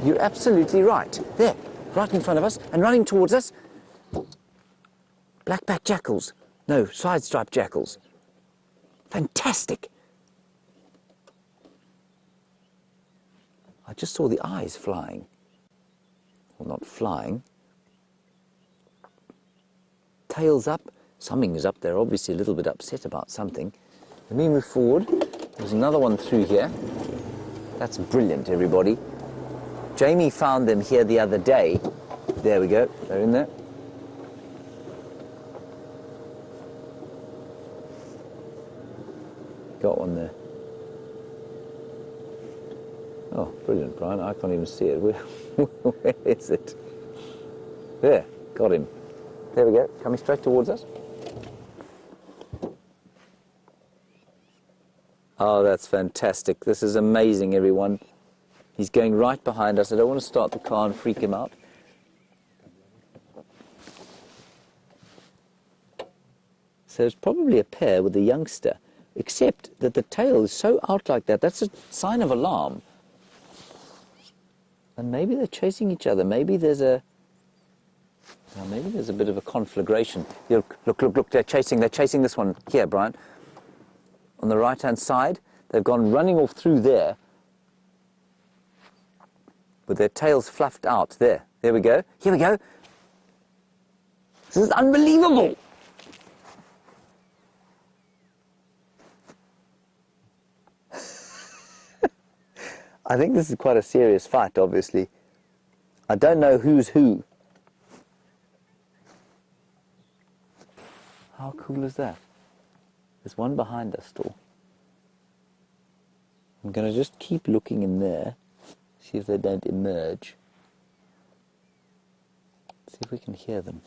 You're absolutely right. There, right in front of us and running towards us. Black-backed jackals. No, side-striped jackals. Fantastic. I just saw the eyes flying. Well, not flying. Tails up. Something is up there, obviously a little bit upset about something. Let me move forward. There's another one through here. That's brilliant, everybody. Jamie found them here the other day. There we go. They're in there. Got one there. Oh, brilliant, Brian. I can't even see it. Where is it? There. Got him. There we go. Coming straight towards us. Oh, that's fantastic. This is amazing, everyone. He's going right behind us. I don't want to start the car and freak him out. So it's probably a pair with a youngster, except that the tail is so out like that. That's a sign of alarm. And maybe they're chasing each other. Maybe there's a bit of a conflagration. Look, they're chasing this one. Here, Brian. On the right-hand side, they've gone running off through there with their tails fluffed out. There we go. Here we go. This is unbelievable. I think this is quite a serious fight, obviously. I don't know who's who. How cool is that? There's one behind us still. I'm going to just keep looking in there, see if they don't emerge. See if we can hear them.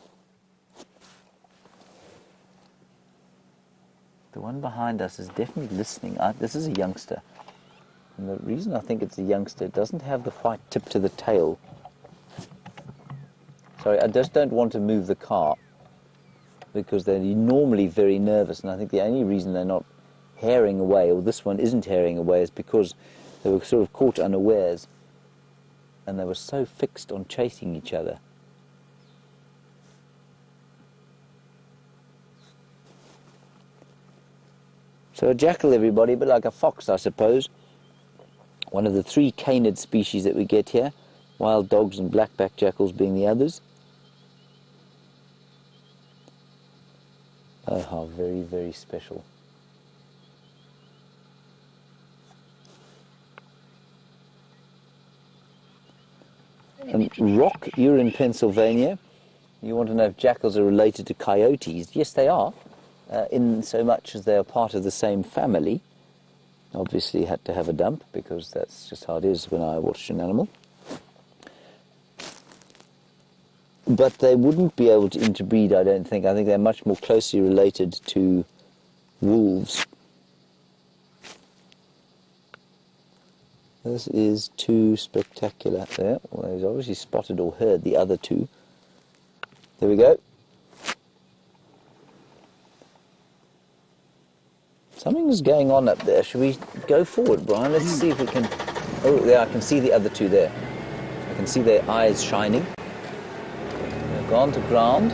The one behind us is definitely listening. This is a youngster. And the reason I think it's a youngster, it doesn't have the white tip to the tail. Sorry, I just don't want to move the car, because they're normally very nervous, and I think the only reason they're not herring away, or this one isn't herring away, is because they were sort of caught unawares, and they were so fixed on chasing each other. So a jackal, everybody, but like a fox, I suppose. One of the 3 canid species that we get here, wild dogs and black-backed jackals being the others. Oh, how very, very special. And Rock, you're in Pennsylvania. You want to know if jackals are related to coyotes? Yes, they are, in so much as they are part of the same family. Obviously had to have a dump because that's just how it is when I watch an animal. But they wouldn't be able to interbreed, I don't think. I think they're much more closely related to wolves. This is too spectacular there. Well, he's obviously spotted or heard the other two. There we go. Something's going on up there. Should we go forward, Brian? Let's see if we can... Oh, there, I can see the other two there. I can see their eyes shining. They've gone to ground.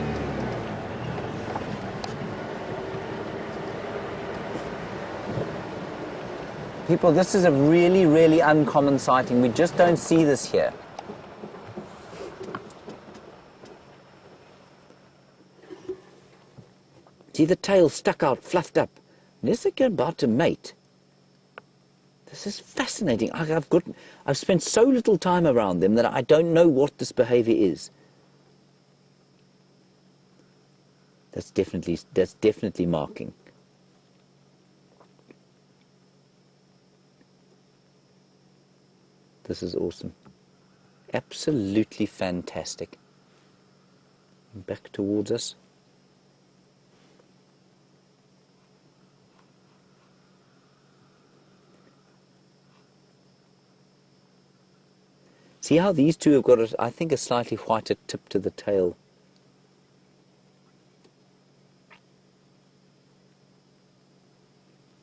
People, this is a really, really uncommon sighting. We just don't see this here. See the tail stuck out, fluffed up. And is it about to mate? This is fascinating. I've spent so little time around them that I don't know what this behavior is. That's definitely marking. This is awesome. Absolutely fantastic. Back towards us. See how these two have got, I think, a slightly whiter tip to the tail.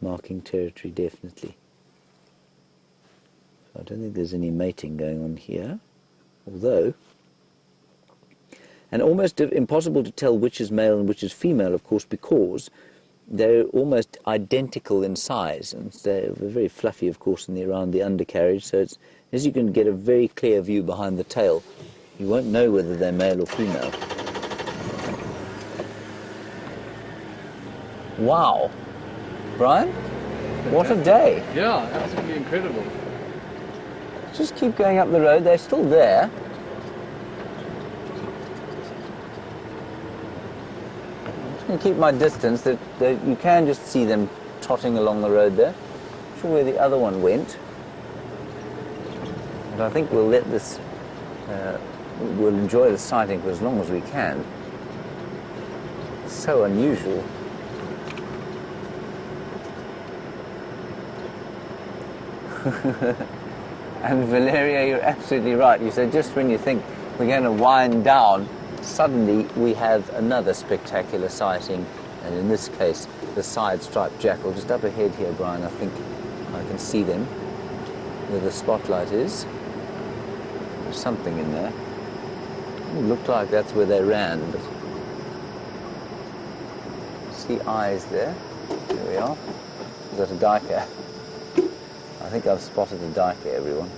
Marking territory, definitely. I don't think there's any mating going on here, although, and almost impossible to tell which is male and which is female, of course, because they're almost identical in size, and they're very fluffy, of course, around the undercarriage, so it's, as you can get a very clear view behind the tail, you won't know whether they're male or female. Wow. Brian, what a day. Yeah, absolutely incredible. Just keep going up the road, they're still there. I'm just going to keep my distance, that you can just see them trotting along the road there. Not sure where the other one went. But I think we'll let this, we'll enjoy the sighting for as long as we can. It's so unusual. And Valeria, you're absolutely right. You said just when you think we're going to wind down, suddenly we have another spectacular sighting, and in this case, the side-striped jackal. Just up ahead here, Brian, I think I can see them where the spotlight is. There's something in there. It looked like that's where they ran, but see eyes there. There we are. Is that a duiker? I think I've spotted a duiker, everyone.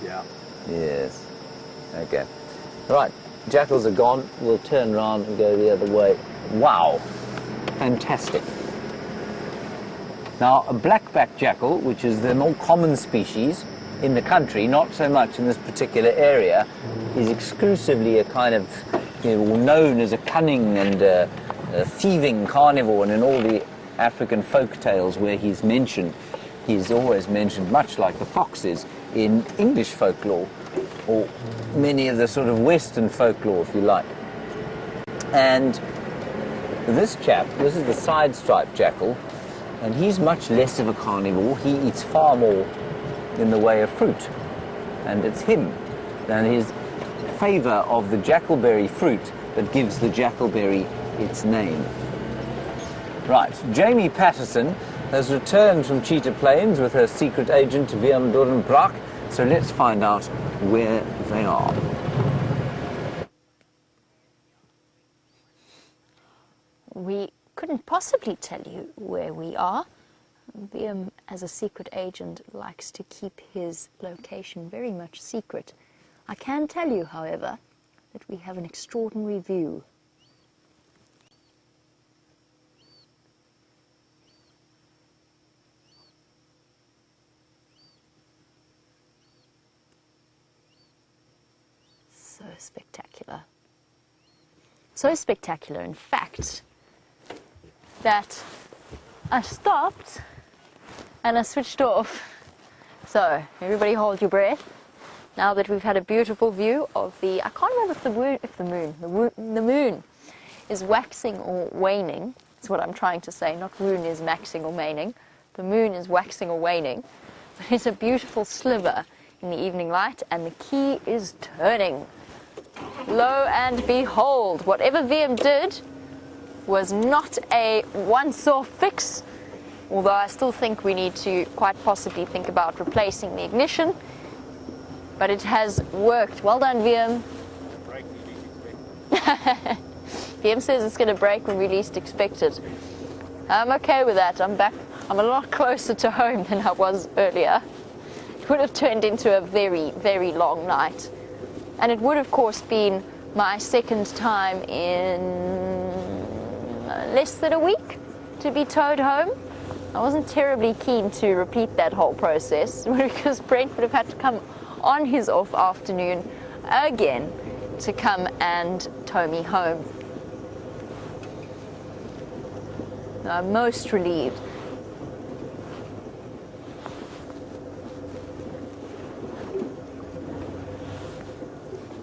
Yeah. Yes. Okay. Right. Jackals are gone. We'll turn around and go the other way. Wow. Fantastic. Now, a black-backed jackal, which is the more common species in the country, not so much in this particular area, is exclusively a kind of, known as a cunning and a thieving carnivore, and in all the African folk tales where he's mentioned, he's always mentioned, much like the fox is in English folklore, or many of the sort of Western folklore, if you like. And this chap, this is the side-striped jackal, and he's much less of a carnivore. He eats far more in the way of fruit, and it's him and his favour of the jackalberry fruit that gives the jackalberry its name. Right, Jamie Patterson has returned from Cheetah Plains with her secret agent Wium Brak, so let's find out where they are. We couldn't possibly tell you where we are. Wium, as a secret agent, likes to keep his location very much secret. I can tell you, however, that we have an extraordinary view. So spectacular, in fact, that I stopped and I switched off. So, everybody hold your breath. Now that we've had a beautiful view of the, I can't remember if the moon is waxing or waning. That's what I'm trying to say. Not moon is maxing or waning. The moon is waxing or waning. But it's a beautiful sliver in the evening light, and the key is turning. Lo and behold, whatever Wium did was not a once-off fix, although I still think we need to quite possibly think about replacing the ignition, but it has worked. Well done, Wium. Wium says it's going to break when we least expect it. I'm okay with that. I'm back. I'm a lot closer to home than I was earlier. It would have turned into a very, very long night. And it would, of course, been my second time in less than a week to be towed home. I wasn't terribly keen to repeat that whole process because Brent would have had to come on his off afternoon again to come and tow me home. I'm most relieved.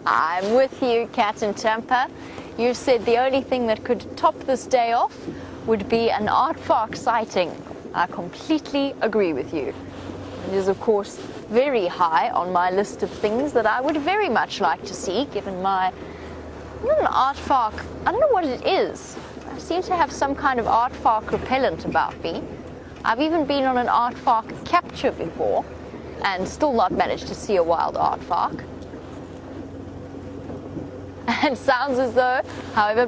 I'm with you, Cat and Tampa. You said the only thing that could top this day off would be an aardvark sighting. I completely agree with you. It is, of course, very high on my list of things that I would very much like to see, given my, not an aardvark, I don't know what it is. I seem to have some kind of aardvark repellent about me. I've even been on an aardvark capture before and still not managed to see a wild aardvark. And sounds as though, however,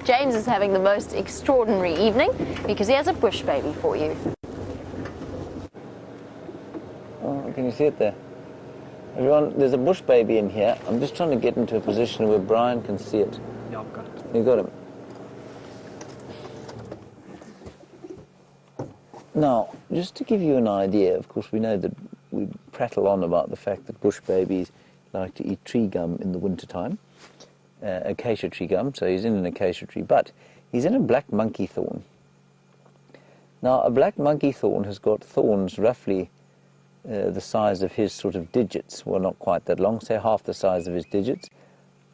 James is having the most extraordinary evening because he has a bush baby for you. Oh, can you see it there? Everyone, there's a bush baby in here. I'm just trying to get into a position where Bryan can see it. Yeah, I've got it. You got him. Now, just to give you an idea, of course, we know that we prattle on about the fact that bush babies like to eat tree gum in the wintertime. Acacia tree gum, so he's in an acacia tree, but he's in a black monkey thorn. Now, a black monkey thorn has got thorns roughly the size of his sort of digits, well, not quite that long, say half the size of his digits.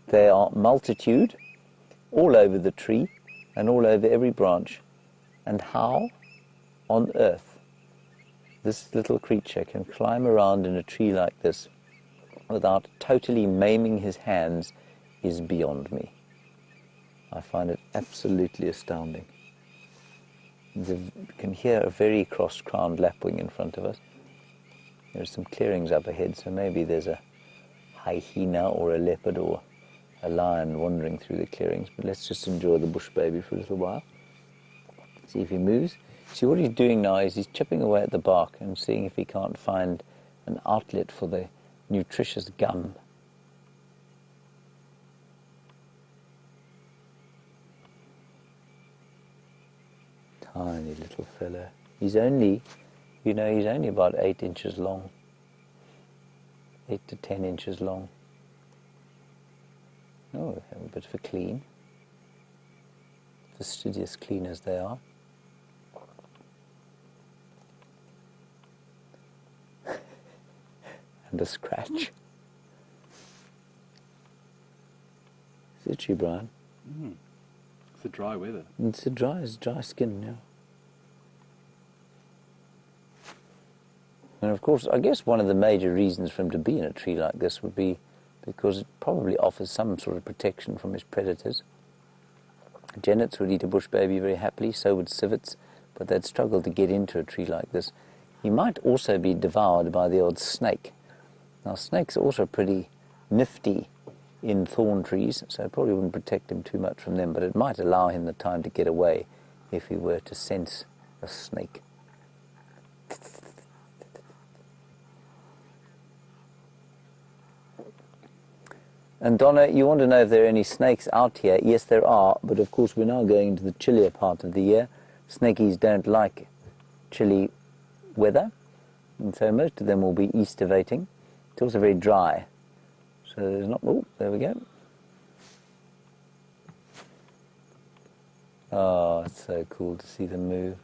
They are multitude, all over the tree, and all over every branch. And how on earth this little creature can climb around in a tree like this without totally maiming his hands is beyond me. I find it absolutely astounding. You can hear a very cross-crowned lapwing in front of us. There are some clearings up ahead, so maybe there's a hyena or a leopard or a lion wandering through the clearings, but let's just enjoy the bush baby for a little while. See if he moves. See, what he's doing now is he's chipping away at the bark and seeing if he can't find an outlet for the nutritious gum. Tiny little fellow. He's only, he's only about 8 inches long. 8 to 10 inches long. Oh, have a bit of a clean. Fastidious clean as they are. And a scratch. Is it you, Bryan? It's the dry weather. It's dry skin now. And of course, I guess one of the major reasons for him to be in a tree like this would be because it probably offers some sort of protection from his predators. Jennets would eat a bush baby very happily, so would civets, but they'd struggle to get into a tree like this. He might also be devoured by the odd snake. Now, snakes are also pretty nifty in thorn trees, so it probably wouldn't protect him too much from them, but it might allow him the time to get away if he were to sense a snake. And Donna, you want to know if there are any snakes out here? Yes, there are, but of course we're now going into the chillier part of the year. Snakies don't like chilly weather, and so most of them will be estivating. It's also very dry, so there's not... Oh, there we go. Oh, it's so cool to see them move.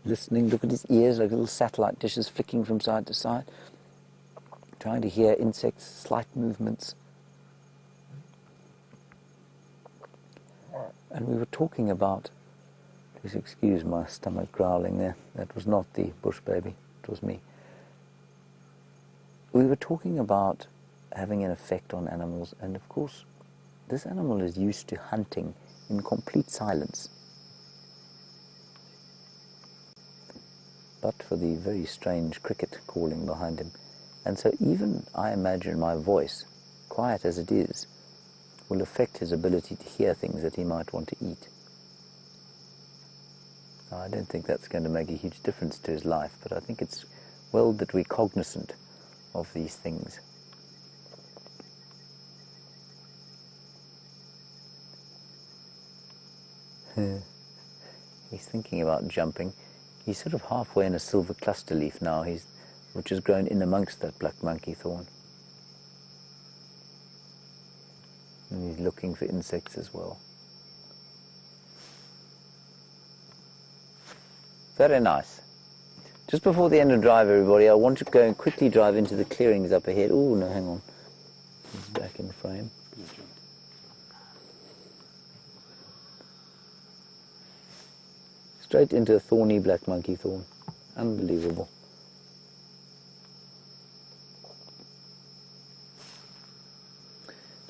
Listening, look at his ears like little satellite dishes flicking from side to side. Trying to hear insects' slight movements. And we were talking about, please excuse my stomach growling there, that was not the bush baby, it was me. We were talking about having an effect on animals, and of course this animal is used to hunting in complete silence. But for the very strange cricket calling behind him. And so even, I imagine, my voice, quiet as it is, will affect his ability to hear things that he might want to eat. Now, I don't think that's going to make a huge difference to his life, but I think it's well that we're cognizant of these things. He's thinking about jumping. He's sort of halfway in a silver cluster leaf now, which has grown in amongst that black monkey thorn. And he's looking for insects as well. Very nice. Just before the end of drive, everybody, I want to go and quickly drive into the clearings up ahead. Oh, no, hang on. He's back in frame. Straight into a thorny black monkey thorn. Unbelievable.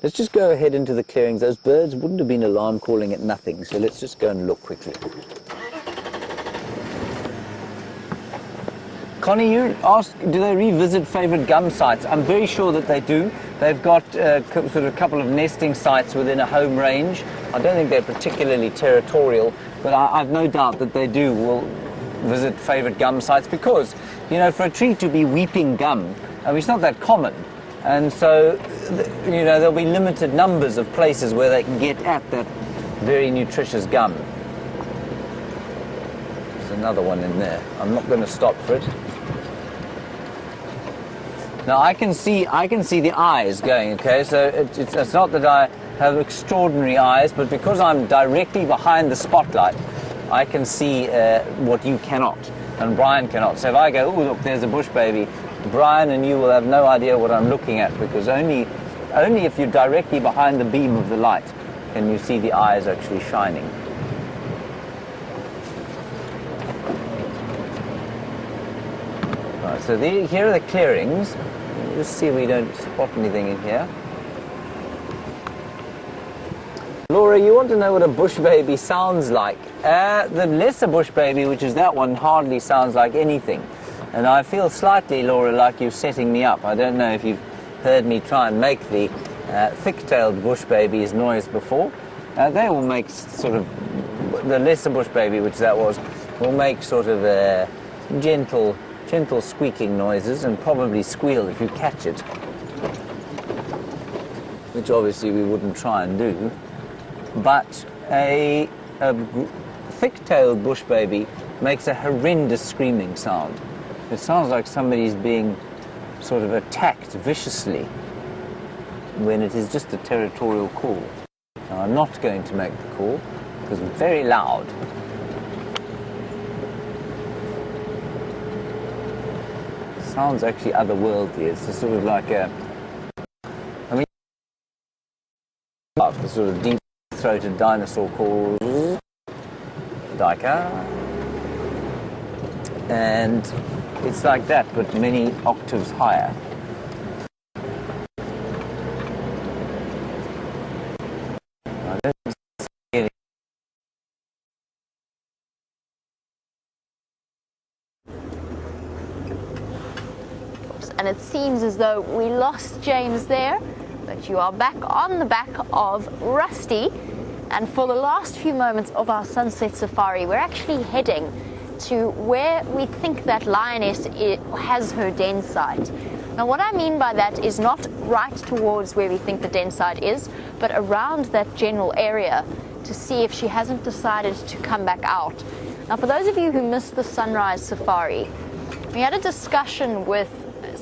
Let's just go ahead into the clearings. Those birds wouldn't have been alarm calling at nothing, so let's just go and look quickly. Connie, you asked, do they revisit favourite gum sites? I'm very sure that they do. They've got sort of a couple of nesting sites within a home range. I don't think they're particularly territorial, but I've no doubt that they will visit favourite gum sites because, you know, for a tree to be weeping gum, I mean, it's not that common. And so, you know, there'll be limited numbers of places where they can get at that very nutritious gum. There's another one in there. I'm not going to stop for it. Now I can see the eyes going, okay, so it's not that I have extraordinary eyes, but because I'm directly behind the spotlight, I can see what you cannot, and Bryan cannot. So if I go, oh look, there's a bush baby, Bryan and you will have no idea what I'm looking at, because only if you're directly behind the beam of the light can you see the eyes actually shining. Right, so here are the clearings. Just see if we don't spot anything in here. Laura, you want to know what a bush baby sounds like? The lesser bush baby, which is that one, hardly sounds like anything. And I feel slightly, Laura, like you're setting me up. I don't know if you've heard me try and make the thick-tailed bush baby's noise before. They will make sort of, the lesser bush baby, which that was, will make sort of gentle squeaking noises and probably squeal if you catch it, which obviously we wouldn't try and do. But a thick-tailed bush baby makes a horrendous screaming sound. It sounds like somebody's being sort of attacked viciously when it is just a territorial call. Now, I'm not going to make the call because it's very loud. Sounds actually otherworldly. It's sort of like a, I mean, the sort of deep-throated dinosaur call, Dika, and it's like that, but many octaves higher. I don't see any. And it seems as though we lost James there, but you are back on the back of Rusty. And for the last few moments of our sunset safari, we're actually heading to where we think that lioness has her den site. Now what I mean by that is not right towards where we think the den site is, but around that general area to see if she hasn't decided to come back out. Now for those of you who missed the sunrise safari, we had a discussion with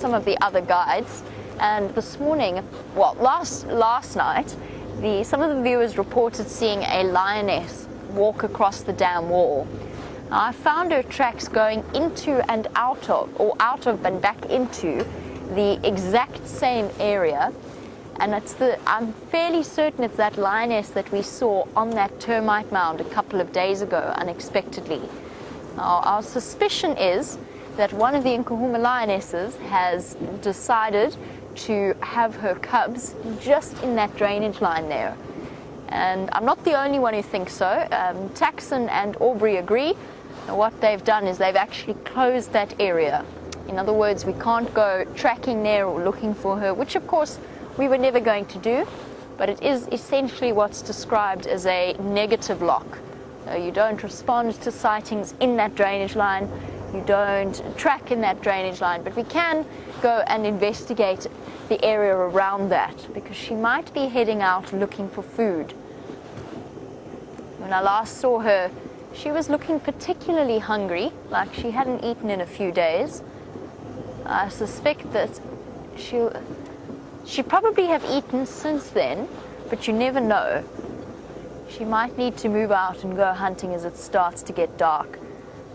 some of the other guides, and this morning, well, last night, some of the viewers reported seeing a lioness walk across the dam wall. Now, I found her tracks going into and out of, or out of and back into the exact same area, and I'm fairly certain it's that lioness that we saw on that termite mound a couple of days ago, unexpectedly. Now, our suspicion is that one of the Nkuhuma lionesses has decided to have her cubs just in that drainage line there. And I'm not the only one who thinks so. Taxon and Aubrey agree. And what they've done is they've actually closed that area. In other words, we can't go tracking there or looking for her, which of course we were never going to do, but it is essentially what's described as a negative lock. So you don't respond to sightings in that drainage line, you don't track in that drainage line, but we can go and investigate the area around that, because she might be heading out looking for food. When I last saw her, she was looking particularly hungry, like she hadn't eaten in a few days. I suspect that she probably have eaten since then, but you never know. She might need to move out and go hunting as it starts to get dark.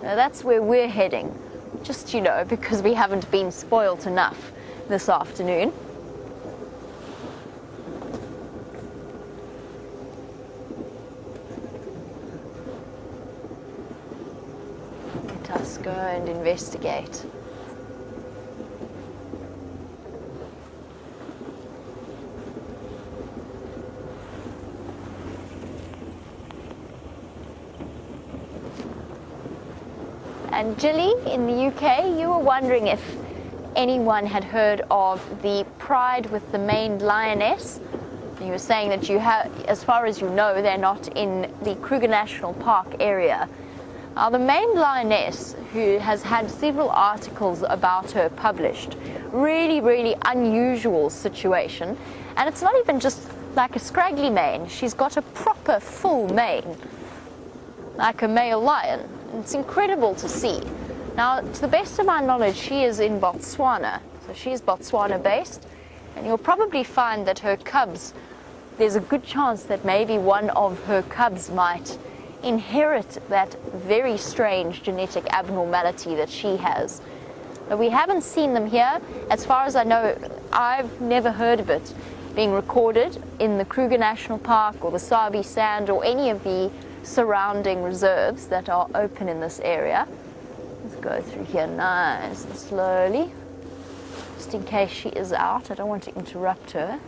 Now that's where we're heading, just, you know, because we haven't been spoilt enough this afternoon. Let us go and investigate. And Jilly, in the UK, you were wondering if anyone had heard of the Pride with the maned lioness. You were saying that you have, as far as you know, they're not in the Kruger National Park area. Now, the maned lioness, who has had several articles about her published, really unusual situation. And it's not even just like a scraggly mane. She's got a proper full mane, like a male lion. It's incredible to see. Now, to the best of my knowledge, she is in Botswana. So she is Botswana based, and you'll probably find that her cubs, there's a good chance that maybe one of her cubs might inherit that very strange genetic abnormality that she has. But we haven't seen them here. As far as I know, I've never heard of it being recorded in the Kruger National Park or the Sabi Sand or any of the surrounding reserves that are open in this area. Let's go through here nice and slowly, just in case she is out. I don't want to interrupt her.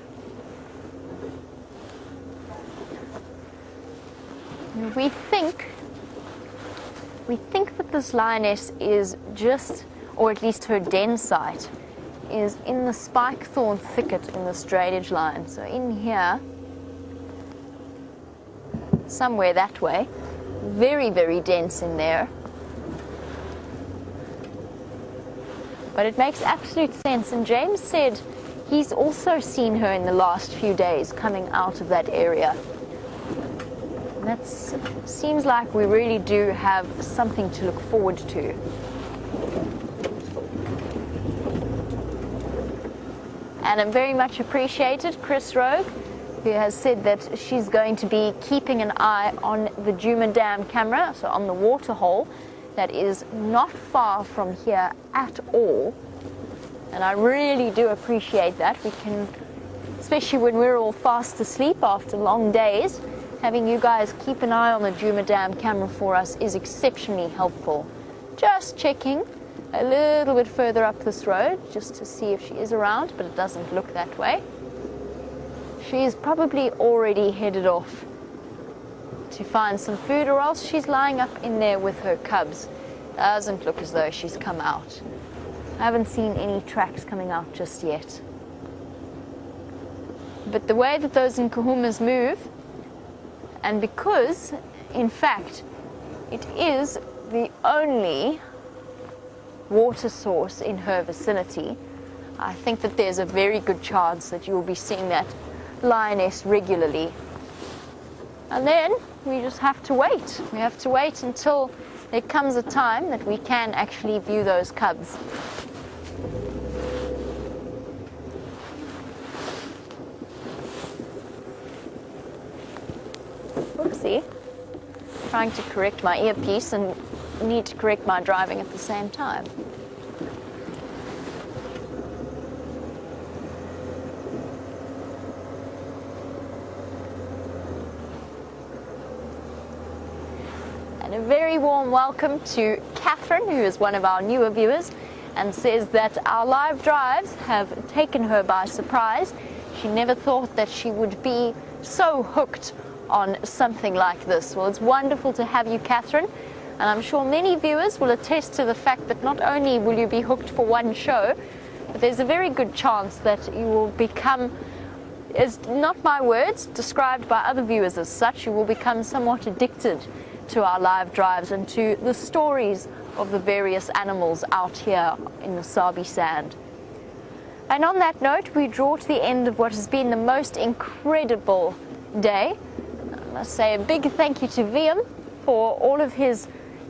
We think that this lioness is just, or at least her den site, is in the spike thorn thicket in this drainage line. So in here, somewhere that way, very dense in there. But it makes absolute sense, and James said he's also seen her in the last few days coming out of that area. That seems like we really do have something to look forward to. And I'm very much appreciated Chris Rogue, who has said that she's going to be keeping an eye on the Djuma Dam camera, so on the water hole that is not far from here at all. And I really do appreciate that. We can, especially when we're all fast asleep after long days, having you guys keep an eye on the Djuma Dam camera for us is exceptionally helpful. Just checking a little bit further up this road just to see if she is around, but it doesn't look that way. She's probably already headed off to find some food, or else she's lying up in there with her cubs. Doesn't look as though she's come out. I haven't seen any tracks coming out just yet. But the way that those Nkuhumas move, and because, in fact, it is the only water source in her vicinity, I think that there's a very good chance that you will be seeing that lioness regularly. And then we just have to wait. We have to wait until there comes a time that we can actually view those cubs. Chelsea. Trying to correct my earpiece and need to correct my driving at the same time. And a very warm welcome to Catherine, who is one of our newer viewers, and says that our live drives have taken her by surprise. She never thought that she would be so hooked on something like this. Well, it's wonderful to have you, Catherine, and I'm sure many viewers will attest to the fact that not only will you be hooked for one show, but there's a very good chance that you will become, is not my words, described by other viewers as such, you will become somewhat addicted to our live drives and to the stories of the various animals out here in the Sabi Sand. And on that note, we draw to the end of what has been the most incredible day. I must say a big thank you to Wium for all of his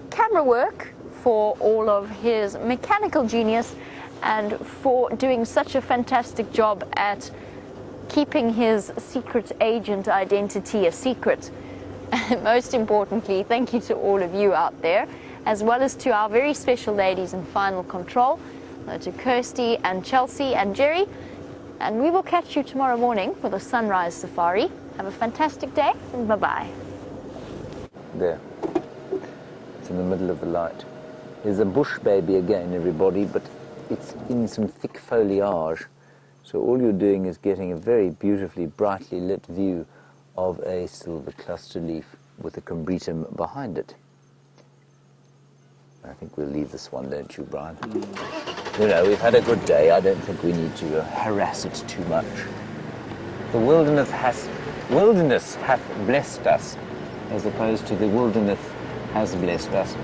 camera work, for all of his mechanical genius, and for doing such a fantastic job at keeping his secret agent identity a secret. Most importantly, thank you to all of you out there, as well as to our very special ladies in Final Control, to Kirsty and Chelsea and Jerry. And we will catch you tomorrow morning for the Sunrise Safari. Have a fantastic day, and bye-bye. There. It's in the middle of the light. There's a bush baby again, everybody, but it's in some thick foliage. So all you're doing is getting a very beautifully, brightly lit view of a silver cluster leaf with a combretum behind it. I think we'll leave this one, don't you, Bryan? You know, we've had a good day. I don't think we need to harass it too much. The wilderness hath blessed us, as opposed to the wilderness has blessed us.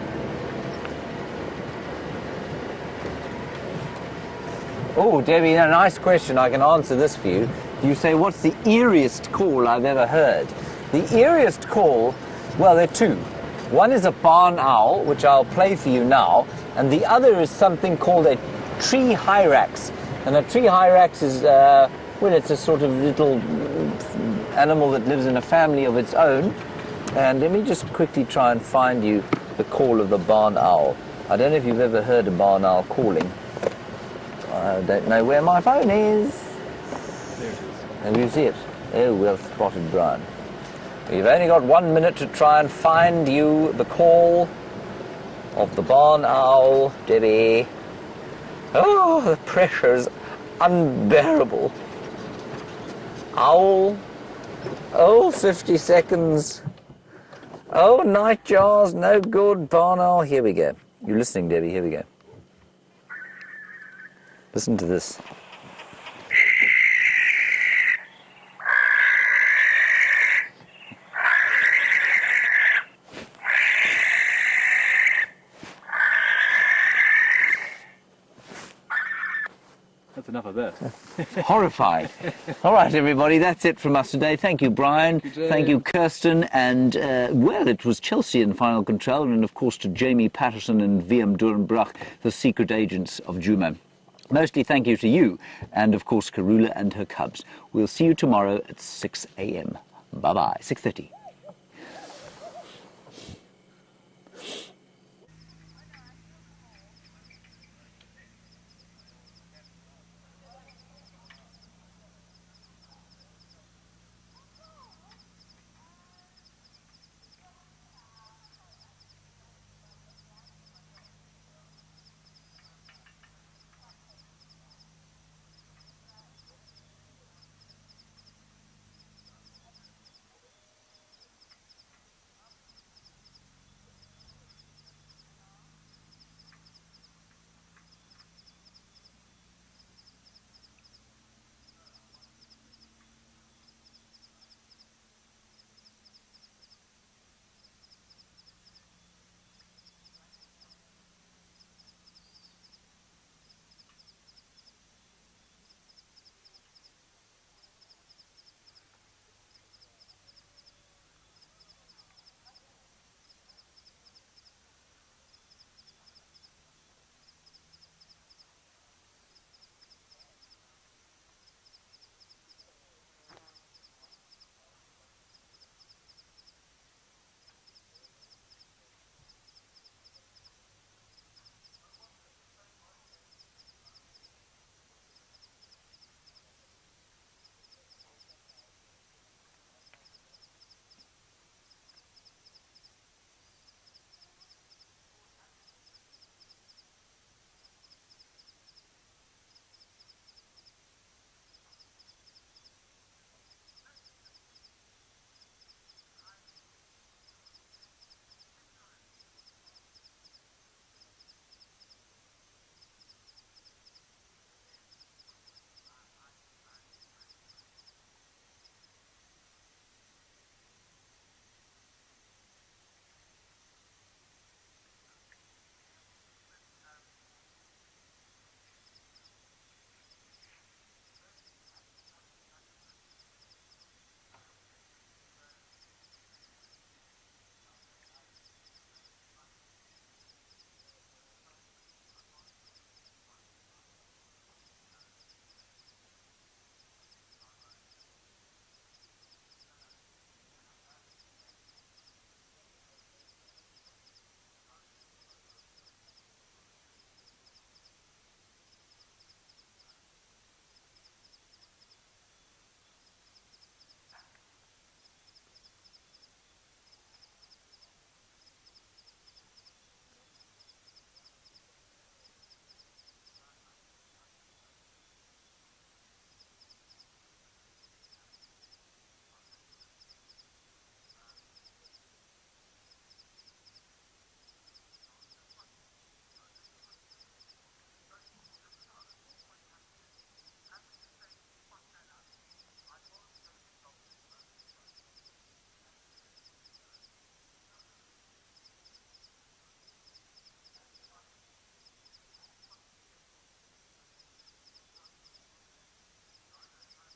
Oh, Debbie, a nice question. I can answer this for you. You say, what's the eeriest call I've ever heard? The eeriest call, well, there are two. One is a barn owl, which I'll play for you now, and the other is something called a tree hyrax. And a tree hyrax is, well, it's a sort of little animal that lives in a family of its own. And let me just quickly try and find you the call of the barn owl. I don't know if you've ever heard a barn owl calling. I don't know where my phone is. There it is. Have you seen it? Oh, well spotted, Bryan. We've only got 1 minute to try and find you the call of the barn owl, Debbie. Oh, the pressure's unbearable. Owl. Oh, 50 seconds. Oh, nightjars, no good. Barn owl, here we go. You're listening, Debbie, here we go. Listen to this. That's enough of that. Horrified. All right, everybody, that's it from us today. Thank you, Bryan. Thank you, Kirsten. And, well, it was Chelsea in Final Control, and, of course, to Jamie Patterson and Wium Durenbrach, the secret agents of Juma. Mostly thank you to you, and, of course, Karula and her cubs. We'll see you tomorrow at 6 a.m. Bye-bye. 6:30.